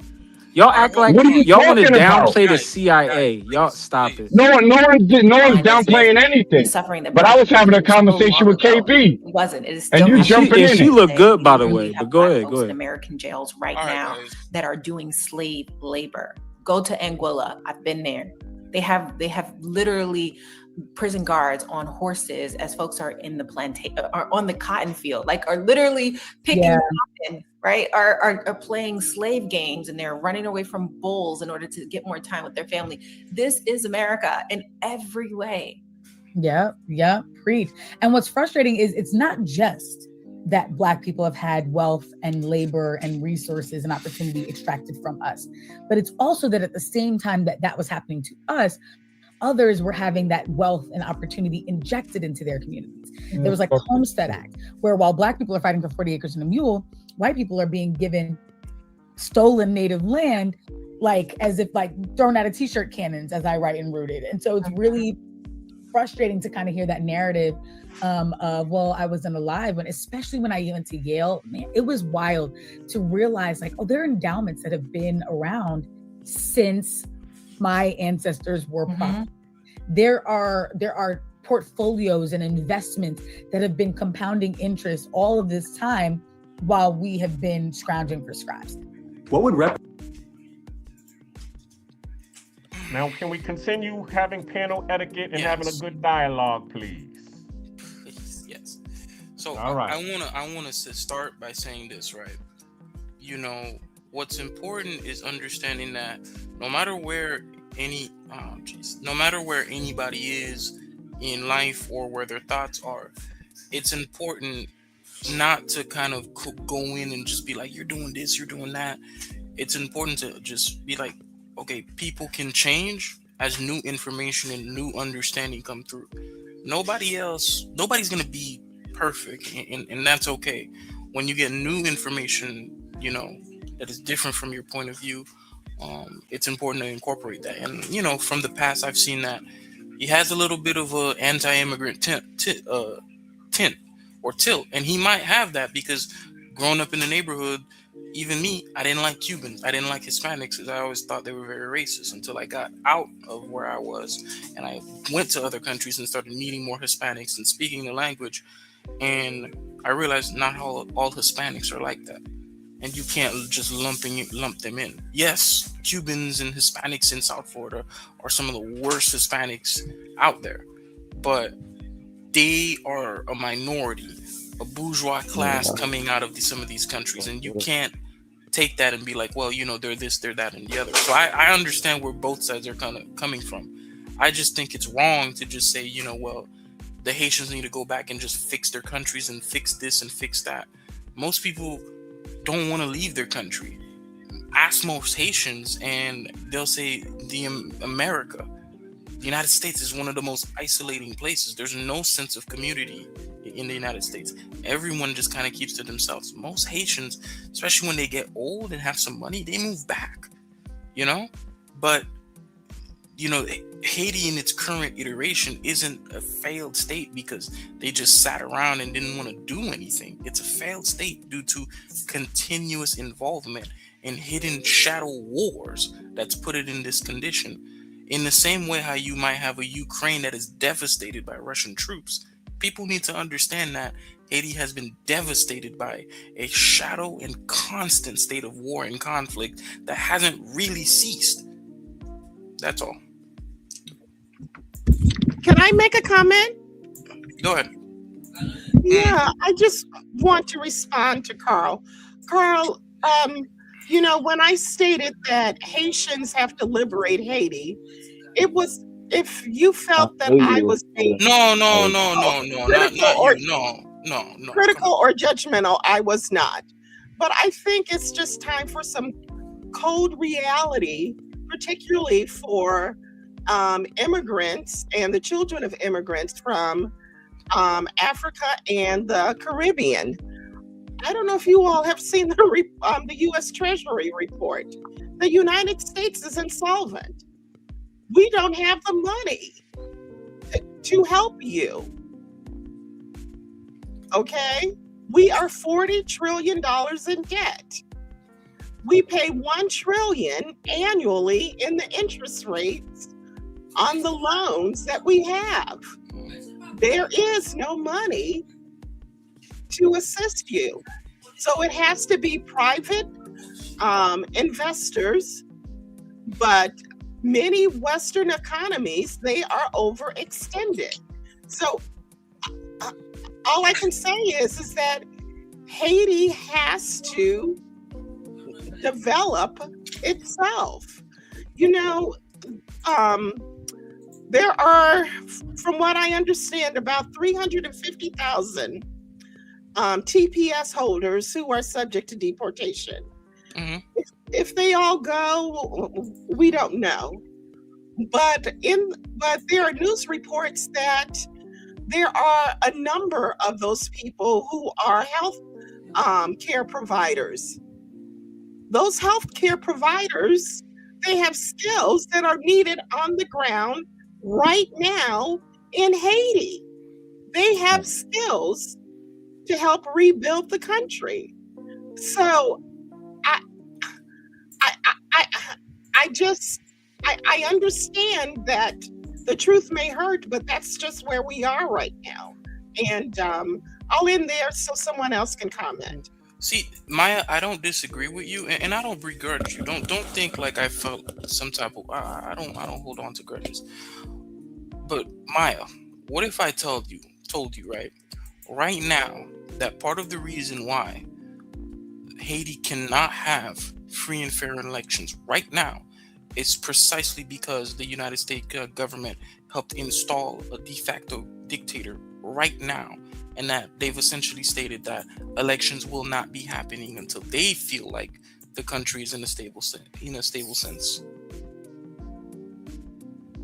Y'all act like What are you y'all want to talking about? downplay the CIA. Y'all stop it. No one's downplaying The anything. suffering that But I Black was people having a went through so conversation long with ago. KB, It wasn't. It is and still you And happening jumping in she it. looked good, We by the literally way. have But go Black ahead, folks go in ahead. American jails right now that are doing slave labor. Go to Anguilla. I've been there. They have literally prison guards on horses as folks are in the are on the cotton field, like are literally picking cotton, right? Are playing slave games, and they're running away from bulls in order to get more time with their family. This is America in every way. Yeah, preach. And what's frustrating is it's not just that Black people have had wealth and labor and resources and opportunity extracted from us, but it's also that at the same time that was happening to us, others were having that wealth and opportunity injected into their communities. There was like the Homestead Act, where while Black people are fighting for 40 acres and a mule, white people are being given stolen native land, like as if like thrown out of t-shirt cannons, as I write in Rooted. And so it's really frustrating to kind of hear that narrative of, well, I wasn't alive when, especially when I went to Yale, man, it was wild to realize like, oh, there are endowments that have been around since my ancestors were property. There are portfolios and investments that have been compounding interest all of this time while we have been scrounging for scraps. What would Now, can we continue having panel etiquette and having a good dialogue, please? Yes. So All right. I wanna start by saying this, right? You know, what's important is understanding that no matter where no matter where anybody is in life or where their thoughts are, it's important not to kind of go in and just be like, you're doing this, you're doing that. It's important to just be like, okay, people can change as new information and new understanding come through. Nobody's gonna be perfect, and that's okay. When you get new information, you know, that is different from your point of view, it's important to incorporate that. And you know, from the past, I've seen that he has a little bit of a anti-immigrant tint or tilt, and he might have that because growing up in the neighborhood, even me, I didn't like Cubans, I didn't like Hispanics, because I always thought they were very racist until I got out of where I was and I went to other countries and started meeting more Hispanics and speaking the language, and I realized not all Hispanics are like that, and you can't just lump them in. Yes, Cubans and Hispanics in South Florida are some of the worst Hispanics out there, but they are a minority, a bourgeois class coming out of some of these countries, and you can't take that and be like, well, you know, they're this, they're that, and the other. So I understand where both sides are kind of coming from. I just think it's wrong to just say, you know, well, the Haitians need to go back and just fix their countries and fix this and fix that. Most people don't want to leave their country. Ask most Haitians and they'll say America. The United States is one of the most isolating places. There's no sense of community in the United States. Everyone just kind of keeps to themselves. Most Haitians, especially when they get old and have some money, they move back, you know? But, you know, Haiti in its current iteration isn't a failed state because they just sat around and didn't want to do anything. It's a failed state due to continuous involvement in hidden shadow wars that's put it in this condition. In the same way how you might have a Ukraine that is devastated by Russian troops, people need to understand that Haiti has been devastated by a shadow and constant state of war and conflict that hasn't really ceased. That's all. Can I make a comment? Go ahead. Yeah, I just want to respond to Carl. Carl, you know, when I stated that Haitians have to liberate Haiti, it was if you felt that I was being No, critical or judgmental, I was not. But I think it's just time for some cold reality, particularly for immigrants and the children of immigrants from Africa and the Caribbean. I don't know if you all have seen the U.S. Treasury report. The United States is insolvent. We don't have the money to help you. Okay? We are $40 trillion in debt. We pay $1 trillion annually in the interest rates on the loans that we have. There is no money to assist you. So it has to be private investors, but many Western economies, they are overextended. So all I can say is that Haiti has to develop itself. You know, there are, from what I understand, about 350,000 TPS holders who are subject to deportation. Mm-hmm. If they all go, we don't know. But there are news reports that there are a number of those people who are health care providers. Those health care providers, they have skills that are needed on the ground right now in Haiti. They have skills to help rebuild the country. So I understand that the truth may hurt, but that's just where we are right now. And I'll end there so someone else can comment. See, Maya, I don't disagree with you, and I don't begrudge you. Don't think like I felt some type of. I don't hold on to grudges. But Maya, what if I told you right now, that part of the reason why Haiti cannot have free and fair elections right now is precisely because the United States government helped install a de facto dictator right now, and that they've essentially stated that elections will not be happening until they feel like the country is in a stable sense.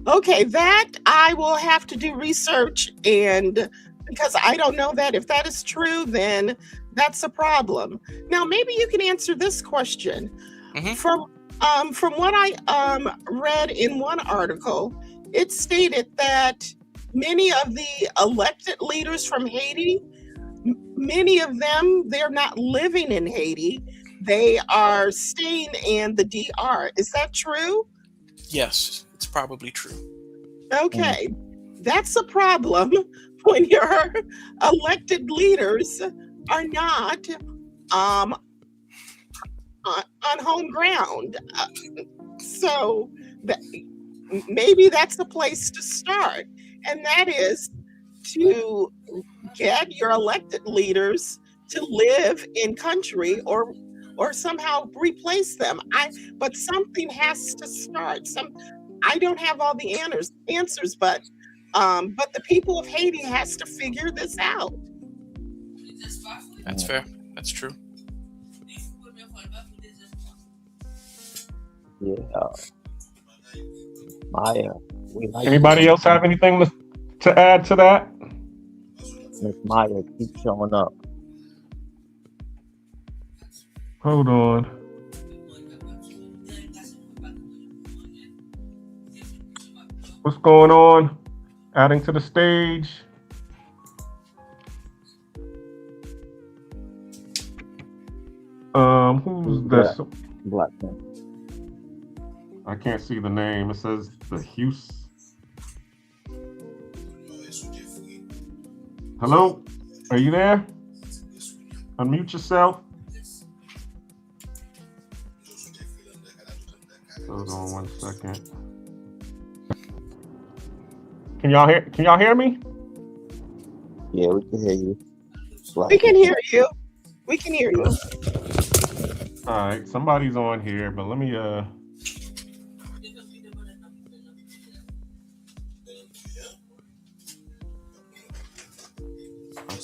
Okay, that I will have to do research, and because I don't know that. If that is true, then that's a problem. Now, maybe you can answer this question. From what I read in one article, it stated that many of the elected leaders from Haiti, many of them, they're not living in Haiti. They are staying in the DR. Is that true? Yes, it's probably true. Okay, that's a problem when your elected leaders are not on home ground. So maybe that's a place to start, and that is to get your elected leaders to live in country, or somehow replace them. But something has to start. I don't have all the answers, but the people of Haiti has to figure this out. That's fair. That's true. Yeah. Maya, Anybody else have anything to add to that? Miss Maya, keep showing up. Hold on. What's going on? Adding to the stage. Who's this? Black man. I can't see the name. It says the Hughes. Hello? Are you there? Unmute yourself. Hold on 1 second. Can y'all hear me? Yeah, we can hear you. We can hear you. We can hear you. All right, somebody's on here, but let me I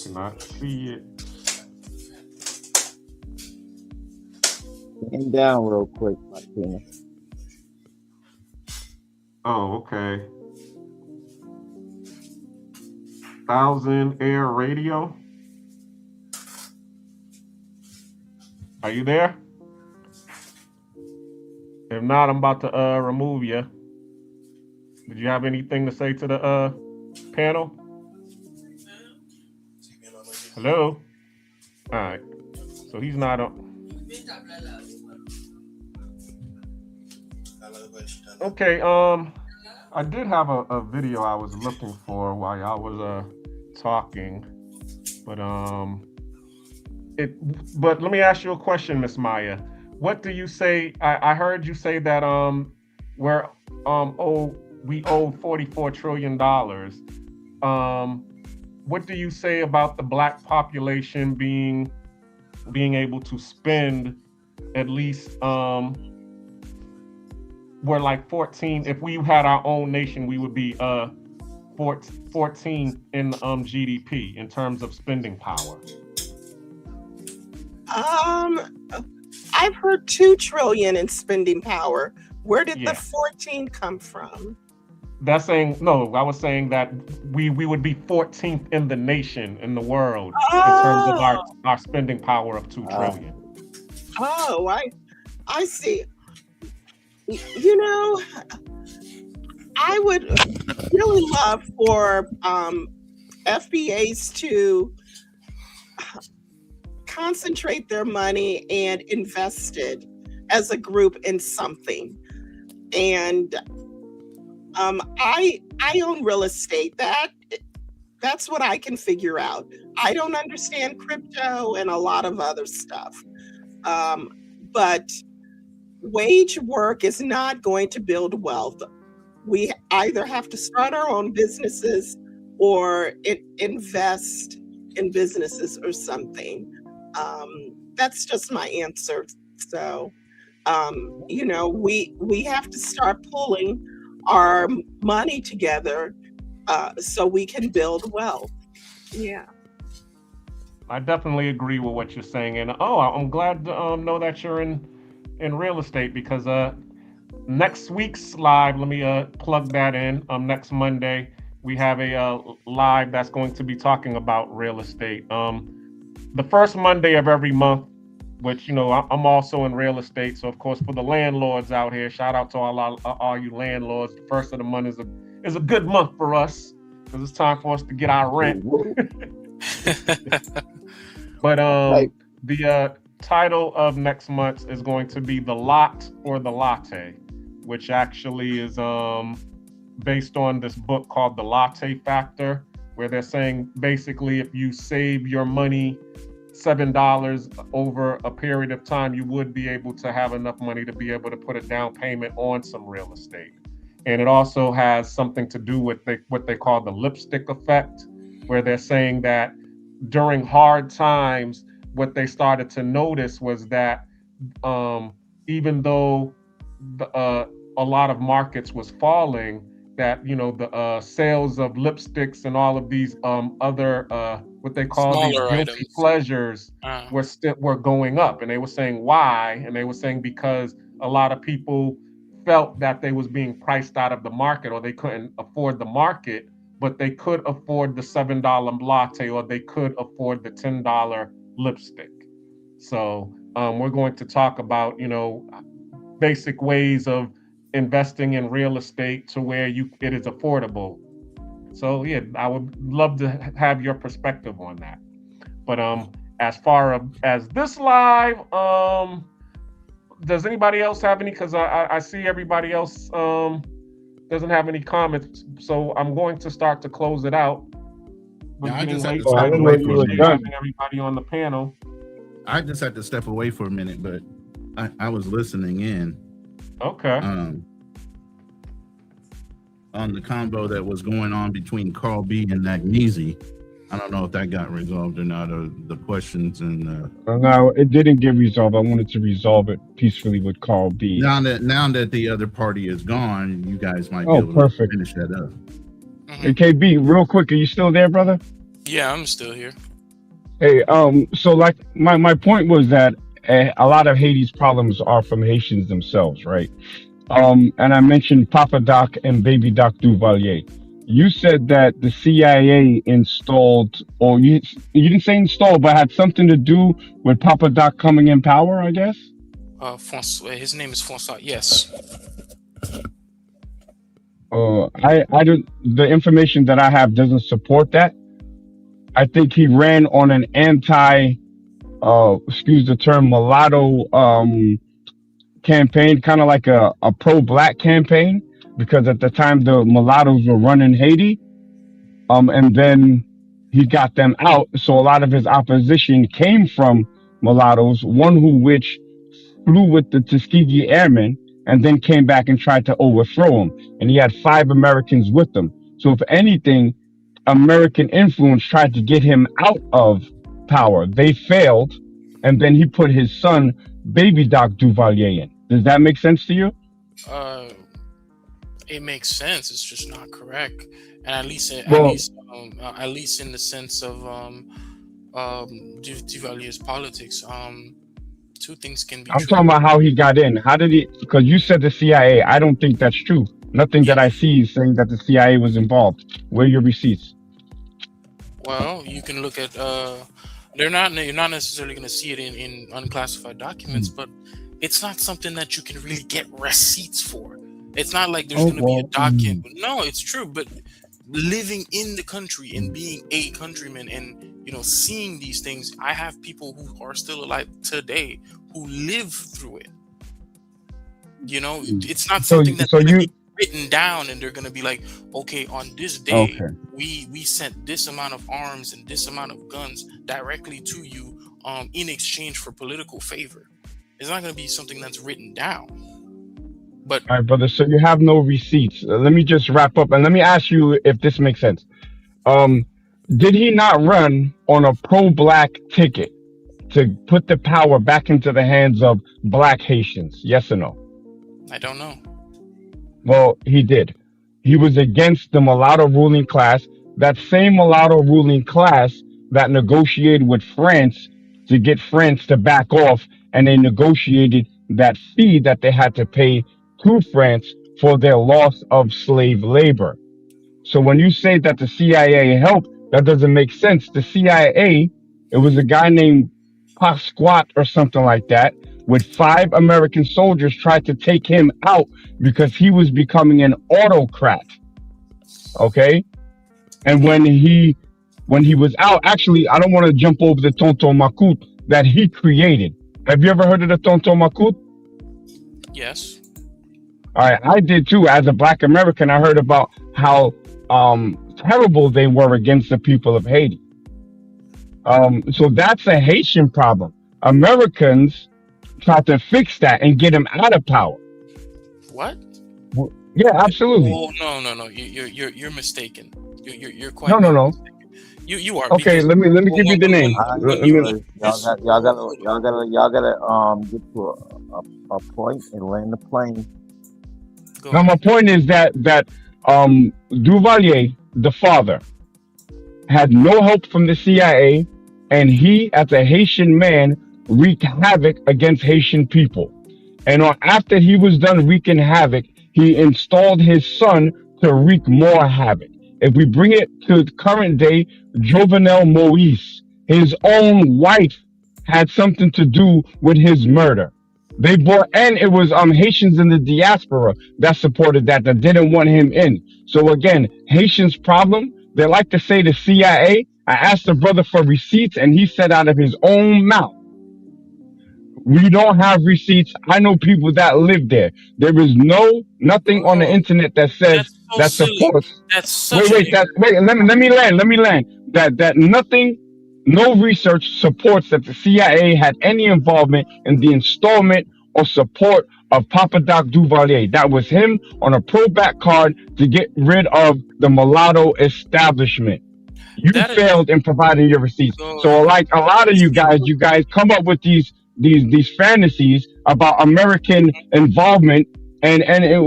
cannot see it. Stand down real quick, Martina. Oh, okay. 1000 Air Radio. Are you there? If not, I'm about to remove you. Did you have anything to say to the panel? Hello? All right. So he's not on. Okay, I did have a video I was looking for while y'all was talking, but but let me ask you a question, Miss Maya. What do you say? I heard you say that we owe $44 trillion. What do you say about the Black population being able to spend at least we're like 14. If we had our own nation, we would be 14 in GDP in terms of spending power. I've heard 2 trillion in spending power. Where did the 14 come from? That's saying no. I was saying that we would be 14th in the nation, in the world, in terms of our spending power of 2 trillion. Oh, I see. You know, I would really love for FBAs to concentrate their money and invest it as a group in something. And I own real estate. That's what I can figure out. I don't understand crypto and a lot of other stuff. But wage work is not going to build wealth. We either have to start our own businesses or invest in businesses or something. That's just my answer. So, we have to start pulling our money together so we can build wealth. Yeah. I definitely agree with what you're saying, and I'm glad to know that you're in real estate, because next week's live, let me plug that in. Next Monday we have a live that's going to be talking about real estate. The first Monday of every month, which I'm also in real estate, so of course for the landlords out here, shout out to all you landlords. The first of the month is a good month for us because it's time for us to get our rent. But the title of next month is going to be The Lot or the Latte, which actually is based on this book called The Latte Factor, where they're saying basically if you save your money $7 over a period of time, you would be able to have enough money to be able to put a down payment on some real estate. And it also has something to do with what they call the lipstick effect, where they're saying that during hard times, what they started to notice was that even though a lot of markets was falling, that the sales of lipsticks and all of these other what they call these Smaller guilty items. pleasures were going up. And they were saying why, and they were saying because a lot of people felt that they was being priced out of the market, or they couldn't afford the market, but they could afford the $7 latte, or they could afford the $10 lipstick. So we're going to talk about basic ways of investing in real estate to where it is affordable. So yeah, I would love to have your perspective on that. But as far as this live, does anybody else have any? Because I see everybody else doesn't have any comments, so I'm going to start to close it out. Yeah, I just had to So I step away really for a appreciate minute. having everybody on the panel. I just had to step away for a minute, but I was listening in. Okay. On the combo that was going on between Carl B and Nagneezy. I don't know if that got resolved or not, or the questions and No, it didn't get resolved. I wanted to resolve it peacefully with Carl B. now that the other party is gone, you guys might be Oh, able perfect. to finish that up. Hey, KB, real quick, are you still there, brother? Yeah, I'm still here. Hey, so like my point was that a lot of Haiti's problems are from Haitians themselves, right? And I mentioned Papa Doc and Baby Doc Duvalier. You said that the CIA installed, or you didn't say installed, but had something to do with Papa Doc coming in power, I guess? Francois, his name is Francois. Yes. I don't. The information that I have doesn't support that. I think he ran on an excuse the term, mulatto campaign, kind of like a pro-black campaign, because at the time the mulattoes were running Haiti, and then he got them out. So a lot of his opposition came from mulattoes, one which flew with the Tuskegee Airmen and then came back and tried to overthrow him. And he had 5 Americans with him. So if anything, American influence tried to get him out of power. They failed, and then he put his son, Baby Doc Duvalier, in. Does that make sense to you? It makes sense. It's just not correct, and at least in the sense of Duvalier's politics, two things can be I'm true. talking about how he got in. How did he? Because you said the CIA. I don't think that's true. Nothing that I see is saying that the CIA was involved. Where are your receipts? Well, you can look at you're not necessarily going to see it in unclassified documents, but it's not something that you can really get receipts for. It's not like there's going to be a document. No, it's true. But living in the country and being a countryman and seeing these things, I have people who are still alive today who live through it. It's not something that written down, and they're gonna be like, okay, on this day, Okay. we sent this amount of arms and this amount of guns directly to you, in exchange for political favor. It's not gonna be something that's written down. But All right, brother. So you have no receipts. Let me just wrap up and let me ask you if this makes sense. Um, did he not run on a pro-black ticket to put the power back into the hands of black Haitians? Yes or no? I don't know. Well, he did. He was against the mulatto ruling class, that same mulatto ruling class that negotiated with France to get France to back off, and they negotiated that fee that they had to pay to France for their loss of slave labor. So when you say that the CIA helped, that doesn't make sense. The CIA, it was a guy named Pasquat or something like that, with 5 American soldiers tried to take him out because he was becoming an autocrat. Okay? And when he was out, actually, I don't want to jump over the Tonton Makut that he created. Have you ever heard of the Tonton Makut? Yes. All right, I did too. As a Black American, I heard about how terrible they were against the people of Haiti. So that's a Haitian problem. Americans tried to fix that and get him out of power. What? Yeah, absolutely. Oh no! You're mistaken. You're quite No. mistaken. You are. Okay, because let me give you the name. Y'all gotta get to a point and land the plane. Now, my point is that Duvalier, the father, had no help from the CIA, and he, as a Haitian man, wreaked havoc against Haitian people. And after he was done wreaking havoc, he installed his son to wreak more havoc. If we bring it to current day, Jovenel Moise, his own wife, had something to do with his murder. They brought, and it was Haitians in the diaspora that supported that didn't want him in. So again, Haitians' problem, they like to say the CIA. I asked the brother for receipts, and he said out of his own mouth, we don't have receipts. I know people that live there. There is nothing on the internet that says that supports. Let me land. That nothing, no research supports that the CIA had any involvement in the installment or support of Papa Doc Duvalier. That was him on a pro-back card to get rid of the mulatto establishment. You failed in providing your receipts. So like a lot of you guys come up with these fantasies about American involvement, and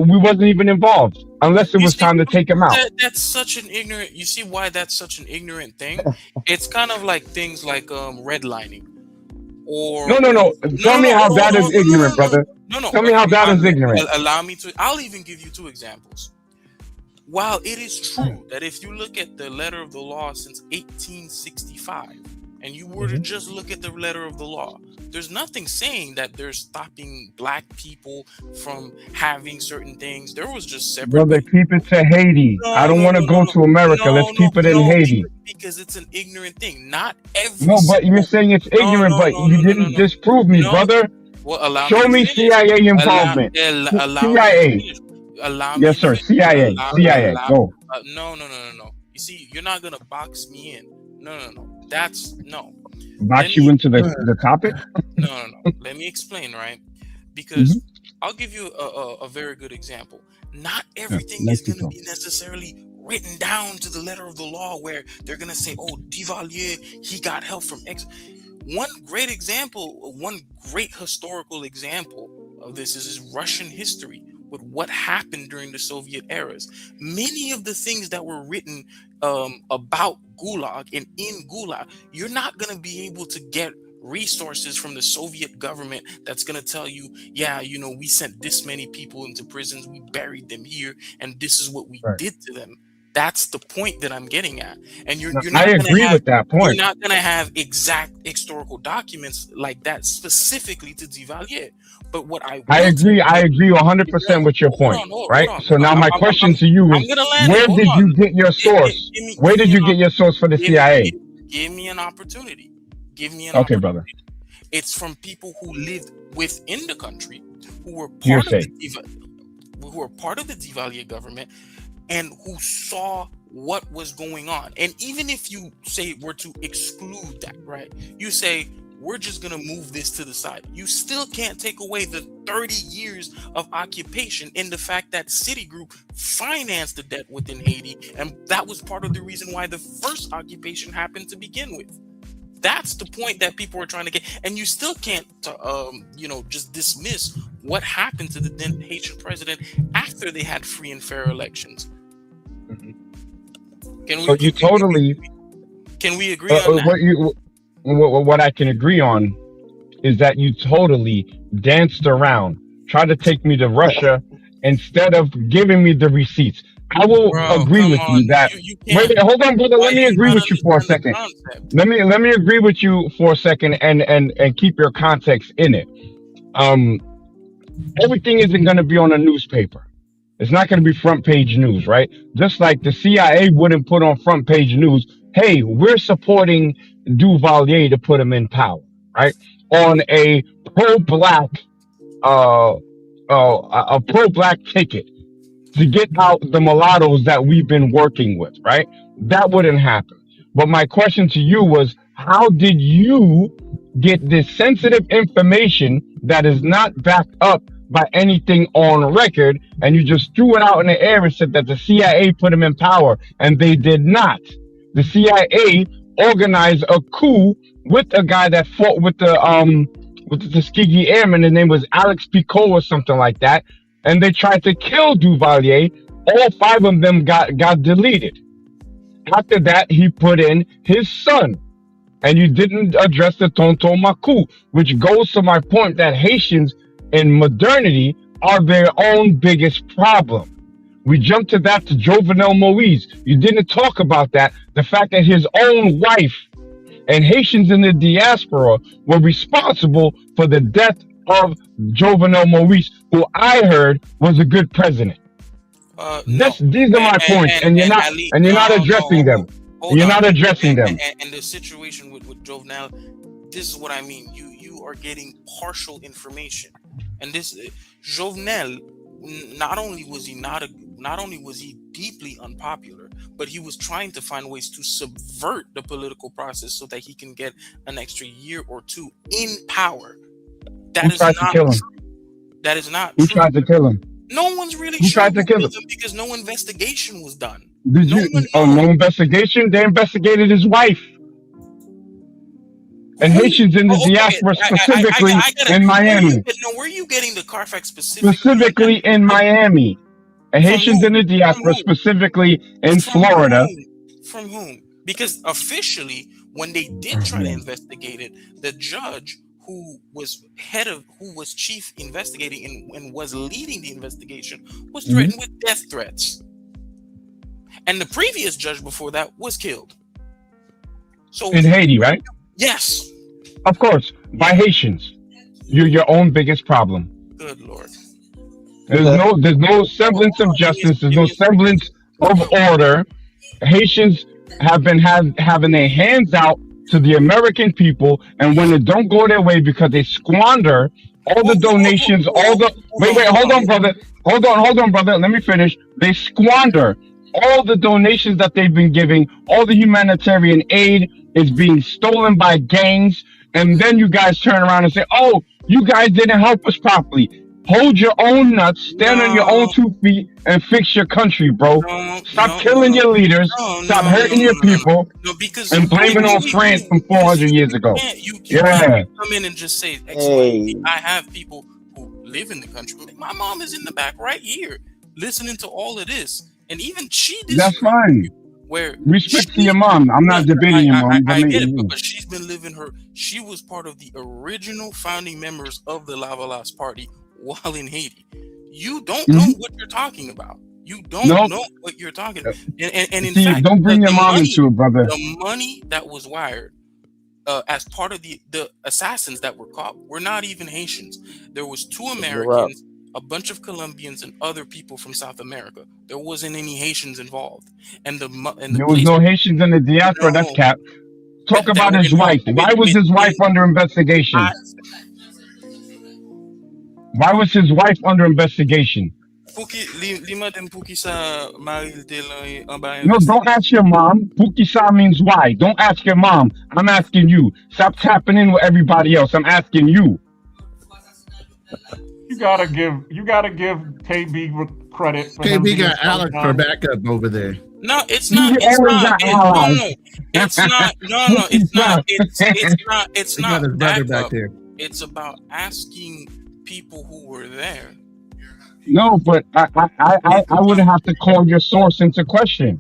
we wasn't even involved unless it was time to take him out. That's such an ignorant. You see why that's such an ignorant thing? It's kind of like things like redlining. Or No. Tell me how that is ignorant, brother. No. Tell me how that is ignorant. Allow me to. I'll even give you 2 examples. While it is true that if you look at the letter of the law since 1865, and you were to just look at the letter of the law, there's nothing saying that they're stopping black people from having certain things. There was just separate. Brother, keep it to Haiti. I don't want to go to America. Let's keep it in Haiti. Because it's an ignorant thing. Not every. No, but you're saying it's ignorant, but you didn't disprove me, brother. Well, show me CIA involvement. CIA. Yes, sir. CIA. Go. No. You see, you're not gonna box me in. No. That's no. Box you into the topic? No. Let me explain, right? Because I'll give you a very good example. Not everything is going to be necessarily written down to the letter of the law where they're going to say, oh, Duvalier, he got help from X. One great example, one great historical example of this is Russian history with what happened during the Soviet eras. Many of the things that were written about Gulag and in Gulag, you're not going to be able to get resources from the Soviet government that's going to tell you, yeah, you know, we sent this many people into prisons, we buried them here, and this is what we did to them. That's the point that I'm getting at. And you're not I agree with that point. You're not going to have exact historical documents like that specifically to Duvalier. But what I agree 100% with your point, right? So now my question to you is, where did you get your source? Where did you get your source for the CIA? Give me an opportunity. Okay, brother. It's from people who lived within the country, who were part of the who are part of the Duvalier government and who saw what was going on. And even if you say were to exclude that, right? You say, we're just going to move this to the side. You still can't take away the 30 years of occupation in the fact that Citigroup financed the debt within Haiti. And that was part of the reason why the first occupation happened to begin with. That's the point that people are trying to get. And you still can't, just dismiss what happened to the then Haitian president after they had free and fair elections. Can we agree on that? What I can agree on is that you totally danced around, tried to take me to Russia instead of giving me the receipts. I will agree with you that. Wait, hold on, brother. Let me agree with you for a second. Let me agree with you for a second and keep your context in it. Everything isn't going to be on a newspaper. It's not going to be front page news, right? Just like the CIA wouldn't put on front page news, hey, we're supporting Duvalier to put him in power, right? On a pro-black, a pro-black ticket to get out the mulattoes that we've been working with, right? That wouldn't happen. But my question to you was, how did you get this sensitive information that is not backed up by anything on record, and you just threw it out in the air and said that the CIA put him in power, and they did not? The CIA organized a coup with a guy that fought with the Tuskegee Airmen. His name was Alex Picot or something like that, and they tried to kill Duvalier. All 5 of them got deleted. After that, he put in his son, and you didn't address the Tonton Macoute, which goes to my point that Haitians in modernity are their own biggest problem. We jumped to that to Jovenel Moise. You didn't talk about that. The fact that his own wife and Haitians in the diaspora were responsible for the death of Jovenel Moise, who I heard was a good president. These are my points, and you're not addressing them. You're not addressing them. And the situation with Jovenel, this is what I mean. You are getting partial information. And this Jovenel, not only was he deeply unpopular, but he was trying to find ways to subvert the political process so that he can get an extra year or 2 in power. That is not true. That is not true. Who tried to kill him? No one's really sure who killed him because no investigation was done. No investigation? They investigated his wife. And Haitians in the diaspora, specifically in Miami. Where are you getting the Carfax specifically in Miami? And Haitians in the diaspora, specifically in Florida. From whom? Because officially, when they did try to investigate it, the judge who was chief investigating and was leading the investigation was threatened with death threats. And the previous judge before that was killed. So in Haiti, right? Yes. Of course, by Haitians. You're your own biggest problem. Good Lord. There's no semblance of justice. There's no semblance of order. Haitians have been having their hands out to the American people, and when it don't go their way because they squander all the donations, hold on, brother. Let me finish. They squander all the donations that they've been giving, all the humanitarian aid is being stolen by gangs, and then you guys turn around and say, oh, you guys didn't help us properly. Hold your own nuts, stand on your own 2 feet, and fix your country, bro. Stop killing your leaders, stop hurting your people, and blaming on France from 400 years ago. You can't come in and just say, I have people who live in the country. My mom is in the back right here, listening to all of this. And even she did. That's fine. Respect to your mom. I'm not debating your mom. I get it, but she's been living she was part of the original founding members of the Lavalas party while in Haiti. You don't know what you're talking about. You don't know what you're talking about. And in fact, don't bring your mom into it, brother. The money that was wired as part of the assassins that were caught were not even Haitians. There was 2 Americans, a bunch of Colombians, and other people from South America. There wasn't any Haitians involved. And there was no Haitians in the diaspora. That's cap. Talk about his wife. Why was his wife under investigation? Why was his wife under investigation? No, don't ask your mom. Pukisa means why. Don't ask your mom. I'm asking you. Stop tapping in with everybody else. I'm asking you. You gotta give KB credit for him KB being got so Alex for young. backup over there. No, it's You not. It's always not. got allies. No, it's not. No, it's not. It's not. It's He got his not brother backup. back there. It's about asking people who were there. No, but I would have to call your source into question.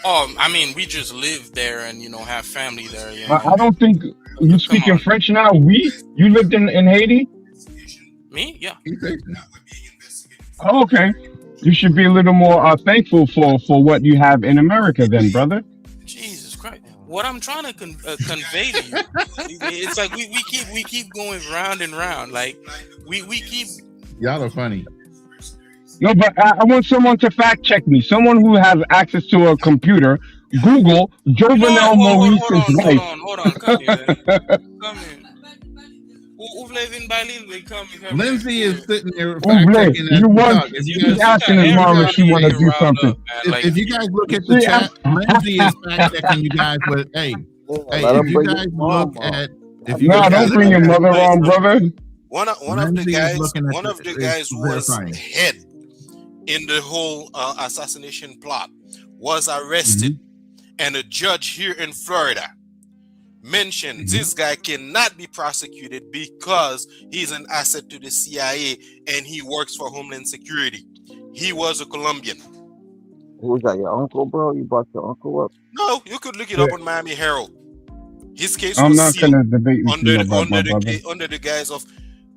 I mean, we just live there and have family there. I don't think you speak in French now. You lived in Haiti? Me? Yeah. Oh, okay. You should be a little more thankful for what you have in America, then, brother. Jesus Christ! What I'm trying to convey to you, it's like we keep going round and round. Like we keep. Y'all are funny. No, but I want someone to fact check me. Someone who has access to a computer. Google Jovenel Moise's wife. Hold on. Come here. Come here. Lindsay is sitting there fact checking as You we want? talk. She's asking his mom if she want to do something. If you guys look at the chat, Lindsay is fact checking you guys with, hey, if you guys look at, No, don't bring your mother on, brother. One of the guys was head in the whole assassination plot was arrested, and a judge here in Florida mentioned this guy cannot be prosecuted because he's an asset to the CIA and he works for Homeland Security. He was a Colombian. Who was that? Your uncle, bro? You brought your uncle up? No, you could look it up on Miami Herald. His case I'm was not sealed gonna debate with you about my brother. under the guise of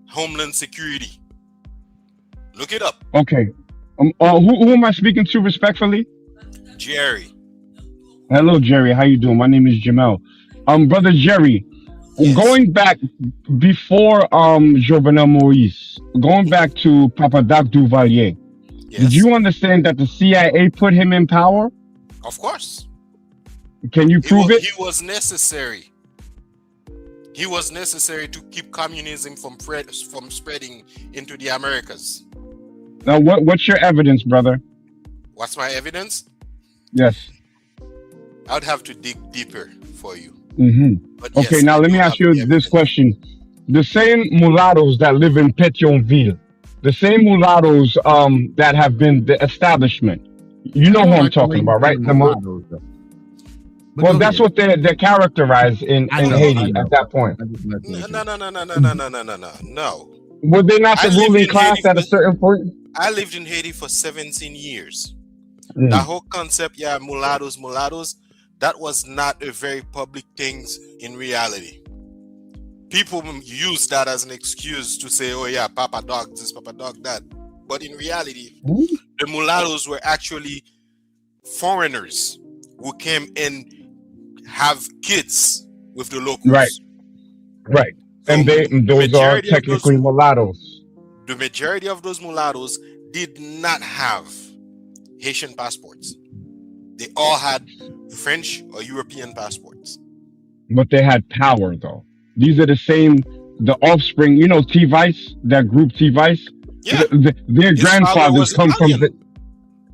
Homeland Security. Look it up. Okay. Who am I speaking to respectfully? Jerry. Hello, Jerry. How you doing? My name is Jamel. Brother Jerry, going back before Jovenel Moise, going back to Papa Doc Duvalier, did you understand that the CIA put him in power? Of course. Can you prove it? He was necessary. He was necessary to keep communism from spreading into the Americas. Now, what's your evidence, brother? What's my evidence? Yes. I'd have to dig deeper for you. But Okay, yes, now I let do me have ask you the this question. The same mulattoes that live in Pétionville, the same mulattoes that have been the establishment, you know who I'm talking about, right? Well, that's what they're characterized in Haiti at that point. No. Were they not the ruling class at a certain point? I lived in Haiti for 17 years. Mm. That whole concept, mulattoes, that was not a very public thing in reality. People use that as an excuse to say, oh yeah, Papa Dog this, Papa Dog that. But in reality, the mulattoes were actually foreigners who came and have kids with the locals. Right. And those are technically mulattoes. The majority of those mulattoes did not have Haitian passports. They all had French or European passports. But they had power, though. These are the offspring, T-Vice, that group T-Vice? Yeah. Their grandfathers come from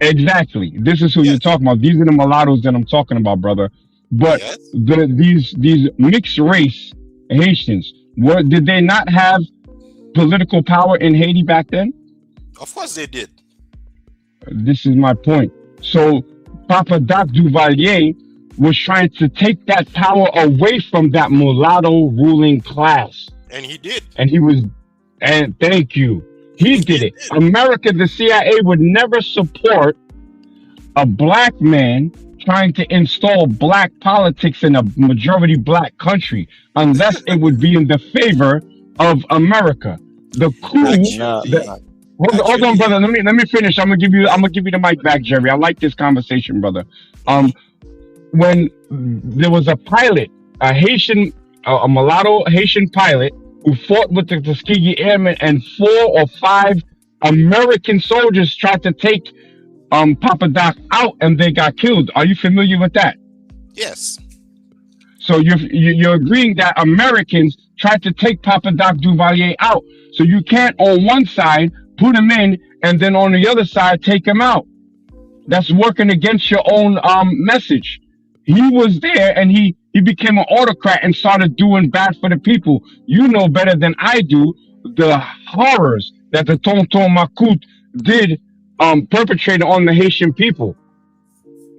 Exactly. This is who you're talking about. These are the mulattoes that I'm talking about, brother. But these mixed race Haitians, did they not have political power in Haiti back then? Of course they did. This is my point. So Papa Doc Duvalier was trying to take that power away from that mulatto ruling class. And he did. And thank you. He did it. America, the CIA would never support a black man trying to install black politics in a majority black country unless it would be in the favor of America. The coup. Hold on, brother. Let me finish. I'm gonna give you the mic back, Jerry. I like this conversation, brother. When there was a pilot, a mulatto Haitian pilot who fought with the Tuskegee Airmen, and 4 or 5 American soldiers tried to take Papa Doc out, and they got killed. Are you familiar with that? Yes. So you're agreeing that Americans tried to take Papa Doc Duvalier out. So you can't, on one side, put him in and then on the other side take him out. That's working against your own message. He was there and he became an autocrat and started doing bad for the people. You know better than I do the horrors that the Tonton Macoute did perpetrated on the Haitian people.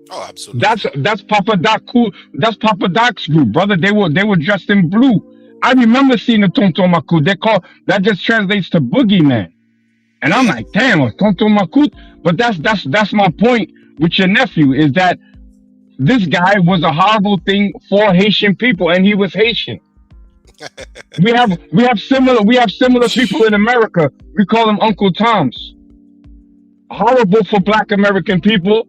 Oh, absolutely. That's Papa Doc cool. That's Papa Doc's group, brother. They were dressed in blue. I remember seeing the Tonton Macoute. They call that just translates to boogeyman. And I'm like, damn, a Tonton Macoute. But that's my point with your nephew is that this guy was a horrible thing for Haitian people, and he was Haitian. we have similar people in America. We call them Uncle Toms. Horrible for Black American people.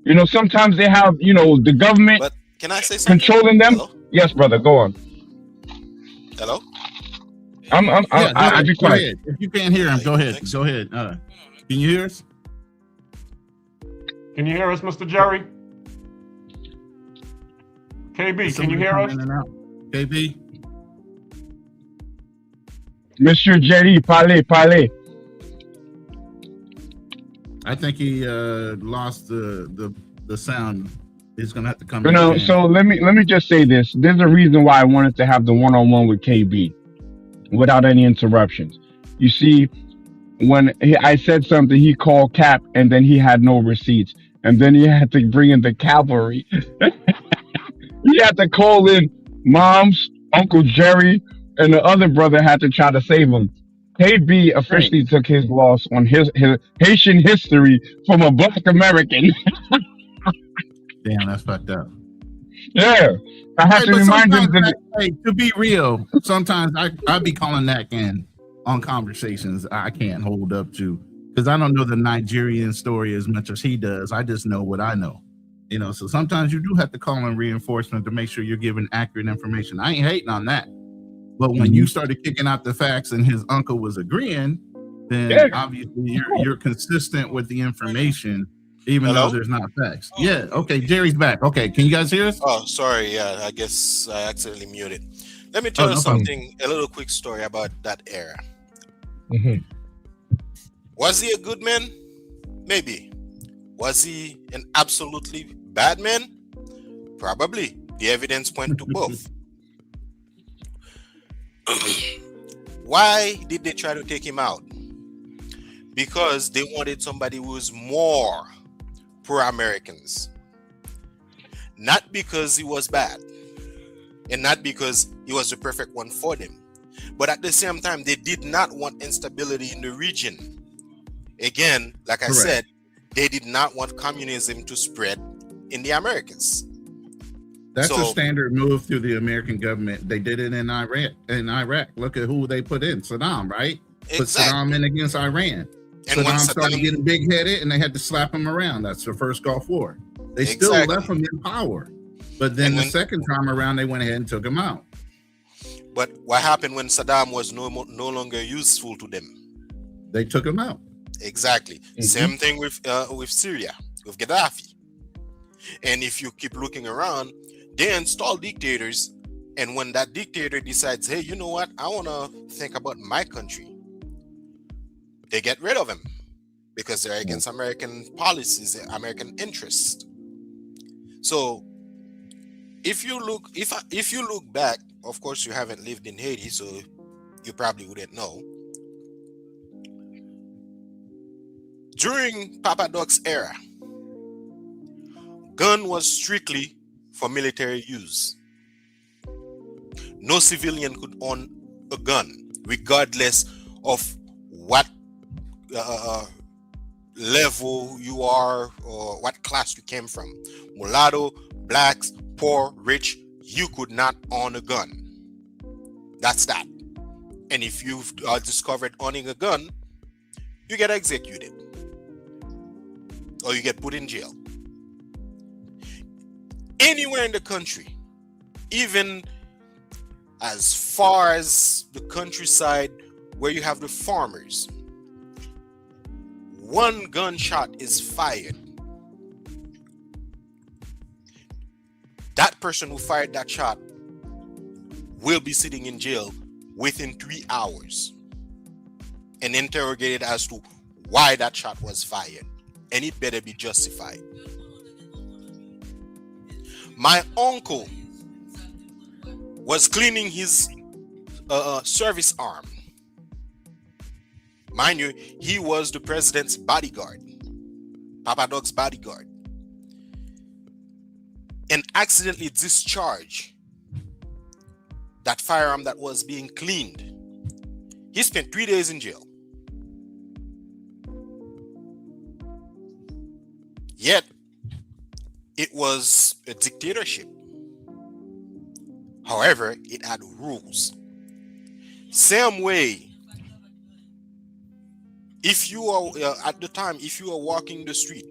You know, sometimes they have, you know, the government But can I say something? controlling them. Hello? Yes, brother, go on. Hello? I be Go quiet. ahead. If you can't hear him, go ahead. Go ahead. Can you hear us? Can you hear us, Mr. Jerry? KB, can you hear us? KB? Monsieur Jerry, parlez. I think he lost the sound. He's gonna have to come You in know, again. so let me just say this. There's a reason why I wanted to have the one-on-one with KB without any interruptions. You see, when I said something, he called Cap, and then he had no receipts, and then he had to bring in the cavalry. He had to call in Moms, Uncle Jerry, and the other brother had to try to save him. KB officially took his loss on his Haitian history from a Black American. Damn, that's fucked up. Yeah, I have to but remind him sometimes that. hey, to be real, sometimes I be calling that in on conversations I can't hold up to because I don't know the Nigerian story as much as he does. I just know what I know. You know, so sometimes you do have to call in reinforcement to make sure you're giving accurate information. I ain't hating on that. But when you started kicking out the facts and his uncle was agreeing, then obviously you're consistent with the information, even though there's not facts. Yeah, okay, Jerry's back. Okay, can you guys hear us? Oh, sorry. Yeah, I guess I accidentally muted. Let me tell you no problem. something, a little quick story about that era. Mhm. Was he a good man? Maybe. Was he an absolutely bad man? Probably. The evidence points to both. Why did they try to take him out? Because they wanted somebody who was more pro-Americans. Not because he was bad, and not because he was the perfect one for them, but at the same time, they did not want instability in the region. Again, like I said, they did not want communism to spread in the Americas. That's a standard move through the American government. They did it in Iraq. Look at who they put in. Saddam, right? Put Saddam in against Iran. And when Saddam started getting big-headed and they had to slap him around. That's the first Gulf War. They still left him in power. But then the second time around, they went ahead and took him out. But what happened when Saddam was no longer useful to them? They took him out. Exactly. Same thing with Syria, with Gaddafi. And if you keep looking around, they install dictators, and when that dictator decides, hey, you know what, I want to think about my country, they get rid of him because they're against American policies, American interests. So if you look back, of course you haven't lived in Haiti, so you probably wouldn't know. During Papa Doc's era, gun was strictly for military use. No civilian could own a gun, regardless of what level you are or what class you came from. Mulatto, blacks, poor, rich, you could not own a gun. That's that. And if you've discovered owning a gun, you get executed or you get put in jail. Anywhere in the country, even as far as the countryside where you have the farmers, one gunshot is fired. That person who fired that shot will be sitting in jail within 3 hours and interrogated as to why that shot was fired, and it better be justified. My uncle was cleaning his service arm. Mind you, he was the president's bodyguard, Papa Dog's bodyguard, and accidentally discharged that firearm that was being cleaned. He spent 3 days in jail. Yet, it was a dictatorship. However, it had rules. Same way, if you are at the time, if you are walking the street,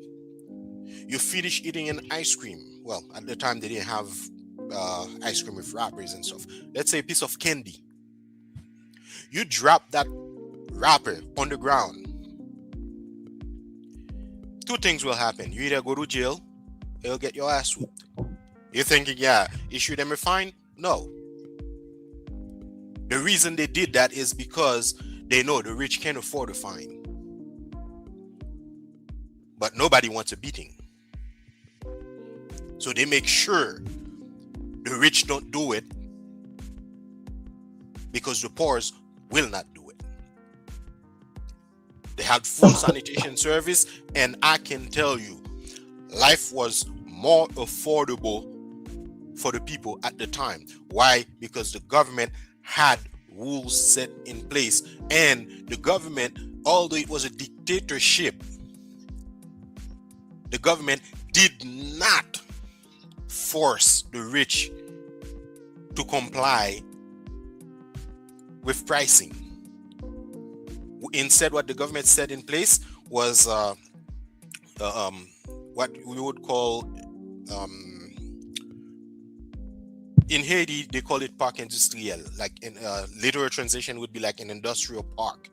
you finish eating an ice cream. Well, at the time they didn't have ice cream with wrappers and stuff. Let's say a piece of candy. You drop that wrapper on the ground. Two things will happen. You either go to jail, or you'll get your ass whooped. You're thinking, yeah, issue them a fine? No. The reason they did that is because they know the rich can't afford a fine. But nobody wants a beating. So they make sure the rich don't do it because the poor will not do it. They had full sanitation service, and I can tell you, life was more affordable for the people at the time. Why? Because the government had rules set in place, and the government, although it was a dictatorship, the government did not force the rich to comply with pricing. Instead, what the government set in place was what we would call, in Haiti, they call it parc industriel. Like in literal translation would be like an industrial park.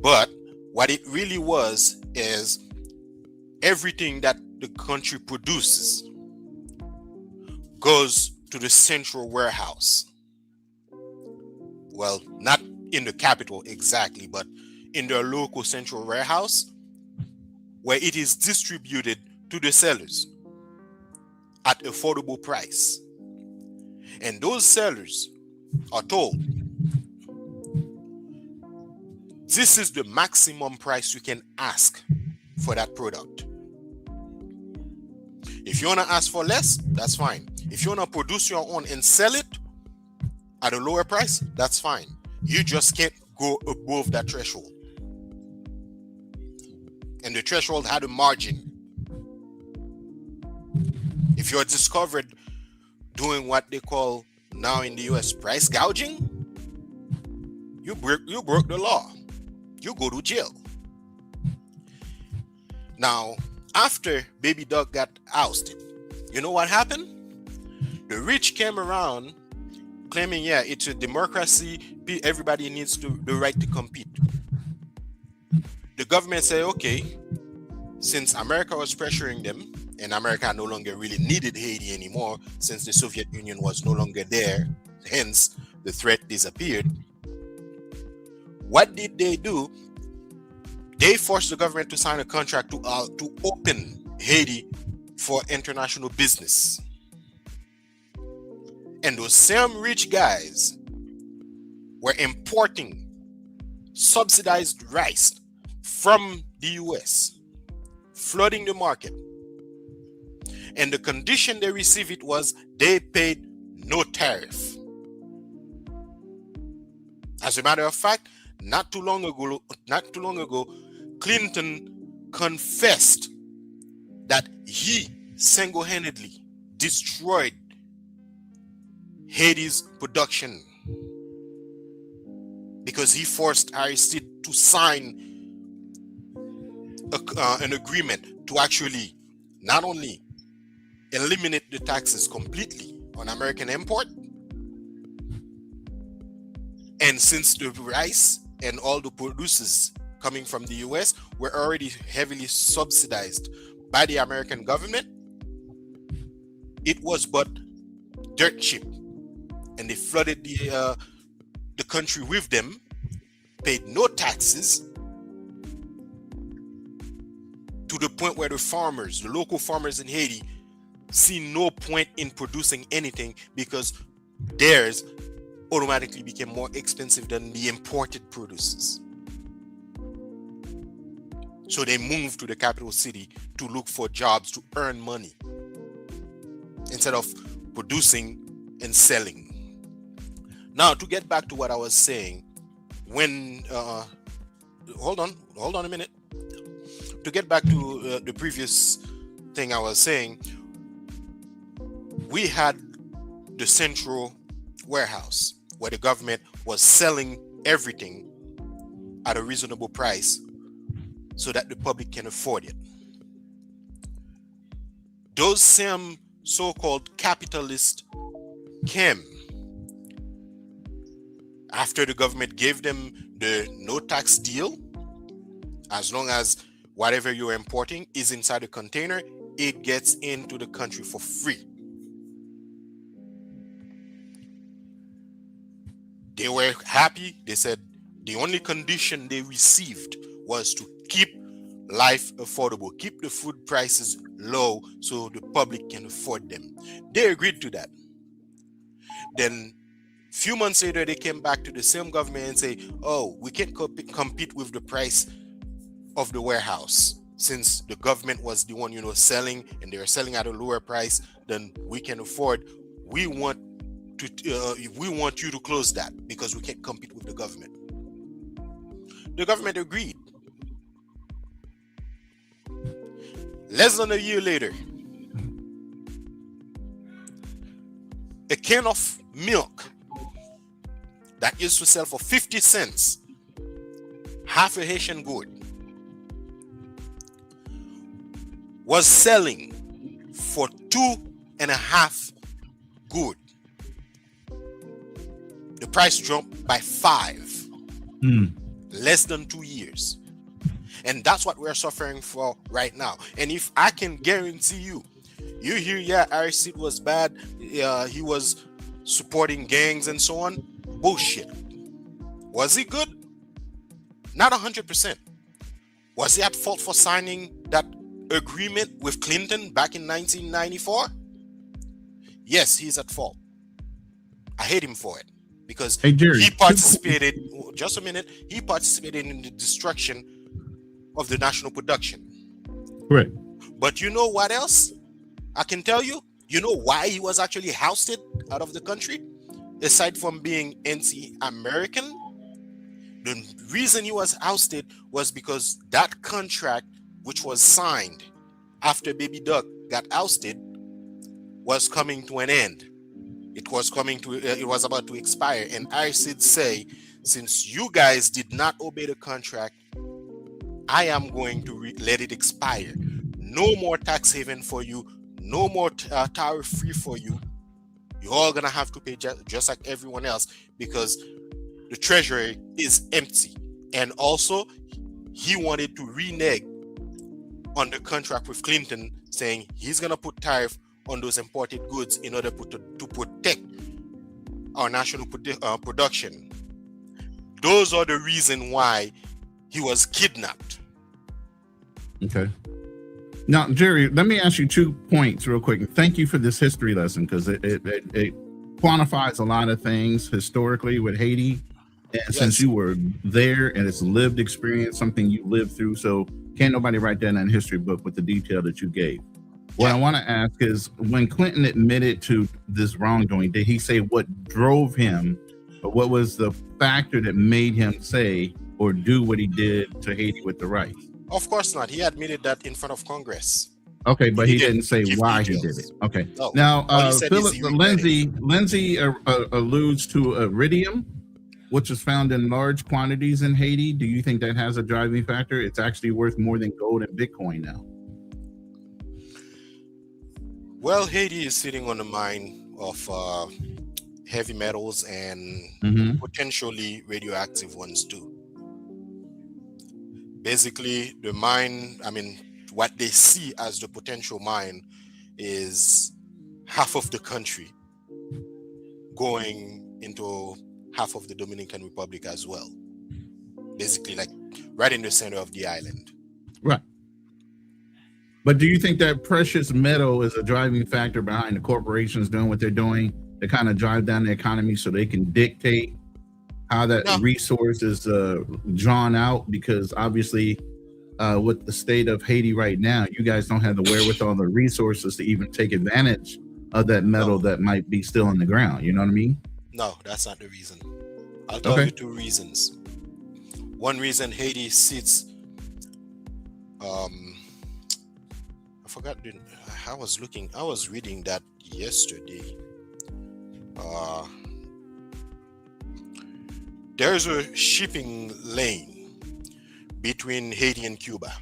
But what it really was is everything that the country produces goes to the central warehouse. Well, not in the capital exactly, but in the local central warehouse, where it is distributed to the sellers at affordable price. And those sellers are told, this is the maximum price you can ask for that product. If you want to ask for less, that's fine. If you want to produce your own and sell it at a lower price, that's fine. You just can't go above that threshold. And the threshold had a margin. If you're discovered doing what they call now in the US price gouging, you broke the law. You go to jail. Now, after Baby Doug got ousted, you know what happened? The rich came around claiming, yeah, it's a democracy, everybody needs the right to compete. The government said, okay, since America was pressuring them, and America no longer really needed Haiti anymore, since the Soviet Union was no longer there, hence the threat disappeared. What did they do? They forced the government to sign a contract to open Haiti for international business. And those same rich guys were importing subsidized rice from the US, flooding the market. And the condition they received it was they paid no tariff. As a matter of fact, not too long ago, Clinton confessed that he single-handedly destroyed Haiti's production because he forced Aristide to sign an agreement to actually not only eliminate the taxes completely on American import, and since the rice and all the producers coming from the US were already heavily subsidized by the American government, it was but dirt cheap. And they flooded the country with them, paid no taxes, the point where the local farmers in Haiti, see no point in producing anything because theirs automatically became more expensive than the imported produces. So they moved to the capital city to look for jobs to earn money instead of producing and selling. Now, to get back to what I was saying, when hold on a minute. To get back to the previous thing I was saying, we had the central warehouse where the government was selling everything at a reasonable price so that the public can afford it. Those same so-called capitalists came after the government gave them the no tax deal. As long as whatever you're importing is inside a container, it gets into the country for free. They were happy. They said the only condition they received was to keep life affordable, keep the food prices low so the public can afford them. They agreed to that. Then a few months later, they came back to the same government and say, oh, we can't compete with the price of the warehouse. Since the government was the one, selling, and they were selling at a lower price than we can afford, we want you to close that because we can't compete with the government. The government agreed. Less than a year later, a can of milk that used to sell for 50 cents, half a Haitian gourd, was selling for 2.5 gourd. The price jumped by 5. Less than 2 years. And that's what we're suffering for right now. And if I can guarantee you, you hear, yeah, Aristide was bad, he was supporting gangs and so on. Bullshit. Was he good? Not 100%. Was he at fault for signing that agreement with Clinton back in 1994? Yes, he's at fault. I hate him for it because Hey, Jerry, he participated, just a minute, he participated in the destruction of the national production. Correct. But you know what else? I can tell you, you know why he was actually ousted out of the country? Aside from being anti-American, the reason he was ousted was because that contract, which was signed after Baby Duck got ousted, was coming to an end. It was about to expire. And Aristide say, since you guys did not obey the contract, I am going to let it expire. No more tax haven for you. No more tariff free for you. You're all going to have to pay just like everyone else because the treasury is empty. And also, he wanted to renege on the contract with Clinton, saying he's going to put tariff on those imported goods in order to protect our national production. Those are the reason why he was kidnapped. Okay. Now, Jerry, let me ask you 2 points real quick. Thank you for this history lesson because it quantifies a lot of things historically with Haiti. And since you were there and it's lived experience, something you lived through, so can't nobody write that in a history book with the detail that you gave. What I want to ask is, when Clinton admitted to this wrongdoing, did he say what drove him, or what was the factor that made him say or do what he did to Haiti with the rights? Of course not. He admitted that in front of Congress. Okay, but he didn't say why he did it. Okay. No. Now, All he said is Philip he regretted Lindsay alludes to iridium, which is found in large quantities in Haiti. Do you think that has a driving factor? It's actually worth more than gold and Bitcoin now. Well, Haiti is sitting on a mine of heavy metals and potentially radioactive ones too. Basically, the mine, what they see as the potential mine is half of the country going into half of the Dominican Republic as well. Basically, like right in the center of the island. Right. But do you think that precious metal is a driving factor behind the corporations doing what they're doing to kind of drive down the economy so they can dictate how that resource is drawn out? Because obviously, with the state of Haiti right now, you guys don't have the wherewithal, the resources to even take advantage of that metal that might be still in the ground. You know what I mean? No, that's not the reason. I'll tell you two reasons. One reason Haiti sits, I forgot. I was reading that yesterday. There's a shipping lane between Haiti and Cuba,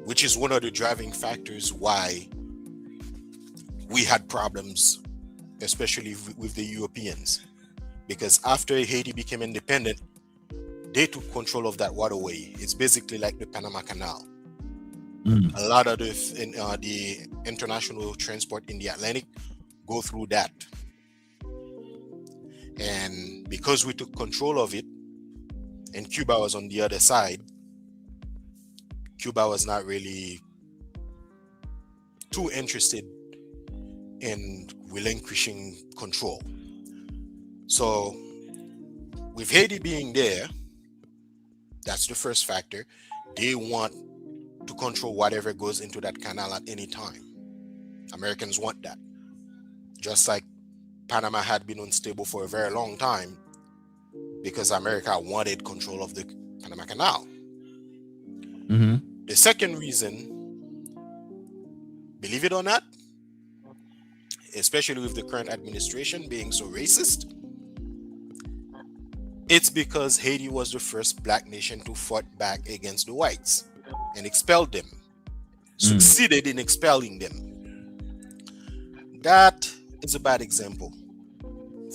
which is one of the driving factors why we had problems, especially with the Europeans. Because after Haiti became independent, they took control of that waterway. It's basically like the Panama Canal. A lot of the international transport in the Atlantic go through that. And because we took control of it, and Cuba was on the other side, Cuba was not really too interested in relinquishing control. So with Haiti being there, that's the first factor. They want to control whatever goes into that canal at any time. Americans want that. Just like Panama had been unstable for a very long time because America wanted control of the Panama Canal. The second reason, believe it or not, especially with the current administration being so racist, it's because Haiti was the first black nation to fight back against the whites and expelled them, succeeded in expelling them. That is a bad example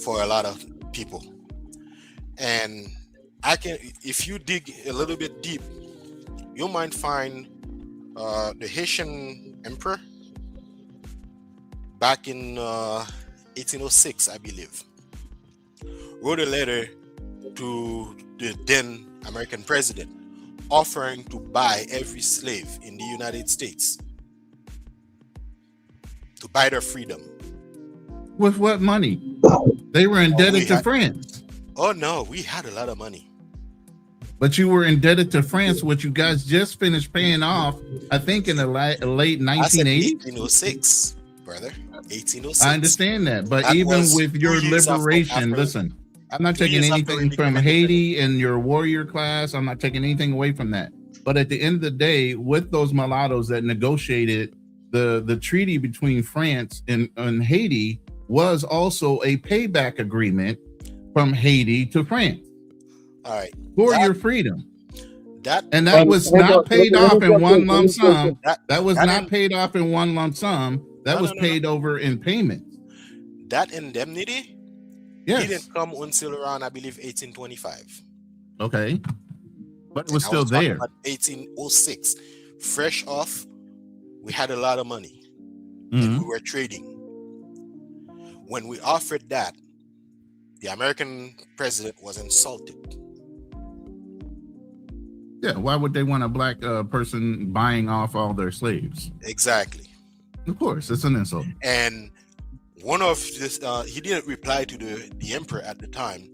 for a lot of people. And if you dig a little bit deep, you might find the Haitian emperor back in 1806, I believe, wrote a letter to the then American president offering to buy every slave in the United States, to buy their freedom. With what money? They were indebted to France. Oh no, we had a lot of money. But you were indebted to France, which you guys just finished paying off, I think in the late 1980s. 1806, brother. 1806. I understand that. But even with your liberation, listen, I'm not taking anything from Haiti and your warrior class. I'm not taking anything away from that. But at the end of the day, with those mulattoes that negotiated the treaty between France and Haiti was also a payback agreement from Haiti to France. All right. For your freedom. That was not paid off in one lump sum. That was not paid off in one lump sum. That was paid over in payments. That indemnity didn't come until around, I believe, 1825. Okay. But it was still there. 1806. Fresh off, we had a lot of money. And we were trading. When we offered that, the American president was insulted. Yeah, why would they want a black person buying off all their slaves? Exactly. Of course, it's an insult. And one of this, he didn't reply to the emperor at the time,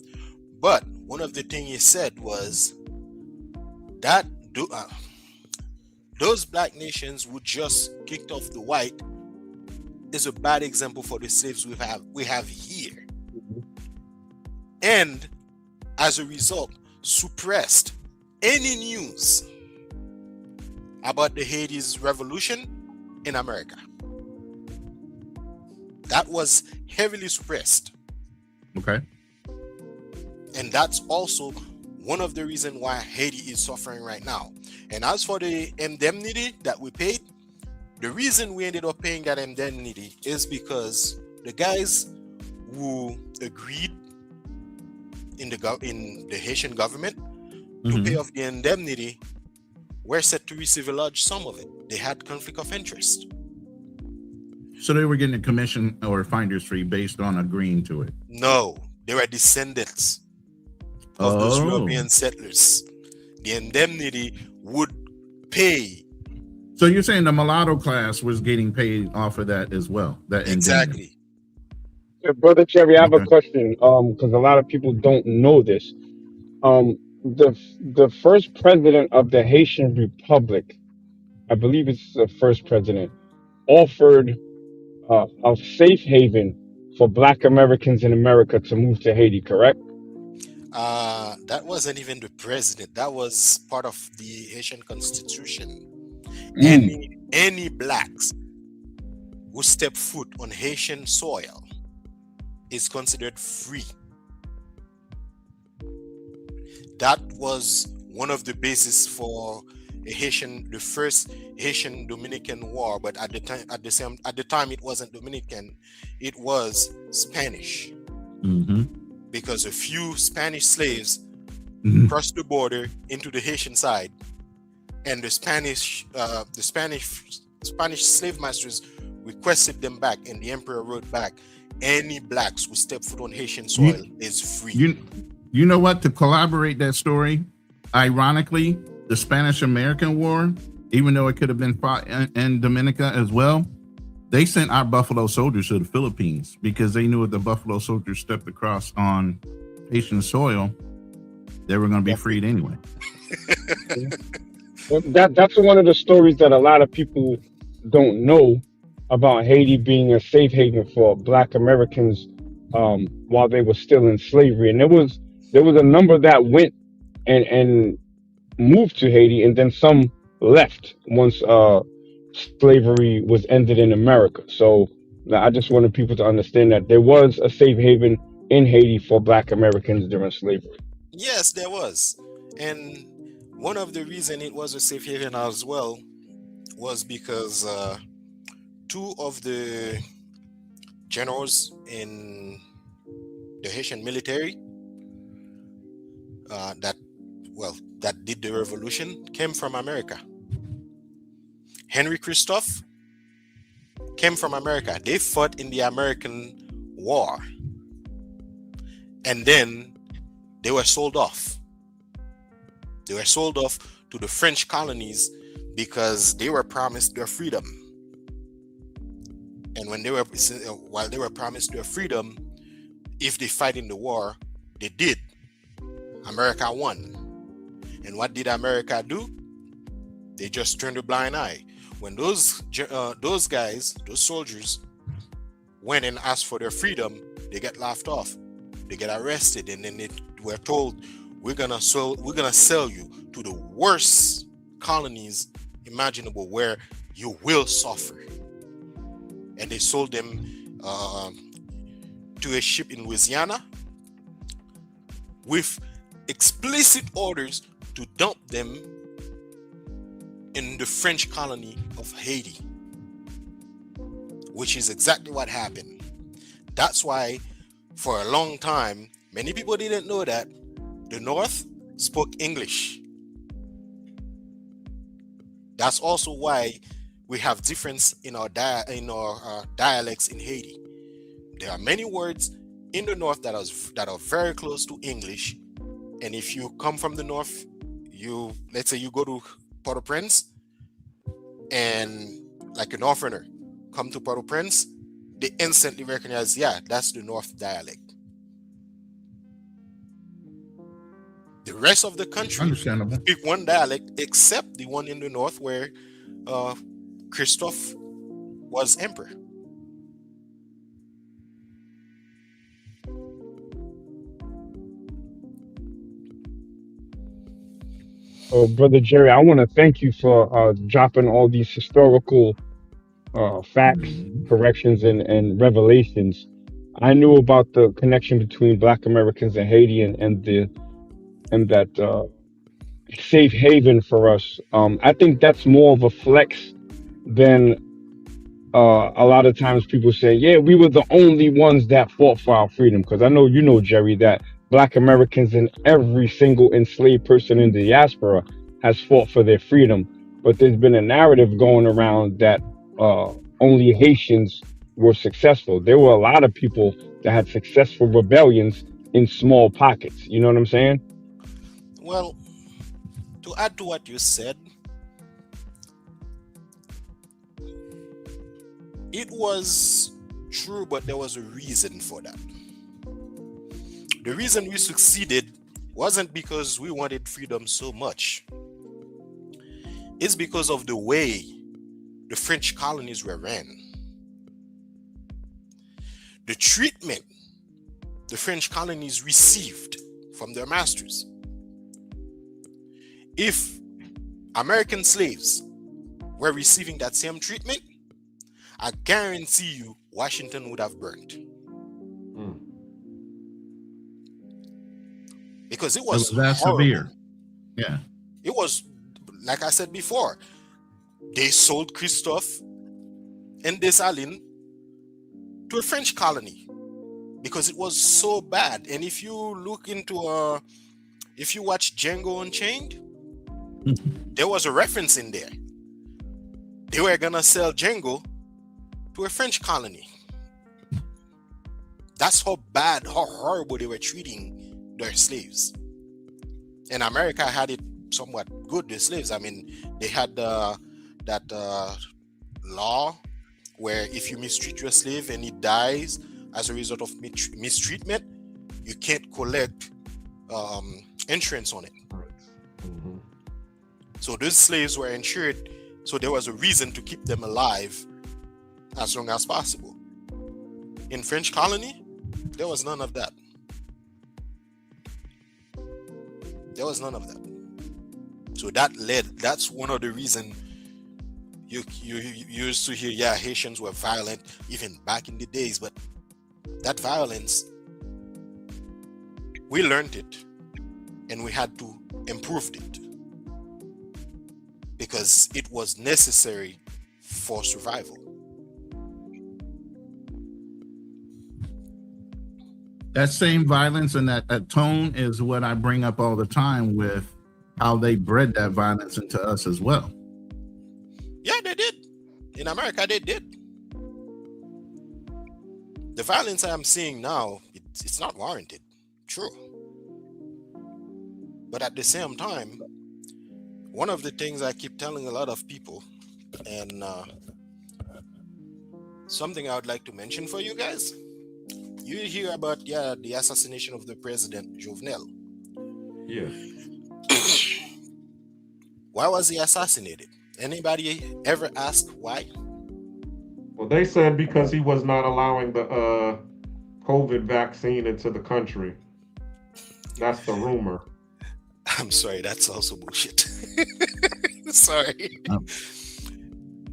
but one of the things he said was that those black nations who just kicked off the white is a bad example for the slaves we have here, and as a result, suppressed any news about the Haiti's revolution in America. That was heavily suppressed. Okay. And that's also one of the reasons why Haiti is suffering right now. And as for the indemnity that we paid, the reason we ended up paying that indemnity is because the guys who agreed in the Haitian government to pay off the indemnity were set to receive a large sum of it. They had conflict of interest. So they were getting a commission or finder's fee based on agreeing to it? No, they were descendants of those European settlers. The indemnity would pay So you're saying the mulatto class was getting paid off of that as well? That Exactly. Brother Cherry, I have a Okay. question. Because a lot of people don't know this. The first president of the Haitian Republic, I believe it's the first president, offered a safe haven for Black Americans in America to move to Haiti. Correct? That wasn't even the president. That was part of the Haitian Constitution. Mm. Any blacks who step foot on Haitian soil is considered free. That was one of the basis for the first Haitian Dominican War. But at the time, it wasn't Dominican; it was Spanish, because a few Spanish slaves crossed the border into the Haitian side, and the Spanish slave masters requested them back, and the emperor wrote back, any blacks who step foot on Haitian soil is free. You know what? To collaborate that story, ironically, the Spanish-American War, even though it could have been fought in Dominica as well, they sent our Buffalo Soldiers to the Philippines because they knew if the Buffalo Soldiers stepped across on Haitian soil, they were going to be freed anyway. That's one of the stories that a lot of people don't know about Haiti being a safe haven for Black Americans while they were still in slavery. And there was a number that went and moved to Haiti, and then some left once slavery was ended in America. So I just wanted people to understand that there was a safe haven in Haiti for Black Americans during slavery. Yes, there was. And one of the reasons it was a safe haven as well was because two of the generals in the Haitian military that did the revolution came from America. Henry Christophe came from America. They fought in the American War. And then they were sold off. They were sold off to the French colonies because they were promised their freedom. And while they were promised their freedom, if they fight in the war, they did. America won. And what did America do? They just turned a blind eye. When those guys, those soldiers, went and asked for their freedom, they get laughed off. They get arrested, and then they were told, we're gonna sell you to the worst colonies imaginable where you will suffer. And they sold them to a ship in Louisiana with explicit orders to dump them in the French colony of Haiti, which is exactly what happened. That's why for a long time, many people didn't know that the North spoke English. That's also why we have difference in our dialects in Haiti. There are many words in the North that are very close to English, and if you come from the North, let's say you go to Port-au-Prince, and like a Northerner come to Port-au-Prince, they instantly recognize, yeah, that's the North dialect. The rest of the country speak one dialect except the one in the North where Christophe was emperor. Brother Jerry, I want to thank you for dropping all these historical facts, corrections, and revelations. I knew about the connection between Black Americans and Haiti and that safe haven for us. I think that's more of a flex than a lot of times people say, yeah, we were the only ones that fought for our freedom. Because I know you know, Jerry, that Black Americans and every single enslaved person in the diaspora has fought for their freedom. But there's been a narrative going around that only Haitians were successful. There were a lot of people that had successful rebellions in small pockets. You know what I'm saying? Well, to add to what you said, It was true, but there was a reason for that. The reason we succeeded wasn't because we wanted freedom so much. It's because of the way the French colonies were ran. The treatment the French colonies received from their masters. If American slaves were receiving that same treatment, I guarantee you Washington would have burnt. Because it was that horrible. severe. Yeah. It was, like I said before, they sold Christophe and Dessalines to a French colony because it was so bad. And if you look into if you watch Django Unchained, there was a reference in there. They were gonna sell Django to a French colony. That's how bad, how horrible they were treating their slaves. And America had it somewhat good, the slaves. I mean, they had that law where if you mistreat your slave and he dies as a result of mistreatment, you can't collect insurance on it. So those slaves were insured, so there was a reason to keep them alive as long as possible. In French colony, there was none of that. There was none of that. So that's one of the reasons you used to hear, yeah, Haitians were violent even back in the days, but that violence, we learned it and we had to improve it because it was necessary for survival. That same violence and that tone is what I bring up all the time with how they bred that violence into us as well. Yeah, they did. In America, they did. The violence I'm seeing now, it's not warranted. True. But at the same time, one of the things I keep telling a lot of people, and something I would like to mention for you guys, you hear about, the assassination of the president, Jovenel. Yeah. Why was he assassinated? Anybody ever ask why? Well, they said because he was not allowing the COVID vaccine into the country. That's the rumor. I'm sorry, that's also bullshit. Sorry.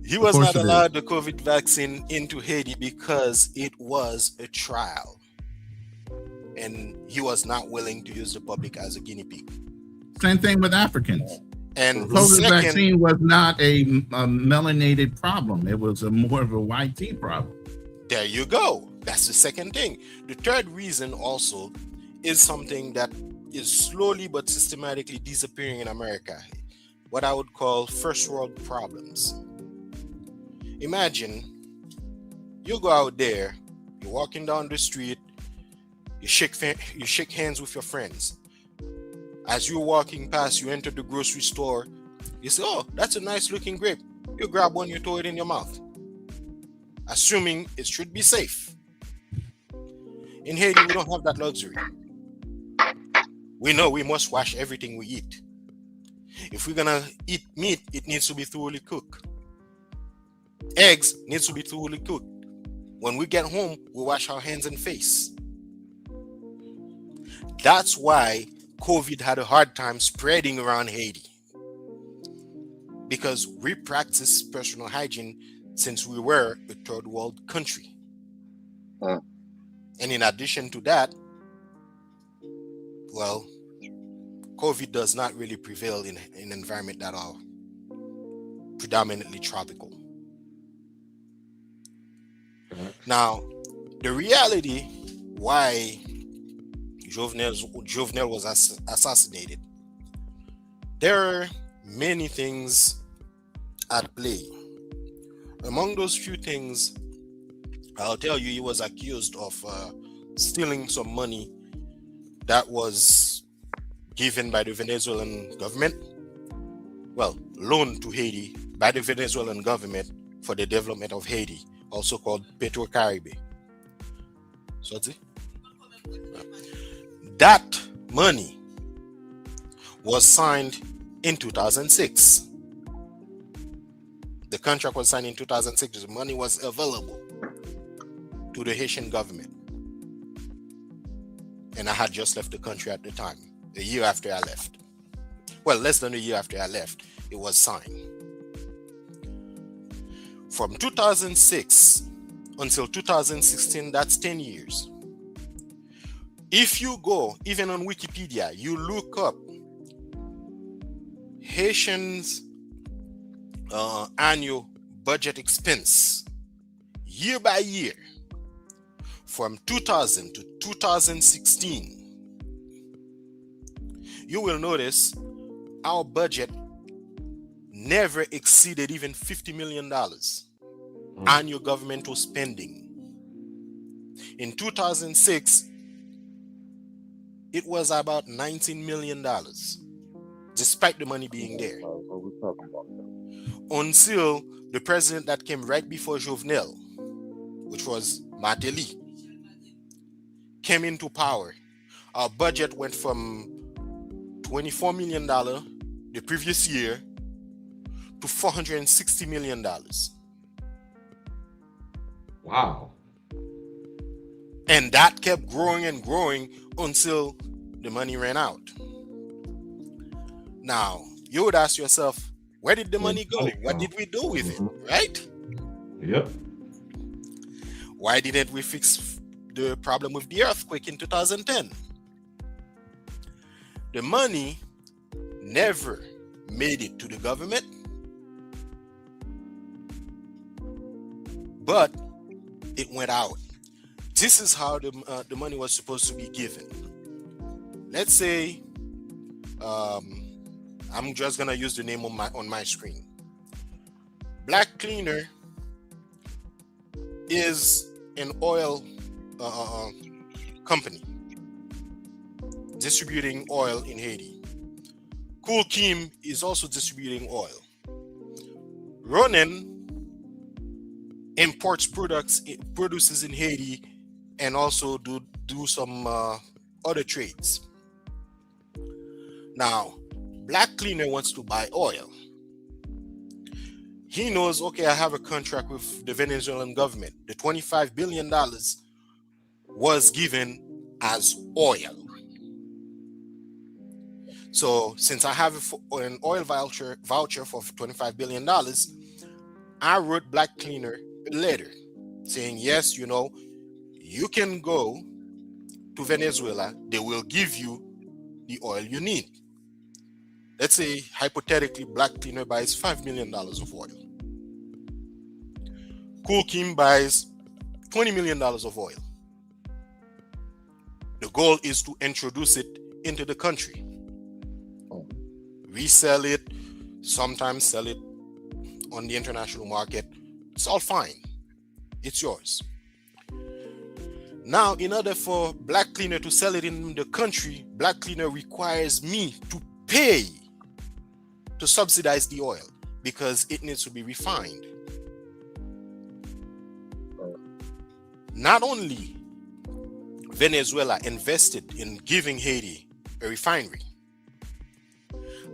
He was not allowed the COVID vaccine into Haiti because it was a trial. And he was not willing to use the public as a guinea pig. Same thing with Africans. And COVID vaccine was not a melanated problem. It was more of a white tea problem. There you go. That's the second thing. The third reason also is something that is slowly but systematically disappearing in America. What I would call first world problems. Imagine you go out there, you're walking down the street, you shake hands with your friends. As you're walking past, you enter the grocery store, you say, oh, that's a nice looking grape. You grab one, you throw it in your mouth, assuming it should be safe. In Haiti, we don't have that luxury. We know we must wash everything we eat. If we're gonna eat meat, it needs to be thoroughly cooked. Eggs needs to be thoroughly cooked. When we get home, we wash our hands and face. That's why COVID had a hard time spreading around Haiti. Because we practice personal hygiene since we were a third world country. And in addition to that, well, COVID does not really prevail in an environment that are predominantly tropical. Now, the reality why Jovenel was assassinated, there are many things at play. Among those few things, I'll tell you, he was accused of stealing some money that was given by the Venezuelan government, well, loaned to Haiti by the Venezuelan government for the development of Haiti, also called Petro-Caribe. So that money was signed in 2006. The contract was signed in 2006. The money was available to the Haitian government. And I had just left the country at the time, a year after I left. Well, less than a year after I left, it was signed. From 2006 until 2016, that's 10 years. If you go, even on Wikipedia, you look up Haitians' annual budget expense year by year from 2000 to 2016, you will notice our budget never exceeded even $50 million annual governmental spending. In 2006, it was about $19 million, despite the money being there. Until the president that came right before Jovenel, which was Martelly, came into power. Our budget went from $24 million the previous year to $460 million. Wow. And that kept growing and growing until the money ran out. Now, you would ask yourself, where did the money go? What did we do with it, right? Yep. Why didn't we fix the problem with the earthquake in 2010? The money never made it to the government, but it went out. This is how the money was supposed to be given. Let's say, I'm just gonna use the name on my screen. Black Cleaner is an oil company distributing oil in Haiti. Cool Kim is also distributing oil. Ronan imports produces in Haiti and also do some other trades. Now, Black Cleaner wants to buy oil. He knows, okay, I have a contract with the Venezuelan government. The $25 billion was given as oil. So since I have an oil voucher for $25 billion, I wrote Black Cleaner a letter saying, yes, you can go to Venezuela. They will give you the oil you need. Let's say, hypothetically, Black Cleaner buys $5 million of oil. Cool Kim buys $20 million of oil. The goal is to introduce it into the country. Resell it, sometimes sell it on the international market. It's all fine. It's yours. Now, in order for Black Cleaner to sell it in the country, Black Cleaner requires me to pay to subsidize the oil because it needs to be refined. Not only Venezuela invested in giving Haiti a refinery,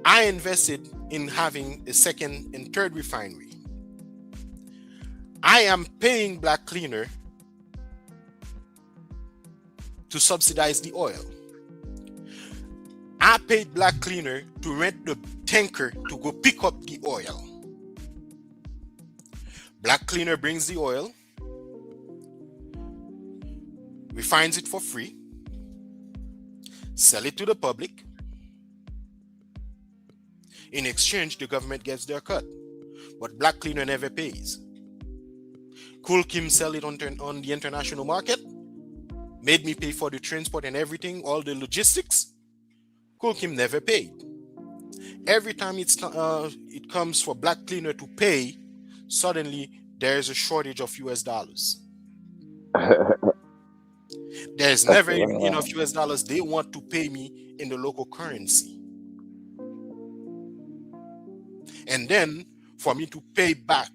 I invested in having a second and third refinery. I am paying Black Cleaner to subsidize the oil. I paid Black Cleaner to rent the tanker to go pick up the oil. Black Cleaner brings the oil, refines it for free, sell it to the public. In exchange, the government gets their cut, but Black Cleaner never pays. Cool Kim sell it on the international market, made me pay for the transport and everything, all the logistics. Cool Kim never paid. Every time it comes for Black Cleaner to pay, suddenly there is a shortage of US dollars. There's never enough US dollars. They want to pay me in the local currency. And then for me to pay back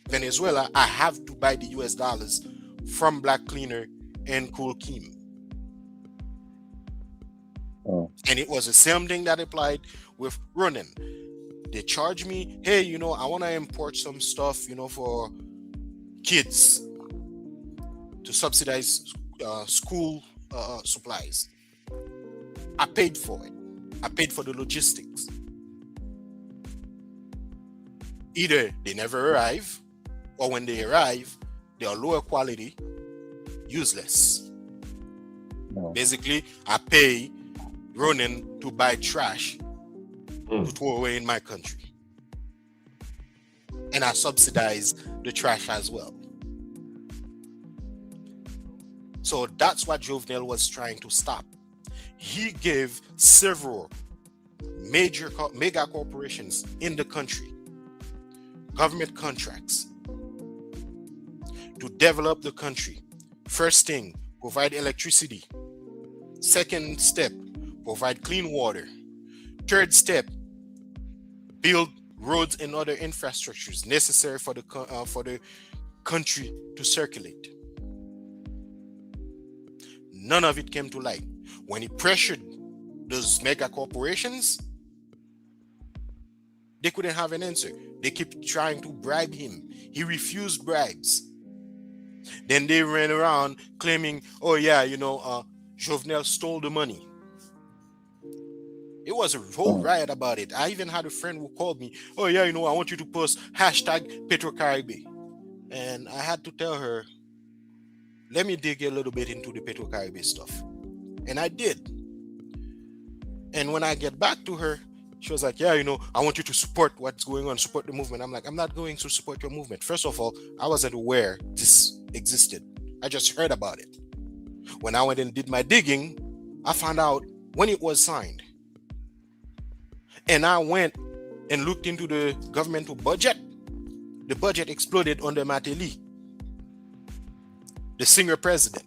Venezuela, I have to buy the US dollars from Black Cleaner and Cool Keem. And it was the same thing that applied with Ronin. They charge me, hey, you know, I want to import some stuff, you know, for kids to subsidize school supplies. I paid for it. I paid for the logistics. Either they never arrive, or when they arrive, they are lower quality, useless. Basically, I pay Ronin to buy trash to throw away in my country. And I subsidize the trash as well. So that's what Jovenel was trying to stop. He gave several mega corporations in the country government contracts to develop the country. First thing, provide electricity. Second step, provide clean water. Third step, build roads and other infrastructures necessary for the country to circulate. None of it came to light. When he pressured those mega corporations, they couldn't have an answer. They kept trying to bribe him. He refused bribes. Then they ran around claiming, oh yeah, you know, Jovenel stole the money. It was a whole riot about it. I even had a friend who called me, oh yeah, you know, I want you to post hashtag PetroCaribe. And I had to tell her, let me dig a little bit into the PetroCaribe stuff. And I did. And when I get back to her, she was like, yeah, you know, I want you to support what's going on, support the movement. I'm like, I'm not going to support your movement. First of all, I wasn't aware this existed. I just heard about it. When I went and did my digging, I found out when it was signed. And I went and looked into the governmental budget. The budget exploded under Mateli, the singer president.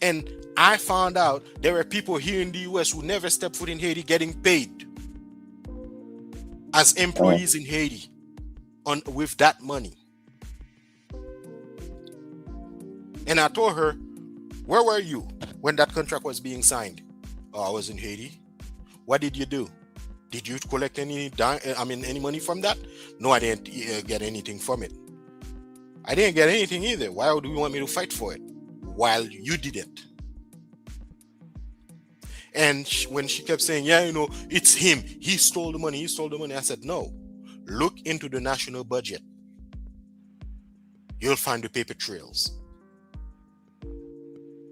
And I found out there were people here in the US who never stepped foot in Haiti getting paid as employees in Haiti with that money. And I told her, where were you when that contract was being signed? Oh, I was in Haiti. What did you do? Did you collect any money from that? No, I didn't get anything from it. I didn't get anything either. Why do you want me to fight for it while you didn't? And when she kept saying, yeah, you know, it's him. He stole the money. He stole the money. I said, no. Look into the national budget. You'll find the paper trails.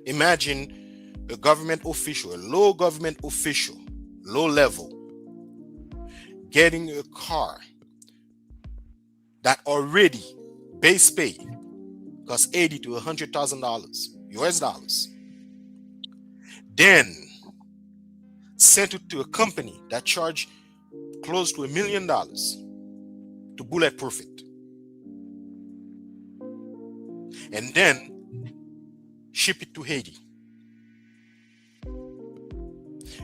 Imagine a government official, a low government official, low level, getting a car that already base pay costs $80,000 to $100,000 US dollars. Then sent it to a company that charged close to $1 million to bulletproof it. And then ship it to Haiti.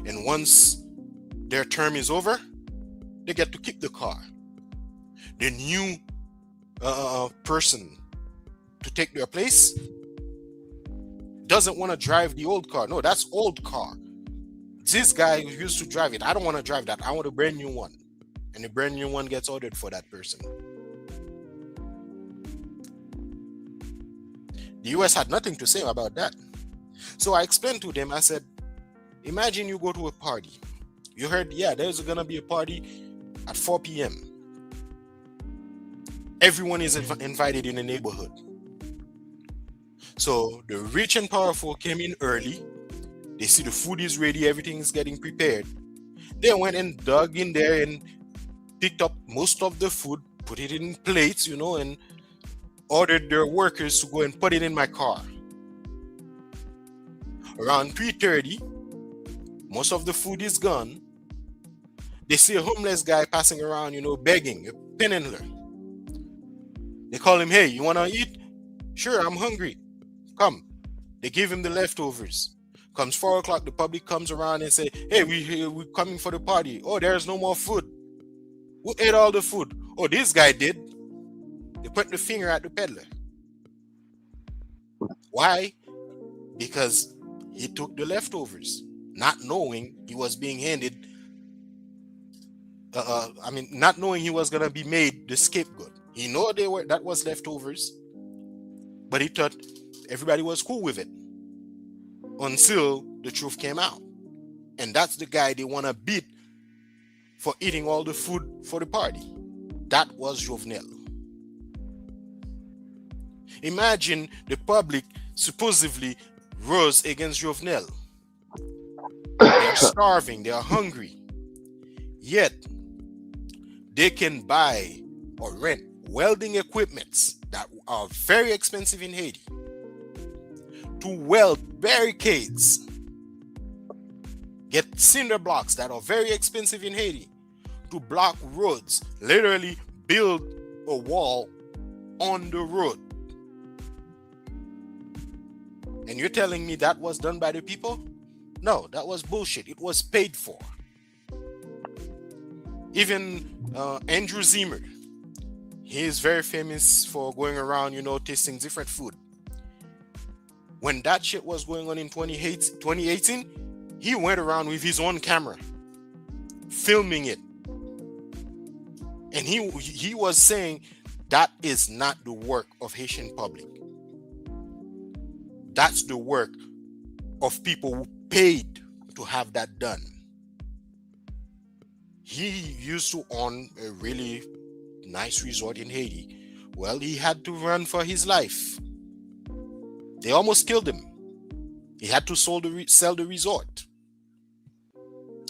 And once their term is over, they get to keep the car. The new person to take their place doesn't want to drive the old car. No, that's old car. This guy who used to drive it, I don't want to drive that. I want a brand new one. And the brand new one gets ordered for that person. The US had nothing to say about that. So I explained to them, I said, imagine you go to a party. You heard, yeah, there's going to be a party at 4 p.m. Everyone is invited in the neighborhood. So the rich and powerful came in early. They see the food is ready, everything is getting prepared. They went and dug in there and picked up most of the food, put it in plates, you know, and ordered their workers to go and put it in my car. Around 3:30, most of the food is gone. They see a homeless guy passing around, you know, begging, a panhandler. They call him, hey, you want to eat? Sure, I'm hungry. Come. They give him the leftovers. Comes 4 o'clock, the public comes around and say, hey, we're coming for the party. Oh, there's no more food. Who ate all the food? Oh, this guy did. They put the finger at the peddler. Why? Because he took the leftovers, not knowing he was being handed. Not knowing he was gonna be made the scapegoat. He know that was leftovers, but he thought everybody was cool with it until the truth came out. And that's the guy they want to beat for eating all the food for the party. That was Jovenel. Imagine the public supposedly rose against Jovenel. They're starving, they are hungry. Yet, they can buy or rent welding equipments that are very expensive in Haiti to weld barricades, get cinder blocks that are very expensive in Haiti to block roads, literally build a wall on the road. And you're telling me that was done by the people? No, that was bullshit. It was paid for. Even Andrew Zimmer, he is very famous for going around, tasting different food. When that shit was going on in 2018, he went around with his own camera, filming it. And he was saying that is not the work of Haitian public. That's the work of people who paid to have that done. He used to own a really nice resort in Haiti. Well, he had to run for his life. They almost killed him. He had to sell the resort.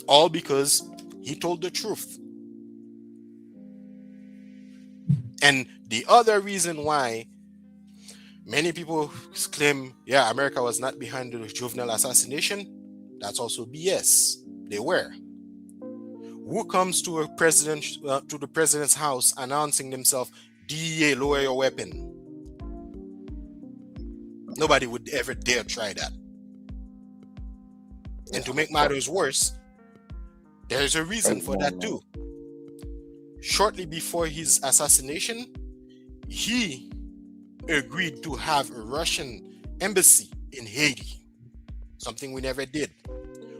All because he told the truth. And the other reason why many people claim, America was not behind the Jovenel assassination, that's also BS. They were. Who comes to the president's house announcing themselves, DEA, lower your weapon? Nobody would ever dare try that. And to make matters worse, there's a reason for that too. Shortly before his assassination, he agreed to have a Russian embassy in Haiti, something we never did.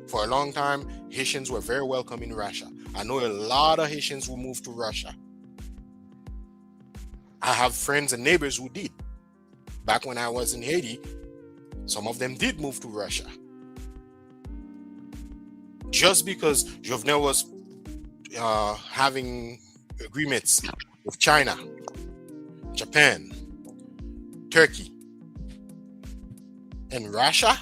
For a long time, Haitians were very welcome in Russia. I know a lot of Haitians who moved to Russia. I have friends and neighbors who did. Back when I was in Haiti, some of them did move to Russia. Just because Jovenel was having agreements with China, Japan, Turkey, and Russia,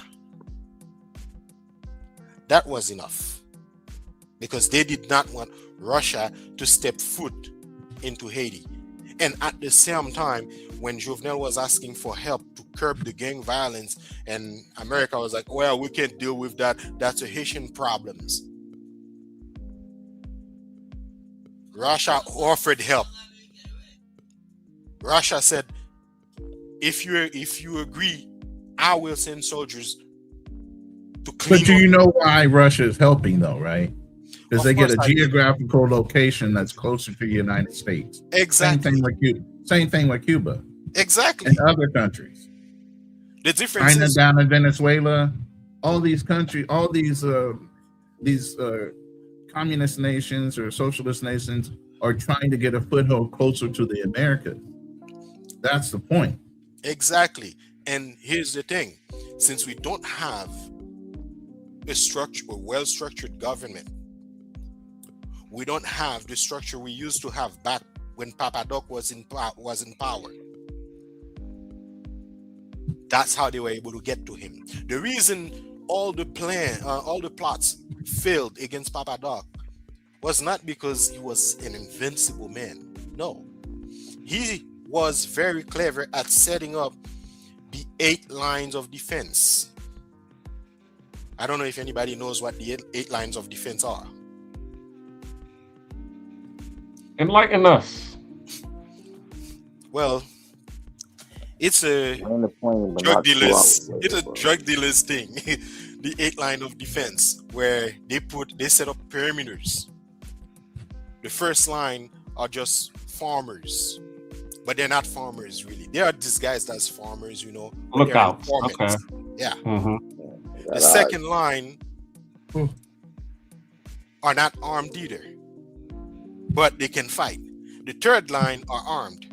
that was enough. Because they did not want Russia to step foot into Haiti. And at the same time, when Jovenel was asking for help to curb the gang violence, and America was like, well, we can't deal with that. That's a Haitian problems. Russia offered help. Russia said, if you agree, I will send soldiers to clean. But do you know why Russia is helping, though, right? Because they get a geographical location that's closer to the United States. Exactly. Same thing with Cuba. Exactly. And other countries. The difference China is down in Venezuela, all these countries, all these communist nations or socialist nations are trying to get a foothold closer to the Americas. That's the point. Exactly. And here's the thing. Since we don't have a well-structured government, we don't have the structure we used to have back when Papa Doc was in power. That's how they were able to get to him. The reason all the plots failed against Papa Doc was not because he was an invincible man. No. He was very clever at setting up the 8 lines of defense. I don't know if anybody knows what the 8 lines of defense are. Enlighten us. Well, it's a drug dealers. It's a drug dealers thing. The 8 line of defense, where they set up perimeters. The first line are just farmers, but they're not farmers really. They are disguised as farmers, you know. But they're Lookouts. informants. Okay. Yeah. Mm-hmm. The second line are not armed either, but they can fight. The third line are armed.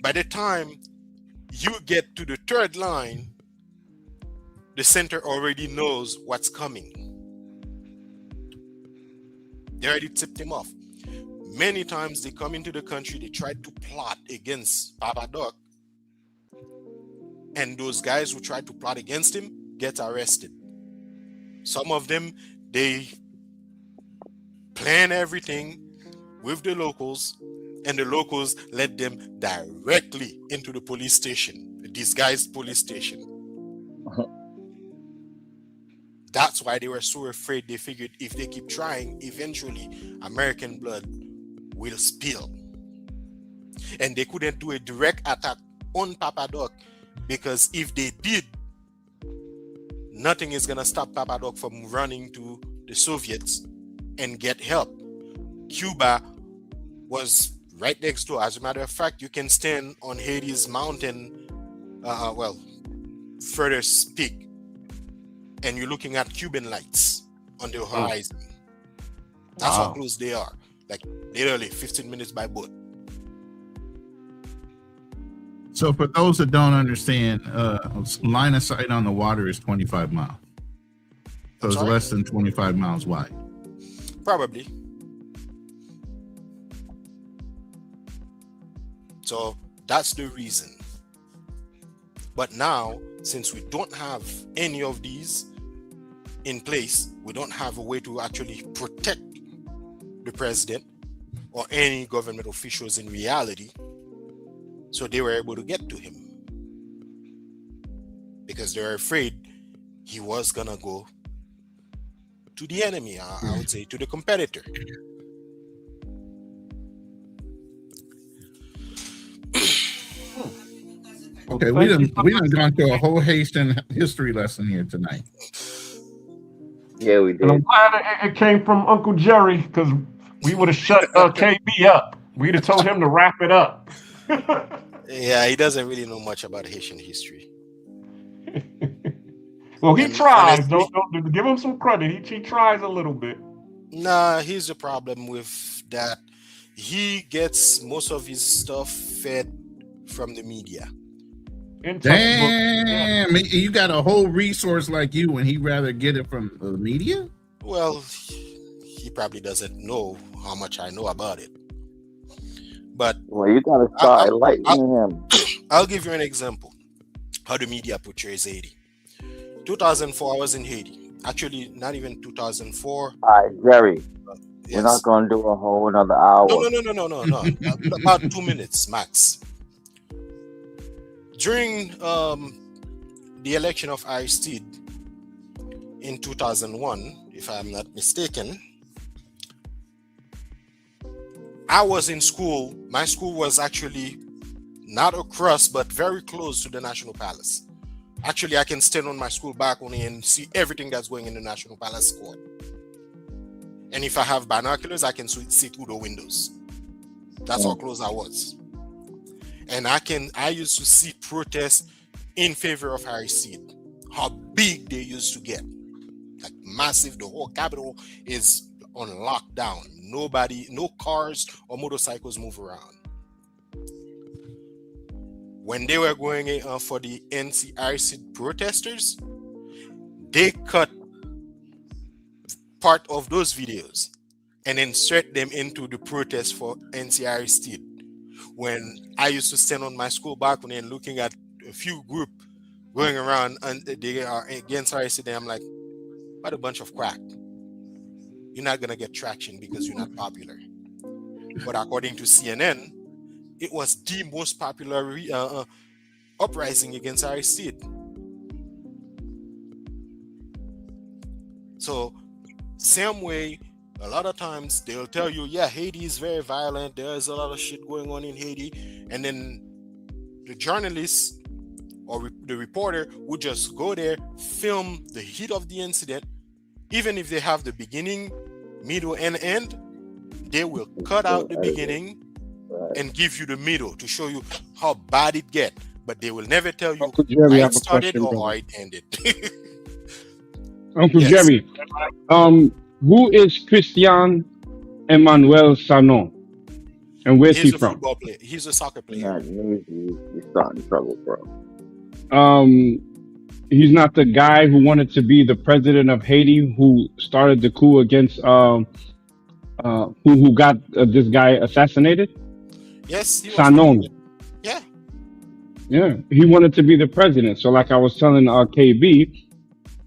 By the time you get to the third line, the center already knows what's coming. They already tipped him off. Many times they come into the country, they try to plot against Papa Doc, and those guys who try to plot against him get arrested. Some of them, they plan everything with the locals, and the locals led them directly into the police station, the disguised police station. That's why they were so afraid. They figured if they keep trying, eventually American blood will spill. And they couldn't do a direct attack on Papa Doc, because if they did, nothing is going to stop Papa Doc from running to the Soviets and get help. Cuba was right next door. As a matter of fact, you can stand on Haiti's mountain, further peak, and you're looking at Cuban lights on the horizon. That's how close they are. Like literally 15 minutes by boat. So for those that don't understand, line of sight on the water is 25 miles. So it's less than 25 miles wide. Probably. So that's the reason. But now, since we don't have any of these in place, we don't have a way to actually protect the president or any government officials in reality. So they were able to get to him because they're afraid he was gonna go to the enemy, I would say, to the competitor. Okay, we done gone through a whole Haitian history lesson here tonight. Yeah, we did. And I'm glad it came from Uncle Jerry, because we would have shut KB up. We'd have told him to wrap it up. Yeah, he doesn't really know much about Haitian history. Well, he tries. Don't give him some credit. He tries a little bit. Nah, here's the problem with that. He gets most of his stuff fed from the media. Damn, you got a whole resource like you, and he'd rather get it from the media? Well, he probably doesn't know how much I know about it. But well, you gotta start enlightening him. I'll give you an example how the media portrays Haiti. 2004, I was in Haiti. Actually, not even 2004. All right, Jerry. Yes. We're not gonna do a whole another hour. No. About 2 minutes max. During the election of Aristide in 2001, if I'm not mistaken, I was in school. My school was actually not across, but very close to the National Palace. Actually, I can stand on my school balcony and see everything that's going in the National Palace court. And if I have binoculars, I can see through the windows. That's how close I was. And I used to see protests in favor of Aristide. How big they used to get. Like massive. The whole capital is on lockdown. No cars or motorcycles move around. When they were going for the anti-Aristide protesters, they cut part of those videos and insert them into the protest for anti-Aristide. When I used to stand on my school balcony and looking at a few group going around and they are against Aristide, I'm like, what a bunch of crack. You're not going to get traction because you're not popular. But according to CNN, it was the most popular uprising against Aristide. So, same way, a lot of times they'll tell you, yeah, Haiti is very violent. There's a lot of shit going on in Haiti. And then the journalist or the reporter would just go there, film the heat of the incident. Even if they have the beginning, middle, and end, they will cut out the beginning and give you the middle to show you how bad it get, but they will never tell you Uncle Jerry, I how have it a started question, or brother. how it ended. Uncle Yes. Jerry, who is Christian Emmanuel Sanon, and where's he He's a from? football player. He's a soccer player. Not me. You starting trouble, bro. He's not the guy who wanted to be the president of Haiti, who started the coup against who got this guy assassinated. Yes, he was Sanon. Yeah. Yeah, he wanted to be the president. So, like I was telling KB,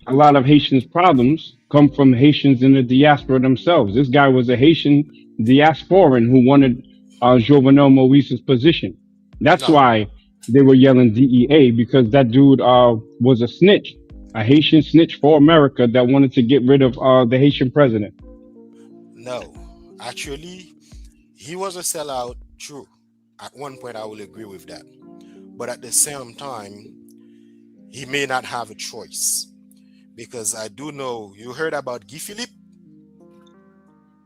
a lot of Haitians' problems come from Haitians in the diaspora themselves. This guy was a Haitian diasporan who wanted Jovenel Moise's position. That's No. why they were yelling DEA, because that dude was a snitch, a Haitian snitch for America that wanted to get rid of the Haitian president. No. Actually, he was a sellout, true. At one point, I will agree with that. But at the same time, he may not have a choice. Because I do know, you heard about Guy Philippe?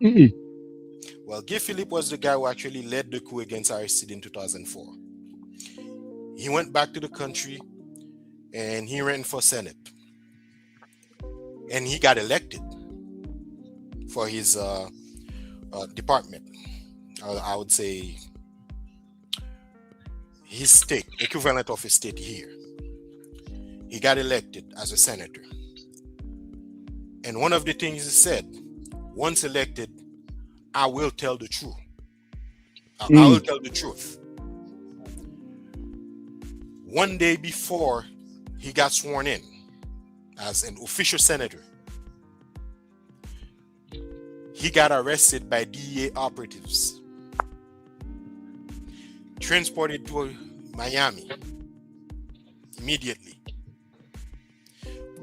Mm-mm. Well, Guy Philippe was the guy who actually led the coup against Aristide in 2004. He went back to the country and he ran for Senate. And he got elected for his department. I would say his state, equivalent of his state here. He got elected as a senator. And one of the things he said, once elected, I will tell the truth. I will tell the truth. One day before he got sworn in as an official senator, he got arrested by DEA operatives, transported to Miami immediately,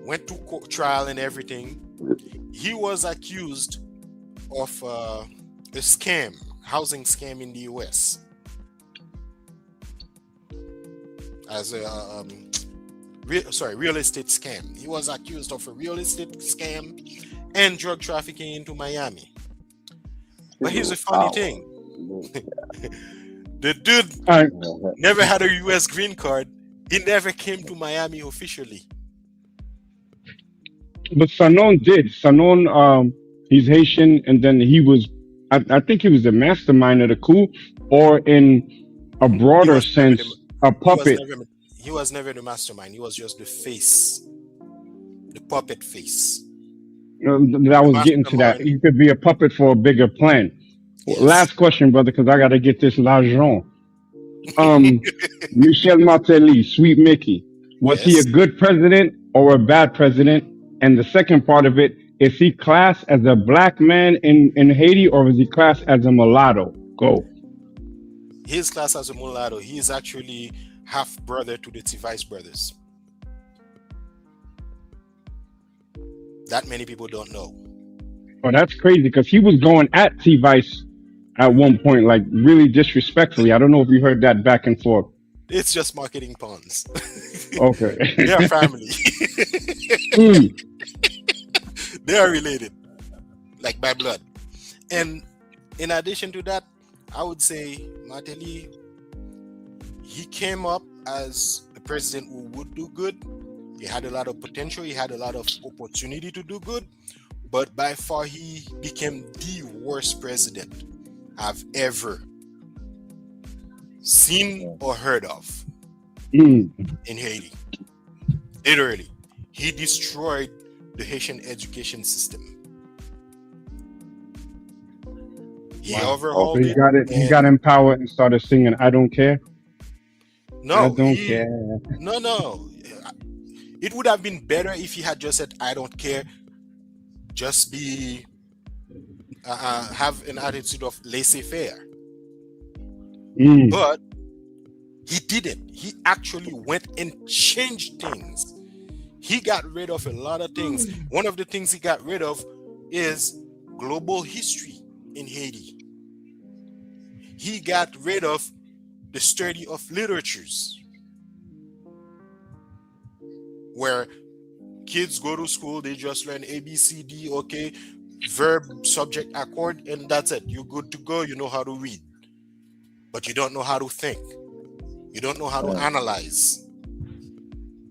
went to court trial and everything. He was accused of a scam, housing scam in the US, as a real estate scam. He was accused of a real estate scam and drug trafficking into Miami. But here's the funny thing. The dude never had a US green card. He never came to Miami officially. But Sanon did. Sanon, he's Haitian, and then he was, I think he was the mastermind of the coup, or in a broader sense, a puppet. He was never the mastermind. He was just the face, the puppet face. That was getting to that. You could be a puppet for a bigger plan. Yes. Last question, brother, because I got to get this l'argent. Michel Martelly, Sweet Mickey, was he a good president or a bad president? And the second part of it, is he classed as a black man in Haiti, or is he classed as a mulatto? Go. He's classed as a mulatto. He is actually half brother to the Tivice brothers. That many people don't know. Oh, that's crazy, because he was going at T-Vice at one point, like really disrespectfully. I don't know if you heard that back and forth. It's just marketing puns. Okay. They are family. They are related, like by blood. And in addition to that, I would say Martelly, he came up as a president who would do good. He had a lot of potential. He had a lot of opportunity to do good. But by far, he became the worst president I've ever seen or heard of in Haiti. Literally, he destroyed the Haitian education system. He overhauled So he got empowered and started singing "I Don't Care." No, I don't care. No. It would have been better if he had just said, "I don't care." Just be have an attitude of laissez-faire. But he didn't. He actually went and changed things. He got rid of a lot of things. One of the things he got rid of is global history in Haiti. He got rid of the study of literatures, where kids go to school, they just learn A, B, C, D, okay, verb, subject, accord, and that's it. You're good to go. You know how to read. but you don't know how to think. You don't know how to analyze.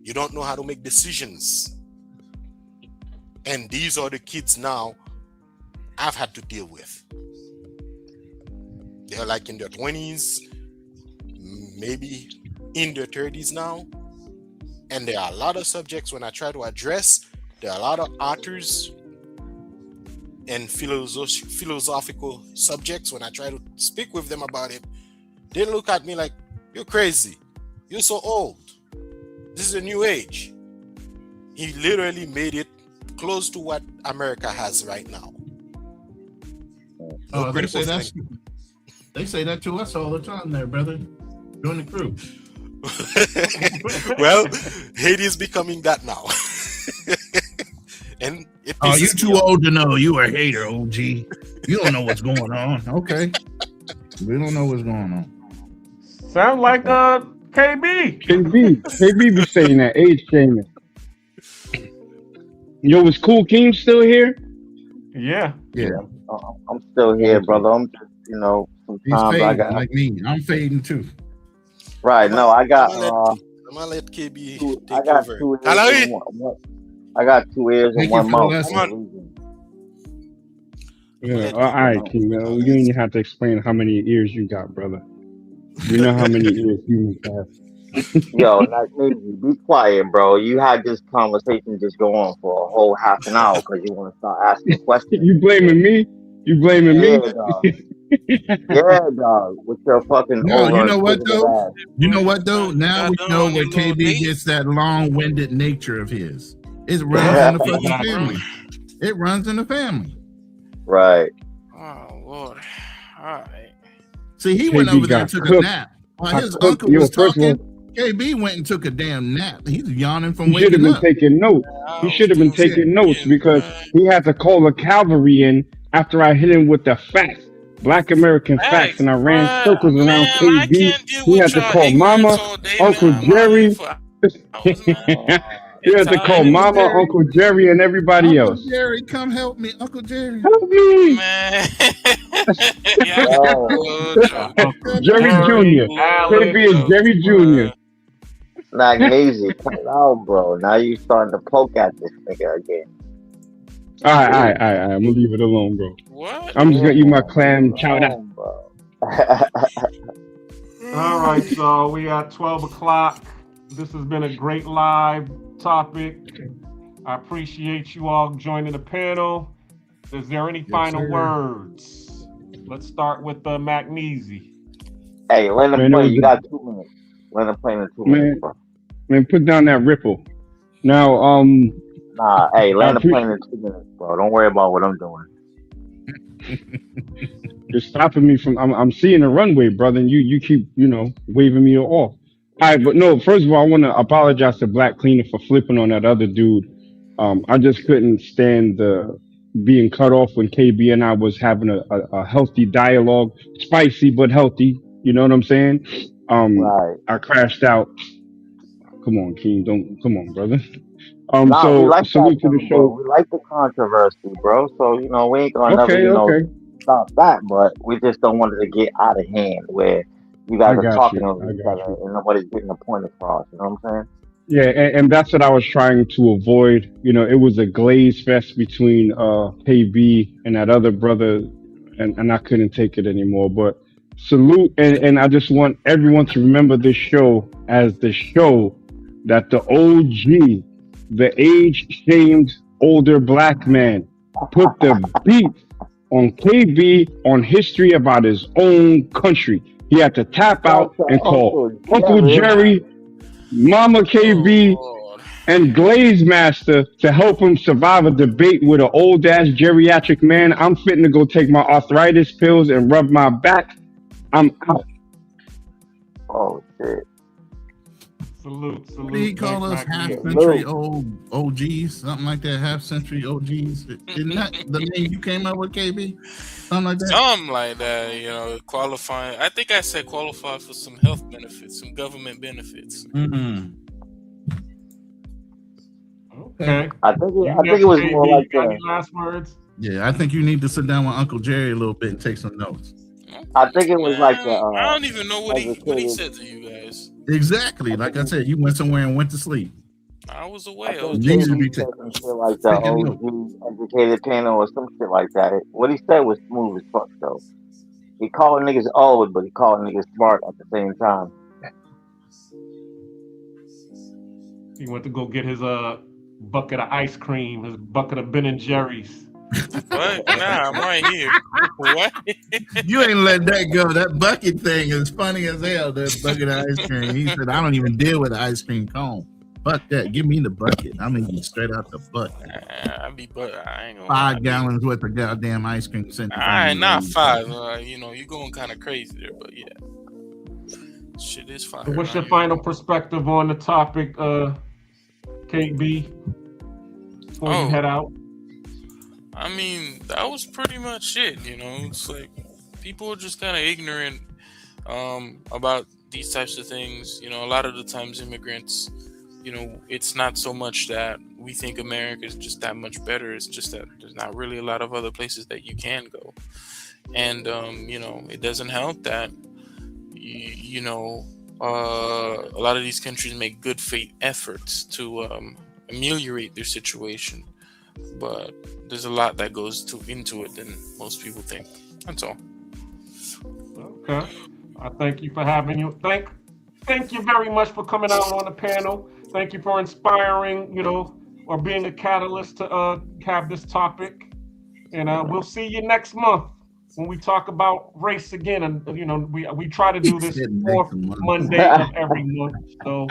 You don't know how to make decisions. And these are the kids now I've had to deal with. They're like in their 20s, maybe in their 30s now. And there are a lot of subjects when I try to address, there are a lot of authors and philosophical subjects. When I try to speak with them about it, they look at me like, you're crazy. You're so old. This is a new age. He literally made it close to what America has right now. No They say critical that's, they say that to us all the time there, brother. Join the crew. Well, Haiti is becoming that now. And it Oh, you pisses too me off. old to know. You a hater, OG. You don't know what's going on. Okay. We don't know what's going on. Sound like KB. KB be saying that age shaming. Yo, is Cool King still here? Yeah. Yeah. I'm still here, brother. I'm just, you know, He's sometimes I fading got like me. I'm fading too. right. No, I got I'm gonna let KB I take got over. 2 ears Alawi! and I got 2 ears and Thank you 1 for the mouth. lesson. For a reason. Yeah. let All KB right, King. You don't even have to explain how many ears you got, brother. We know how many ears humans have. Yo, like maybe be quiet, bro. You had this conversation just go on for a whole half an hour because you want to start asking questions. You blaming me? You blaming Yeah, me? dog. Yeah, dog. With your fucking No, you over know what inquisitive though? ass. You know what though? Now we Got know on where your little KB date. gets that long-winded nature of his. It runs in the fucking Exactly. family. It runs in the family. Right. Oh, Lord. All right. See, he went KB over there and got took a cooked. nap. While I his cooked. uncle Yo, was first of all, talking, KB went and took a damn nap. He's yawning from he should have waking been up. taking notes. He I should was have been doing some taking notes reading, because man. he had to call the cavalry in after I hit him with the facts, Black American facts, and I ran circles Man, around I KB. can't deal He with had to y'all call ignorance Mama, all day, Uncle man. I'm out here Jerry. for hours, man. He had to Get call tired. Mama, Jerry, Uncle Jerry, and everybody Uncle else. Jerry, come help me, Uncle Jerry. Help me! Man. Yeah, Yo, good job. Uncle Jerry Jerry, Jr. Alex. KB is Jerry Jr. Magnesium, cut it out, bro. Now you starting to poke at this nigga again. All right. I'm gonna leave it alone, bro. What? I'm just gonna eat my Yeah, clam chowder. bro. All right, so we at 12 o'clock. This has been a great live topic. I appreciate you all joining the panel. Is there any final sir. words? Let's start with Magnesi. Hey, land the Man, it plane. was You got 2 minutes. Land the plane in 2 minutes, man, bro. man, put down that ripple. Now, Nah, hey, I land the appreciate plane in 2 minutes, bro. Don't worry about what I'm doing. you're stopping me from. I'm seeing the runway, brother, and you keep waving me off. All right, but no. First of all, I want to apologize to Black Cleaner for flipping on that other dude. I just couldn't stand the being cut off when KB and I was having a healthy dialogue, spicy but healthy. You know what I'm saying? Right. I crashed out. Come on, King. Don't come on, brother. Nah, we So like that, salute to the though, bro. show. We like the controversy, bro. So, we ain't gonna never, Okay. stop that, but we just don't want it to get out of hand where you guys I are got talking you. over I each got other you. and nobody's getting the point across. You know what I'm saying? Yeah, and that's what I was trying to avoid. It was a glaze fest between KB and that other brother, and I couldn't take it anymore. But salute, and I just want everyone to remember this show as the show that the OG, the age-shamed older black man, put the beat on KB on history about his own country. He had to tap out Shout and out to call Uncle Jerry, Mama KB, and Glaze Master to help him survive a debate with an old ass geriatric man. I'm fitting to go take my arthritis pills and rub my back. I'm out. Oh shit. Salute. What did he call us? Thanks, Magnesi. Half-century old OGs, something like that. Half-century OGs. Isn't that the name you came up with, KB? Something like that. Something like that, qualifying. I think I said qualify for some health benefits, some government benefits. Mm-hmm. Okay. I think it was more like any last words? Yeah, I think you need to sit down with Uncle Jerry a little bit and take some notes. I think it was like I don't even know what he educated. said to you guys. Exactly. Like I said, you went somewhere and went to sleep. I was I away. I was think These just would be KB said some shit like the taking notes. OG educated panel or some shit like that. What he said was smooth as fuck though. He called niggas old, but he called niggas smart at the same time. He went to go get his bucket of ice cream, his bucket of Ben and Jerry's. what? Nah, I'm right here. What? You ain't let that go. That bucket thing is funny as hell. That bucket of ice cream. He said, I don't even deal with the ice cream cone. Fuck that. Give me the bucket. I'm eating straight out the bucket. I ain't gonna 5 gallons worth of goddamn ice cream sent. All right, not 5. You're going kind of crazy there, but yeah, shit is fire. So what's your final perspective on the topic, KB? Before you head out. I mean, that was pretty much it. It's like people are just kind of ignorant about these types of things. A lot of the times immigrants, it's not so much that we think America is just that much better. It's just that there's not really a lot of other places that you can go. And, it doesn't help that, a lot of these countries make good faith efforts to ameliorate their situation. But there's a lot that goes into it than most people think. That's all. Okay. I thank you for having you. Thank you very much for coming out on the panel. Thank you for inspiring, or being a catalyst to have this topic. And we'll see you next month when we talk about race again. And we try to do this fourth Monday of every month. So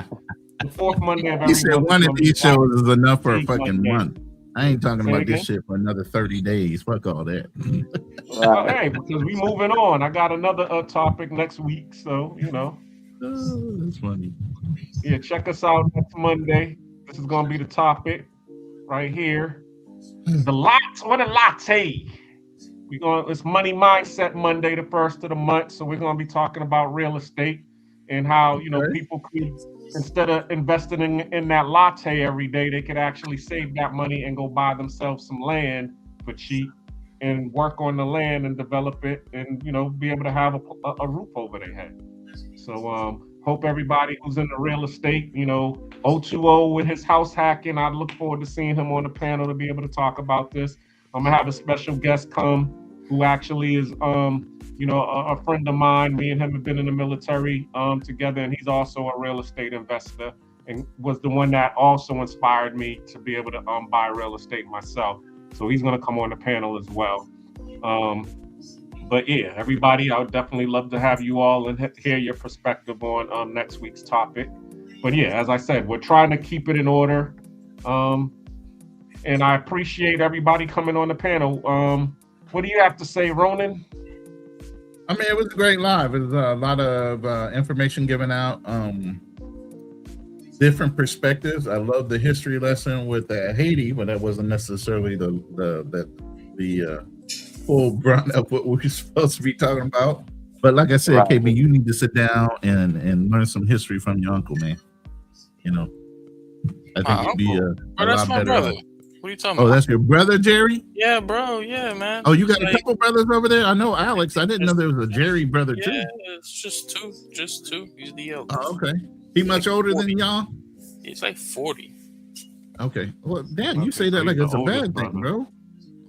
the fourth Monday of every month. He said one of these shows is enough for a fucking Monday. month. I ain't talking Say about again? this shit for another 30 days. Fuck all that. Well, hey, because we moving on. I got another topic next week. So, Oh, that's funny. Yeah, check us out next Monday. This is going to be the topic right here. The latte. It's Money Mindset Monday, the first of the month. So we're going to be talking about real estate and how, people could, instead of investing in that latte every day, they could actually save that money and go buy themselves some land for cheap and work on the land and develop it and, be able to have a roof over their head. So hope everybody who's in the real estate, 020 with his house hacking, I look forward to seeing him on the panel to be able to talk about this. I'm going to have a special guest come who actually is, a friend of mine. Me and him have been in the military together, and he's also a real estate investor and was the one that also inspired me to be able to buy real estate myself. So he's going to come on the panel as well. But yeah, everybody, I would definitely love to have you all and hear your perspective on next week's topic. But yeah, as I said, we're trying to keep it in order. And I appreciate everybody coming on the panel. What do you have to say, Ronan? I mean, it was a great live. It was a lot of information given out, different perspectives. I love the history lesson with Haiti, but that wasn't necessarily the full brunt of what we're supposed to be talking about. But like I said, Right. KB, you need to sit down and learn some history from your uncle, man. I think it'd be a that's lot my better. brother. What are you talking Oh, about? that's your brother, Jerry? Yeah, bro. Yeah, man. Oh, you got Like, a couple brothers over there? I know Alex. I didn't know there was a Jerry brother too. Yeah, it's just two. He's the eldest. Oh, okay. He much older than y'all? He's like 40. Okay. Well, damn, you say that like it's a bad thing, bro.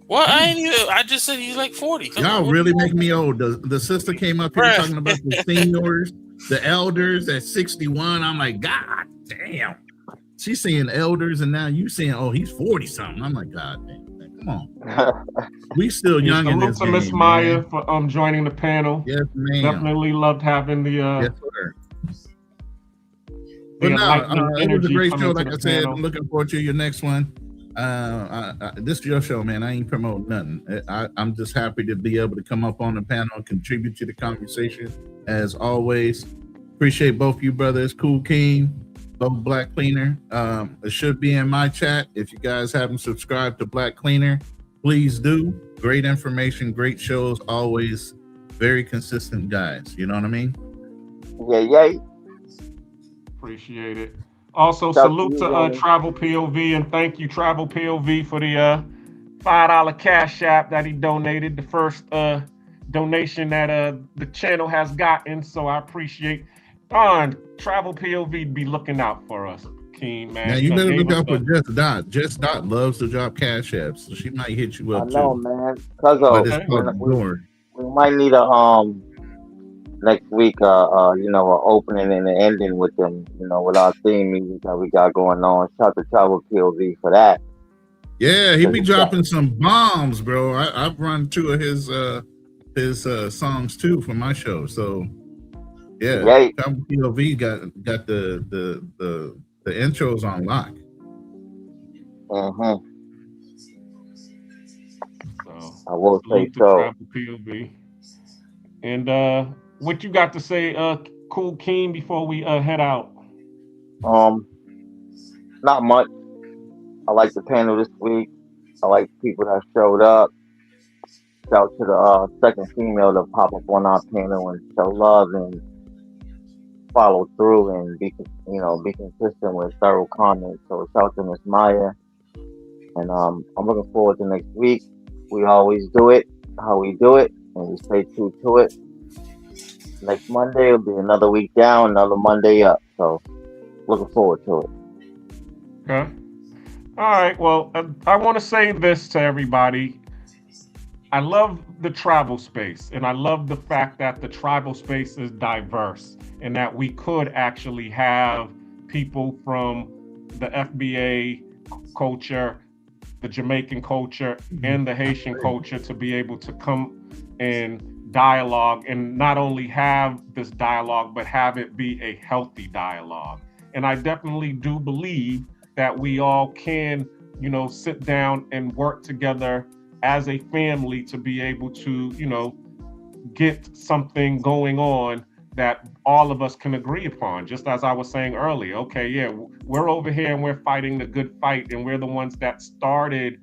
What? I just said he's like 40. Come Y'all on, what really do you make me old. The sister came up here Bruh. talking about the seniors, the elders at 61. I'm like, God damn. She's saying elders, and now you saying, oh, he's 40 something. I'm like, God damn, man, come on. We still young in this Salute to Miss game, Maya man. for joining the panel. Yes, ma'am. Definitely loved having the Yes, sir. the But no, enlightening it was a energy great coming show. to Like the I said, panel. looking forward to your next one. This is your show, man. I ain't promoting nothing. I'm just happy to be able to come up on the panel and contribute to the conversation as always. Appreciate both you brothers, Cool King, both Black Cleaner. It should be in my chat. If you guys haven't subscribed to Black Cleaner, please do. Great information, great shows, always very consistent guys. You know what I mean? Yeah. Appreciate it. Also, Shout salute to to you, Ronan. Travel POV, and thank you, Travel POV, for the $5 cash app that he donated. The first donation that the channel has gotten. So I appreciate Travel POV be looking out for us, King, man. Now you better gave look us out for the- Just Dot. Just Dot loves to drop cash apps, so she might hit you I up know, too. man. Cause But of it's called Door. we might need a next week you know, an opening and an ending with them, you know, with our theme music that we got going on. Shout out to Travel POV for that. Yeah, he be dropping some bombs, bro. I've run two of his songs too for my show. So yeah, Right. Travel POV got the intros on lock. Mm-hmm. So I will say salute to so. Travel POV. And what you got to say, Cool King, before we head out? Not much. I like the panel this week. I like the people that showed up. Shout out to the second female to pop up on our panel and show love and follow through and be consistent with thorough comments. So shout out to Miss Maya. And I'm looking forward to next week. We always do it how we do it, and we stay true to it. Next Monday will be another week down, another Monday up. So looking forward to it. Okay. All right. Well, I want to say this to everybody. I love the travel space, and I love the fact that the tribal space is diverse and that we could actually have people from the FBA culture, the Jamaican culture, and the Haitian culture to be able to come and dialogue, and not only have this dialogue, but have it be a healthy dialogue. And I definitely do believe that we all can, sit down and work together as a family to be able to, get something going on that all of us can agree upon. Just as I was saying earlier, okay, yeah, we're over here and we're fighting the good fight, and we're the ones that started,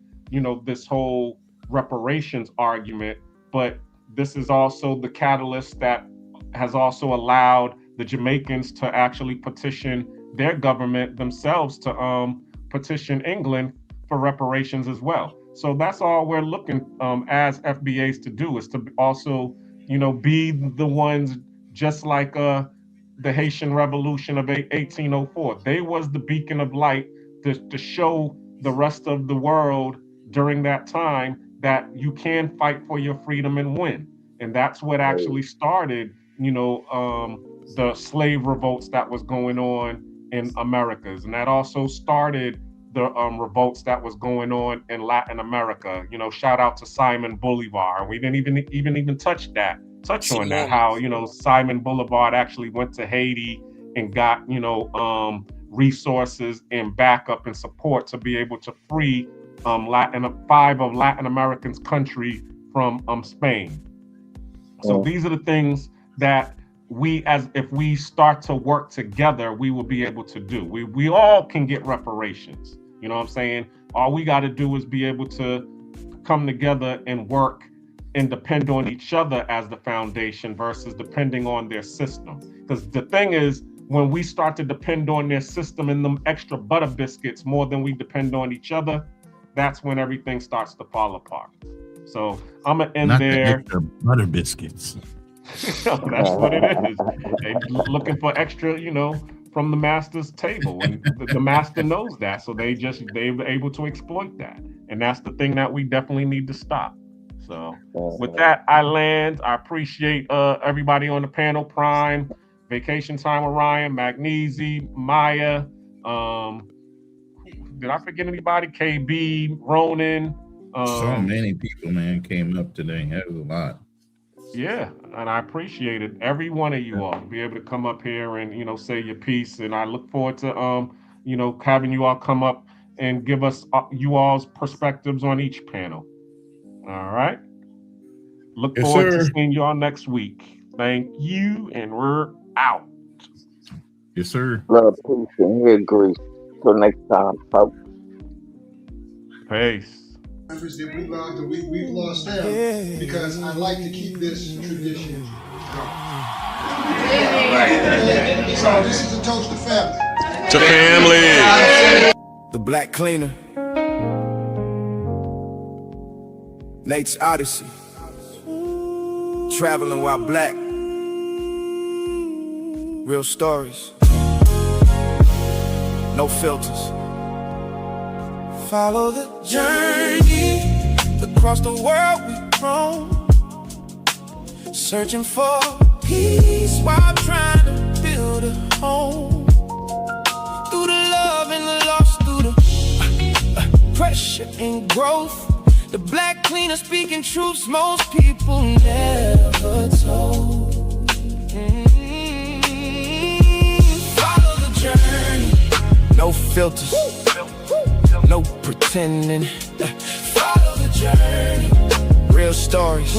this whole reparations argument. But this is also the catalyst that has also allowed the Jamaicans to actually petition their government themselves to petition England for reparations as well. So that's all we're looking as FBAs to do, is to also, be the ones, just like the Haitian Revolution of 1804. They was the beacon of light to show the rest of the world during that time that you can fight for your freedom and win. And that's what actually started, the slave revolts that was going on in Americas. And that also started the revolts that was going on in Latin America. Shout out to Simon Bolivar. We didn't even touch on that, how, Simon Bolivar actually went to Haiti and got, resources and backup and support to be able to free 5 of Latin Americans' country from Spain. So these are the things that if we start to work together, we will be able to do. We all can get reparations. You know what I'm saying? All we got to do is be able to come together and work and depend on each other as the foundation versus depending on their system. Because the thing is, when we start to depend on their system and them extra butter biscuits more than we depend on each other, that's when everything starts to fall apart. So I'm gonna end Not there. the extra butter biscuits. That's what it is. They looking for extra, from the master's table, and the master knows that, so they're able to exploit that, and that's the thing that we definitely need to stop. So with that, I land. I appreciate everybody on the panel: Prime, Vacation Time with Ryan, Magnesi, Maya. Did I forget anybody? KB, Ronan. So many people, man, came up today. That was a lot. Yeah, and I appreciate it. Every one of you all be able to come up here and say your piece, and I look forward to having you all come up and give us you all's perspectives on each panel. All right. Look Yes, forward to sir. seeing you all next week. Thank you, and we're out. Yes, sir. Love, peace, and here, Greece. Till next time, folks. Peace. Members that we love, that we've lost them, because I like to keep this tradition going. So this is a toast to family. To family. The Black Cleaner. Nate's Odyssey. Traveling while black. Real stories. No filters. Follow the journey. Across the world we've roam. Searching for peace while trying to build a home. Through the love and the loss, through the pressure and growth. The black cleaner speaking truths most people never told. Follow the journey. No filters, no pretending. Follow the journey. Real stories,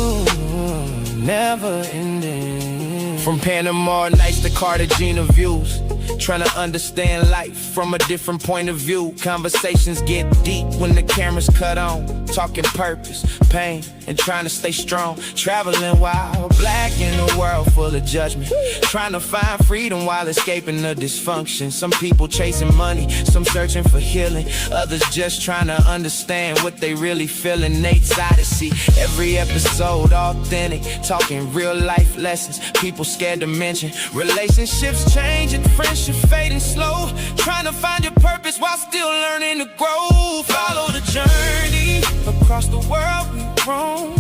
never ending. From Panama nights to Cartagena views. Trying to understand life from a different point of view. Conversations get deep when the camera's cut on. Talking purpose, pain, and trying to stay strong. Traveling while black in a world full of judgment. Trying to find freedom while escaping the dysfunction. Some people chasing money, some searching for healing. Others just trying to understand what they really feeling. Nate's Odyssey, every episode authentic. Talking real life lessons, people scared to mention. Relationships changing, friendship fading slow. Trying to find your purpose while still learning to grow. Follow the journey. Across the world we roam.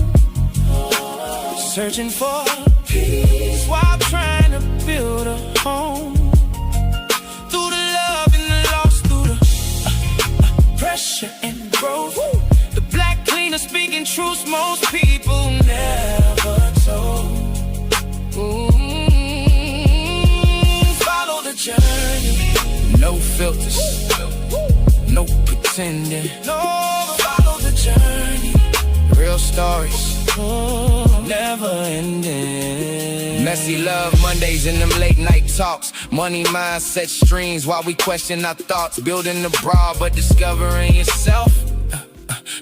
Searching for peace while trying to build a home. Through the love and the loss, through the pressure and growth. The black cleaner speaking truths most people never told. Follow the journey. No filters, no pretending. No, follow the journey. Real stories, never ending. Messy love Mondays and them late night talks. Money mindset streams while we question our thoughts. Building the broad but discovering yourself.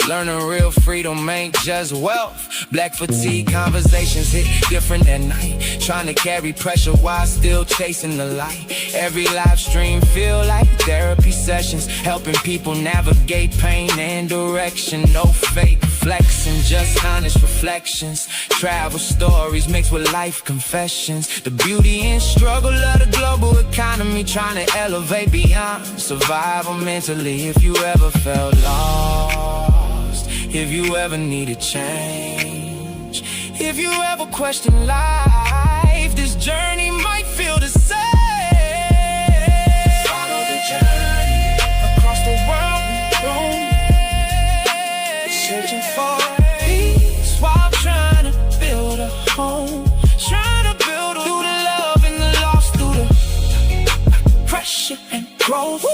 Learning real freedom ain't just wealth. Black fatigue conversations hit different at night. Trying to carry pressure while still chasing the light. Every live stream feel like therapy sessions. Helping people navigate pain and direction. No fake flexing, just honest reflections. Travel stories mixed with life confessions. The beauty and struggle of the global economy. Trying to elevate beyond survival mentally. If you ever felt lost, if you ever needed change, if you ever question life, this journey might feel the same. Follow the journey. Across the world we roam. Searching for peace while trying to build a home. Trying to build through the love and the loss, through the pressure and growth.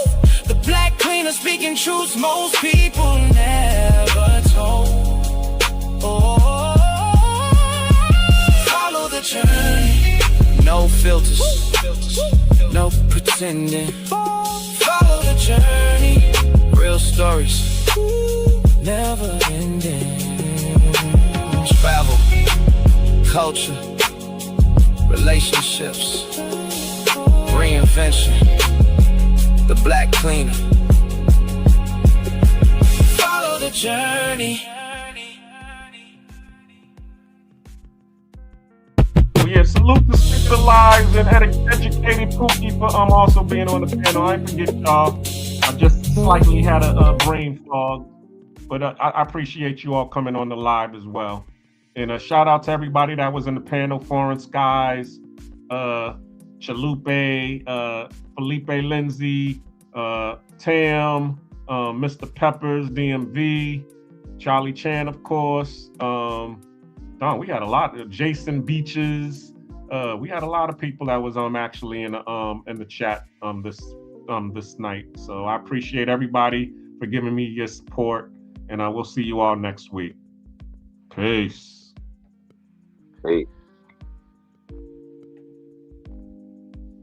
The black cleaner speaking truths most people never told. Follow the journey. No filters, no pretending. Follow the journey. Real stories, never ending. Travel, culture, relationships, reinvention. The black cleaner. Follow the journey. Well, yeah, salute to Sister Lives and Educated Pookie for also being on the panel. I forget y'all. I just slightly had a brain fog, but I appreciate you all coming on the live as well. And a shout out to everybody that was in the panel: Foreign Skies, Chalupe, Felipe Lindsay, Tam, Mr. Peppers, DMV, Charlie Chan, of course. We had a lot. Jason Beaches. We had a lot of people that was actually in the chat this night. So I appreciate everybody for giving me your support, and I will see you all next week. Peace. Peace.